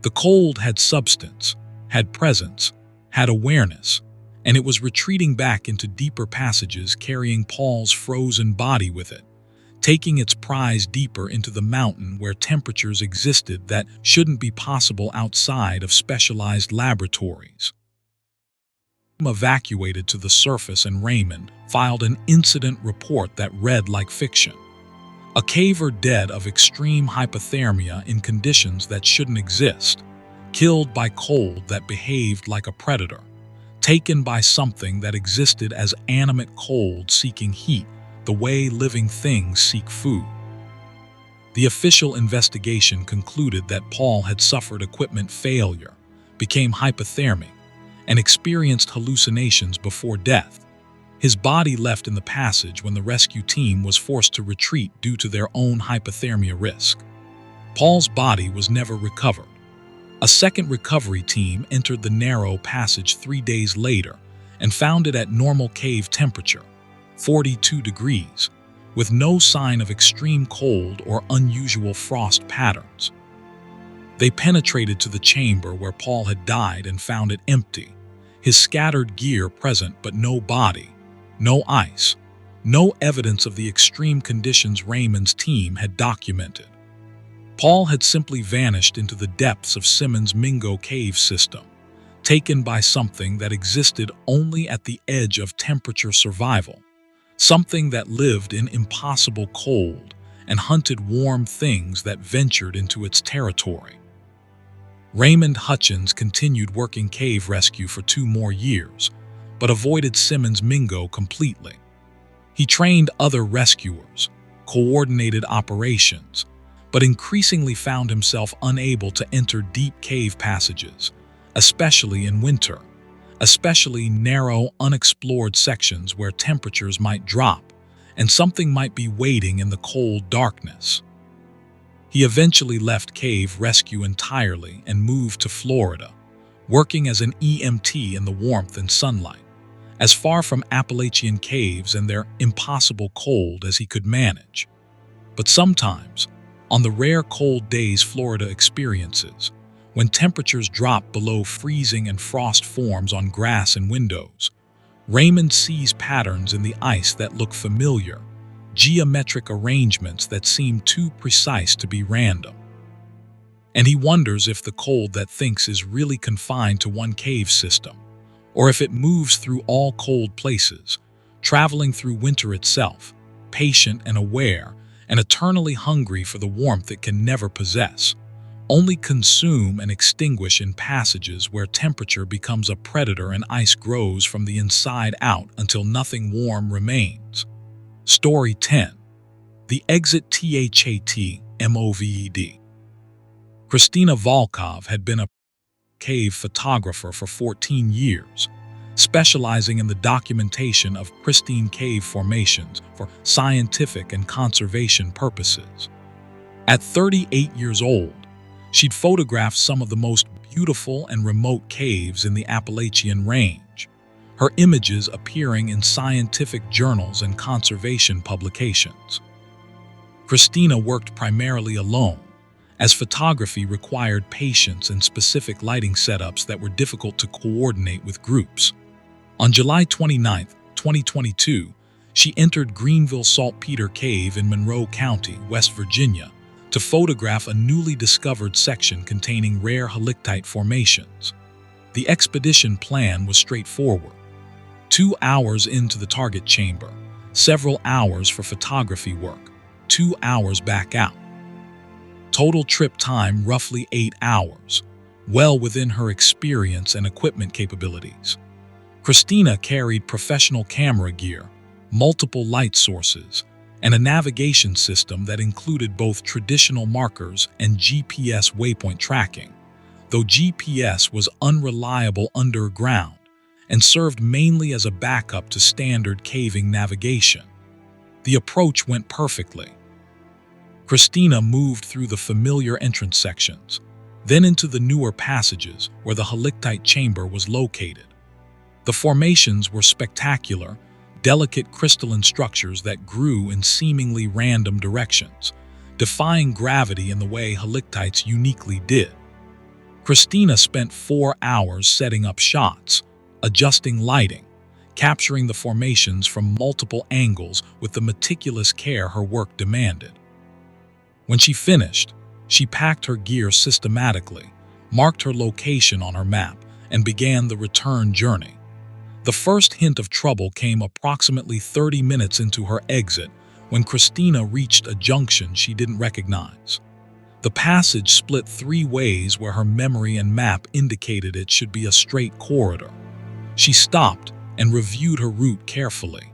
The cold had substance, had presence, had awareness, and it was retreating back into deeper passages carrying Paul's frozen body with it, taking its prize deeper into the mountain where temperatures existed that shouldn't be possible outside of specialized laboratories. Evacuated to the surface, and Raymond filed an incident report that read like fiction. A caver dead of extreme hypothermia in conditions that shouldn't exist, killed by cold that behaved like a predator, taken by something that existed as animate cold seeking heat, the way living things seek food. The official investigation concluded that Paul had suffered equipment failure, became hypothermic, and experienced hallucinations before death. His body left in the passage when the rescue team was forced to retreat due to their own hypothermia risk. Paul's body was never recovered. A second recovery team entered the narrow passage 3 days later and found it at normal cave temperature, 42 degrees, with no sign of extreme cold or unusual frost patterns. They penetrated to the chamber where Paul had died and found it empty, his scattered gear present but no body, no ice, no evidence of the extreme conditions Raymond's team had documented. Paul had simply vanished into the depths of Simmons Mingo cave system, taken by something that existed only at the edge of temperature survival, something that lived in impossible cold and hunted warm things that ventured into its territory. Raymond Hutchins continued working cave rescue for 2 more years, but avoided Simmons Mingo completely. He trained other rescuers, coordinated operations, but increasingly found himself unable to enter deep cave passages, especially in winter, especially narrow, unexplored sections where temperatures might drop and something might be waiting in the cold darkness. He eventually left cave rescue entirely and moved to Florida, working as an EMT in the warmth and sunlight, as far from Appalachian caves and their impossible cold as he could manage. But sometimes, on the rare cold days Florida experiences, when temperatures drop below freezing and frost forms on grass and windows, Raymond sees patterns in the ice that look familiar, geometric arrangements that seem too precise to be random. And he wonders if the cold that thinks is really confined to one cave system, or if it moves through all cold places, traveling through winter itself, patient and aware, and eternally hungry for the warmth it can never possess, only consume and extinguish in passages where temperature becomes a predator and ice grows from the inside out until nothing warm remains. Story 10. The Exit THAT-MOVED. Christina Volkov had been a cave photographer for 14 years, specializing in the documentation of pristine cave formations for scientific and conservation purposes. At 38 years old, she'd photographed some of the most beautiful and remote caves in the Appalachian Range, her images appearing in scientific journals and conservation publications. Christina worked primarily alone, as photography required patience and specific lighting setups that were difficult to coordinate with groups. On July 29, 2022, she entered Greenville Saltpeter Cave in Monroe County, West Virginia, to photograph a newly discovered section containing rare halictite formations. The expedition plan was straightforward. 2 hours into the target chamber, several hours for photography work, 2 hours back out. Total trip time roughly 8 hours, well within her experience and equipment capabilities. Christina carried professional camera gear, multiple light sources, and a navigation system that included both traditional markers and GPS waypoint tracking, though GPS was unreliable underground and served mainly as a backup to standard caving navigation. The approach went perfectly. Christina moved through the familiar entrance sections, then into the newer passages where the halictite chamber was located. The formations were spectacular, delicate crystalline structures that grew in seemingly random directions, defying gravity in the way halictites uniquely did. Christina spent 4 hours setting up shots, adjusting lighting, capturing the formations from multiple angles with the meticulous care her work demanded. When she finished, she packed her gear systematically, marked her location on her map, and began the return journey. The first hint of trouble came approximately 30 minutes into her exit when Christina reached a junction she didn't recognize. The passage split 3 ways where her memory and map indicated it should be a straight corridor. She stopped and reviewed her route carefully.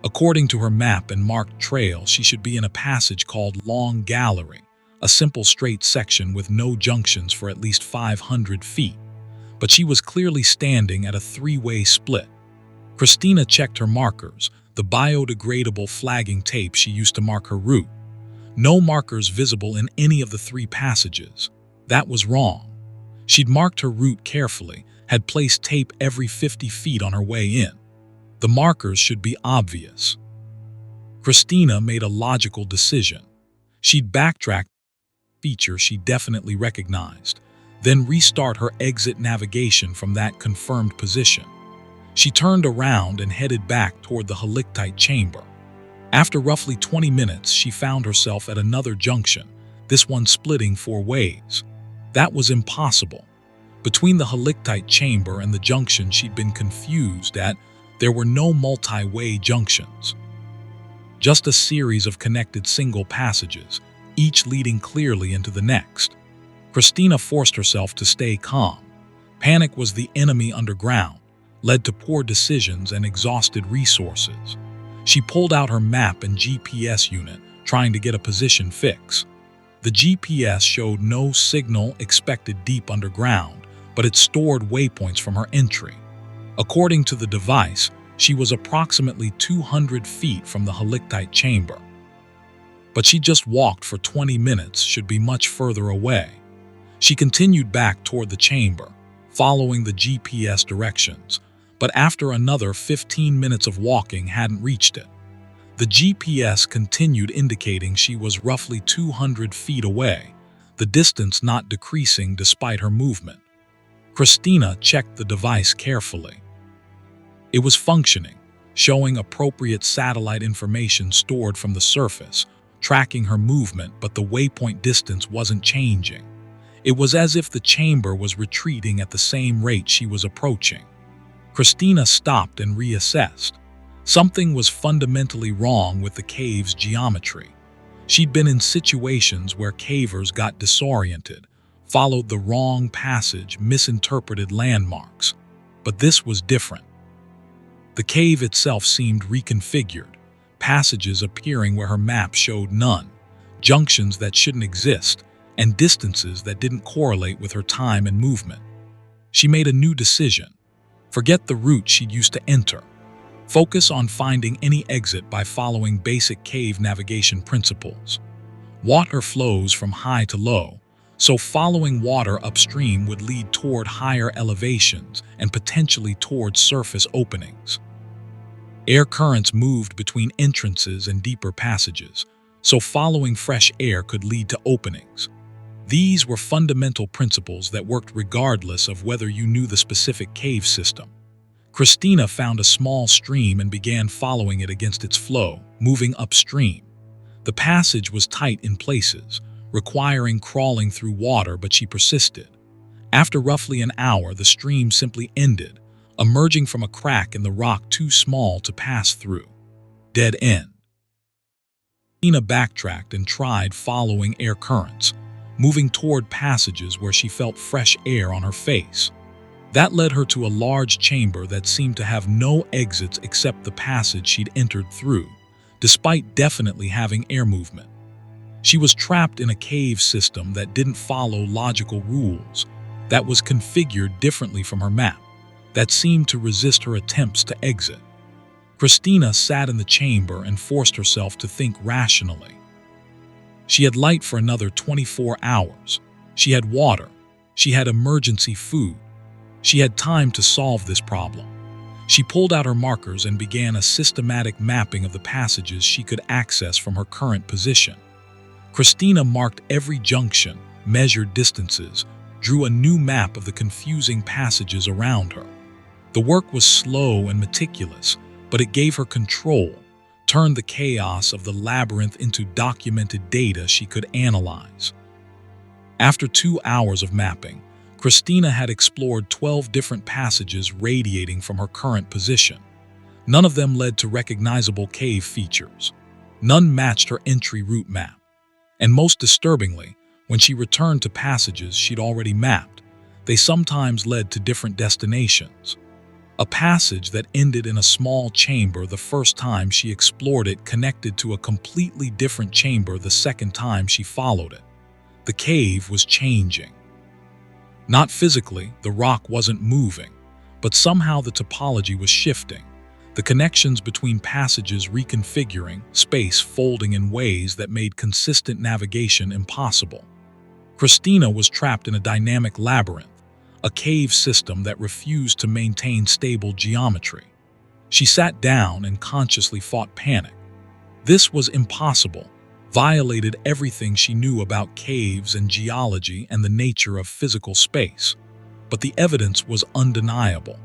According to her map and marked trail, she should be in a passage called Long Gallery, a simple straight section with no junctions for at least 500 feet. But she was clearly standing at a 3-way split. Christina checked her markers, the biodegradable flagging tape she used to mark her route. No markers visible in any of the 3 passages. That was wrong. She'd marked her route carefully, had placed tape every 50 feet on her way in. The markers should be obvious. Christina made a logical decision. She'd backtrack a feature she definitely recognized, then restart her exit navigation from that confirmed position. She turned around and headed back toward the helictite chamber. After roughly 20 minutes, she found herself at another junction, this one splitting 4 ways. That was impossible. Between the helictite chamber and the junction she'd been confused at, there were no multi-way junctions. Just a series of connected single passages, each leading clearly into the next. Christina forced herself to stay calm. Panic was the enemy underground, led to poor decisions and exhausted resources. She pulled out her map and GPS unit, trying to get a position fix. The GPS showed no signal expected deep underground, but it stored waypoints from her entry. According to the device, she was approximately 200 feet from the helictite chamber. But she just walked for 20 minutes, should be much further away. She continued back toward the chamber, following the GPS directions, but after another 15 minutes of walking hadn't reached it. The GPS continued indicating she was roughly 200 feet away, the distance not decreasing despite her movement. Christina checked the device carefully. It was functioning, showing appropriate satellite information stored from the surface, tracking her movement, but the waypoint distance wasn't changing. It was as if the chamber was retreating at the same rate she was approaching. Christina stopped and reassessed. Something was fundamentally wrong with the cave's geometry. She'd been in situations where cavers got disoriented, followed the wrong passage, misinterpreted landmarks. But this was different. The cave itself seemed reconfigured, passages appearing where her map showed none, junctions that shouldn't exist, and distances that didn't correlate with her time and movement. She made a new decision. Forget the route she'd used to enter. Focus on finding any exit by following basic cave navigation principles. Water flows from high to low, so following water upstream would lead toward higher elevations and potentially toward surface openings. Air currents moved between entrances and deeper passages, so following fresh air could lead to openings. These were fundamental principles that worked regardless of whether you knew the specific cave system. Christina found a small stream and began following it against its flow, moving upstream. The passage was tight in places, requiring crawling through water, but she persisted. After roughly an hour, the stream simply ended, emerging from a crack in the rock too small to pass through. Dead end. Christina backtracked and tried following air currents, moving toward passages where she felt fresh air on her face. That led her to a large chamber that seemed to have no exits except the passage she'd entered through, despite definitely having air movement. She was trapped in a cave system that didn't follow logical rules, that was configured differently from her map, that seemed to resist her attempts to exit. Christina sat in the chamber and forced herself to think rationally. She had light for another 24 hours. She had water. She had emergency food. She had time to solve this problem. She pulled out her markers and began a systematic mapping of the passages she could access from her current position. Christina marked every junction, measured distances, drew a new map of the confusing passages around her. The work was slow and meticulous, but it gave her control, turned the chaos of the labyrinth into documented data she could analyze. After 2 hours of mapping, Christina had explored 12 different passages radiating from her current position. None of them led to recognizable cave features. None matched her entry route map. And most disturbingly, when she returned to passages she'd already mapped, they sometimes led to different destinations. A passage that ended in a small chamber the first time she explored it connected to a completely different chamber the second time she followed it. The cave was changing. Not physically, the rock wasn't moving, but somehow the topology was shifting. The connections between passages reconfiguring, space folding in ways that made consistent navigation impossible. Christina was trapped in a dynamic labyrinth, a cave system that refused to maintain stable geometry. She sat down and consciously fought panic. This was impossible, violated everything she knew about caves and geology and the nature of physical space. But the evidence was undeniable.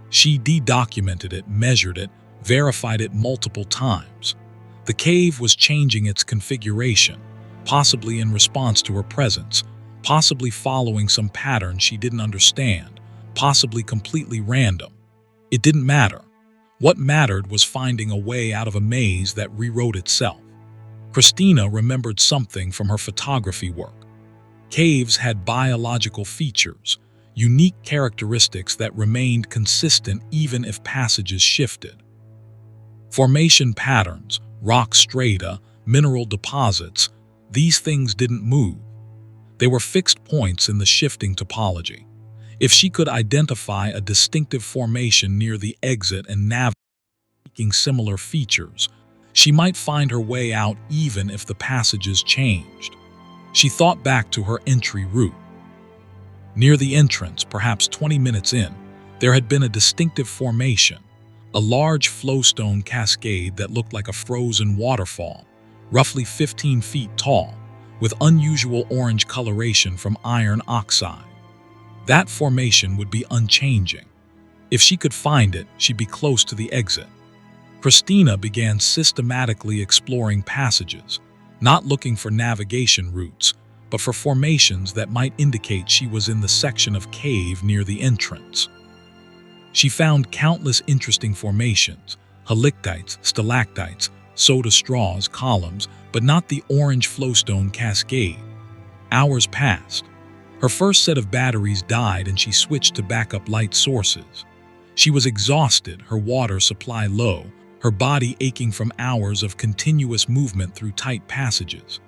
She de-documented it, measured it, verified it multiple times. The cave was changing its configuration, possibly in response to her presence, possibly following some pattern she didn't understand, possibly completely random. It didn't matter. What mattered was finding a way out of a maze that rewrote itself. Christina remembered something from her photography work. Caves had biological features, unique characteristics that remained consistent even if passages shifted. Formation patterns, rock strata, mineral deposits, these things didn't move. They were fixed points in the shifting topology. If she could identify a distinctive formation near the exit and navigating similar features, she might find her way out even if the passages changed. She thought back to her entry route. Near the entrance, perhaps 20 minutes in, there had been a distinctive formation, a large flowstone cascade that looked like a frozen waterfall, roughly 15 feet tall, with unusual orange coloration from iron oxide. That formation would be unchanging. If she could find it, she'd be close to the exit. Christina began systematically exploring passages, not looking for navigation routes, but for formations that might indicate she was in the section of cave near the entrance. She found countless interesting formations, halictites, stalactites, soda straws, columns, but not the orange flowstone cascade. Hours passed. Her first set of batteries died and she switched to backup light sources. She was exhausted, her water supply low, her body aching from hours of continuous movement through tight passages.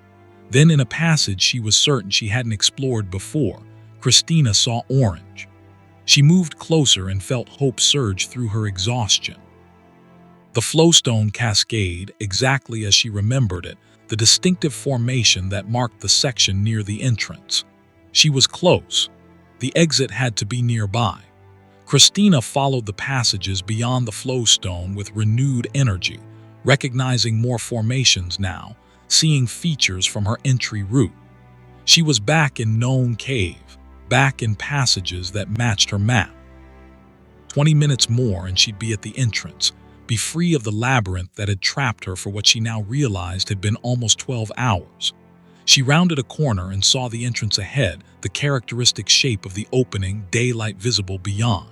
Then in a passage she was certain she hadn't explored before, Christina saw orange. She moved closer and felt hope surge through her exhaustion. The flowstone cascade, exactly as she remembered it, the distinctive formation that marked the section near the entrance. She was close. The exit had to be nearby. Christina followed the passages beyond the flowstone with renewed energy, recognizing more formations now, seeing features from her entry route. She was back in known cave, back in passages that matched her map. 20 minutes more and she'd be at the entrance, be free of the labyrinth that had trapped her for what she now realized had been almost 12 hours. She rounded a corner and saw the entrance ahead, the characteristic shape of the opening, daylight visible beyond.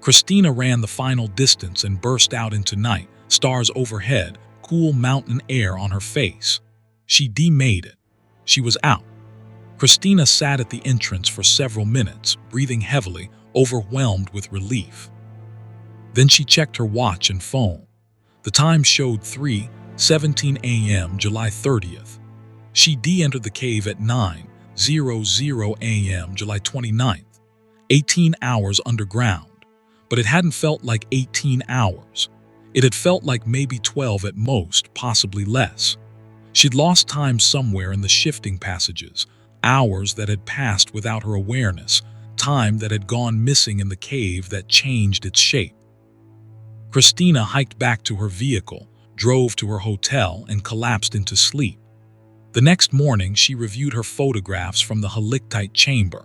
Christina ran the final distance and burst out into night, stars overhead, cool mountain air on her face. She made it. She was out. Christina sat at the entrance for several minutes, breathing heavily, overwhelmed with relief. Then she checked her watch and phone. The time showed 3:17 a.m. July 30th. She entered the cave at 9:00 a.m. July 29th, 18 hours underground. But it hadn't felt like 18 hours. It had felt like maybe 12 at most, possibly less. She'd lost time somewhere in the shifting passages, hours that had passed without her awareness, time that had gone missing in the cave that changed its shape. Christina hiked back to her vehicle, drove to her hotel, and collapsed into sleep. The next morning, she reviewed her photographs from the halictite chamber.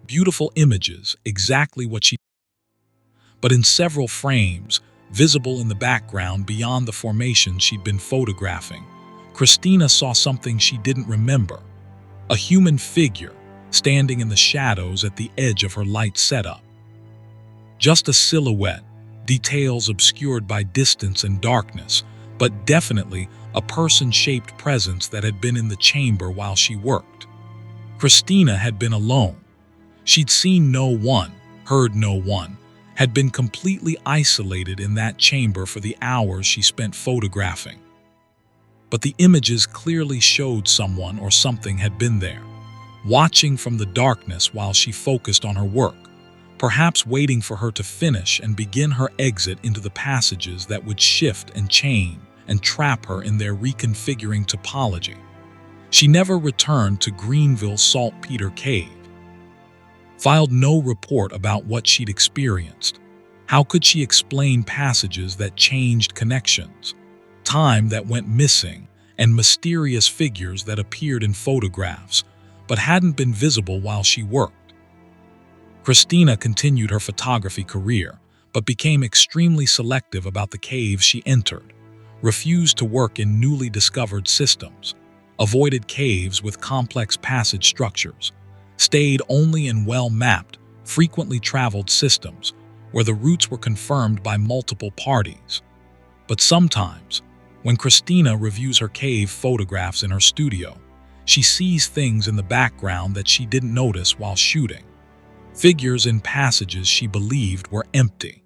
Beautiful images, exactly what she but in several frames, visible in the background beyond the formation she'd been photographing, Christina saw something she didn't remember: a human figure standing in the shadows at the edge of her light setup. Just a silhouette, details obscured by distance and darkness, but definitely a person-shaped presence that had been in the chamber while she worked. Christina had been alone. She'd seen no one, heard no one, had been completely isolated in that chamber for the hours she spent photographing. But the images clearly showed someone or something had been there, watching from the darkness while she focused on her work, perhaps waiting for her to finish and begin her exit into the passages that would shift and chain and trap her in their reconfiguring topology. She never returned to Greenville's Saltpeter Cave, filed no report about what she'd experienced. How could she explain passages that changed connections, time that went missing, and mysterious figures that appeared in photographs but hadn't been visible while she worked? Christina continued her photography career, but became extremely selective about the caves she entered, refused to work in newly discovered systems, avoided caves with complex passage structures, stayed only in well-mapped, frequently traveled systems where the routes were confirmed by multiple parties. But sometimes, when Christina reviews her cave photographs in her studio, she sees things in the background that she didn't notice while shooting. Figures in passages she believed were empty.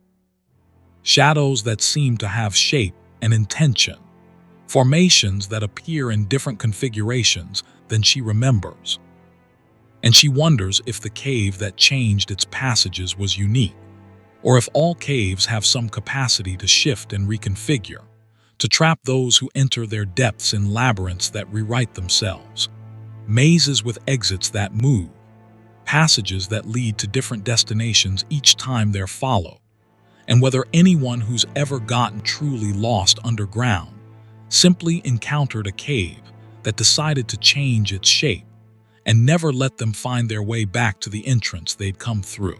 Shadows that seem to have shape and intention. Formations that appear in different configurations than she remembers. And she wonders if the cave that changed its passages was unique, or if all caves have some capacity to shift and reconfigure, to trap those who enter their depths in labyrinths that rewrite themselves, mazes with exits that move, passages that lead to different destinations each time they're followed, and whether anyone who's ever gotten truly lost underground simply encountered a cave that decided to change its shape and never let them find their way back to the entrance they'd come through.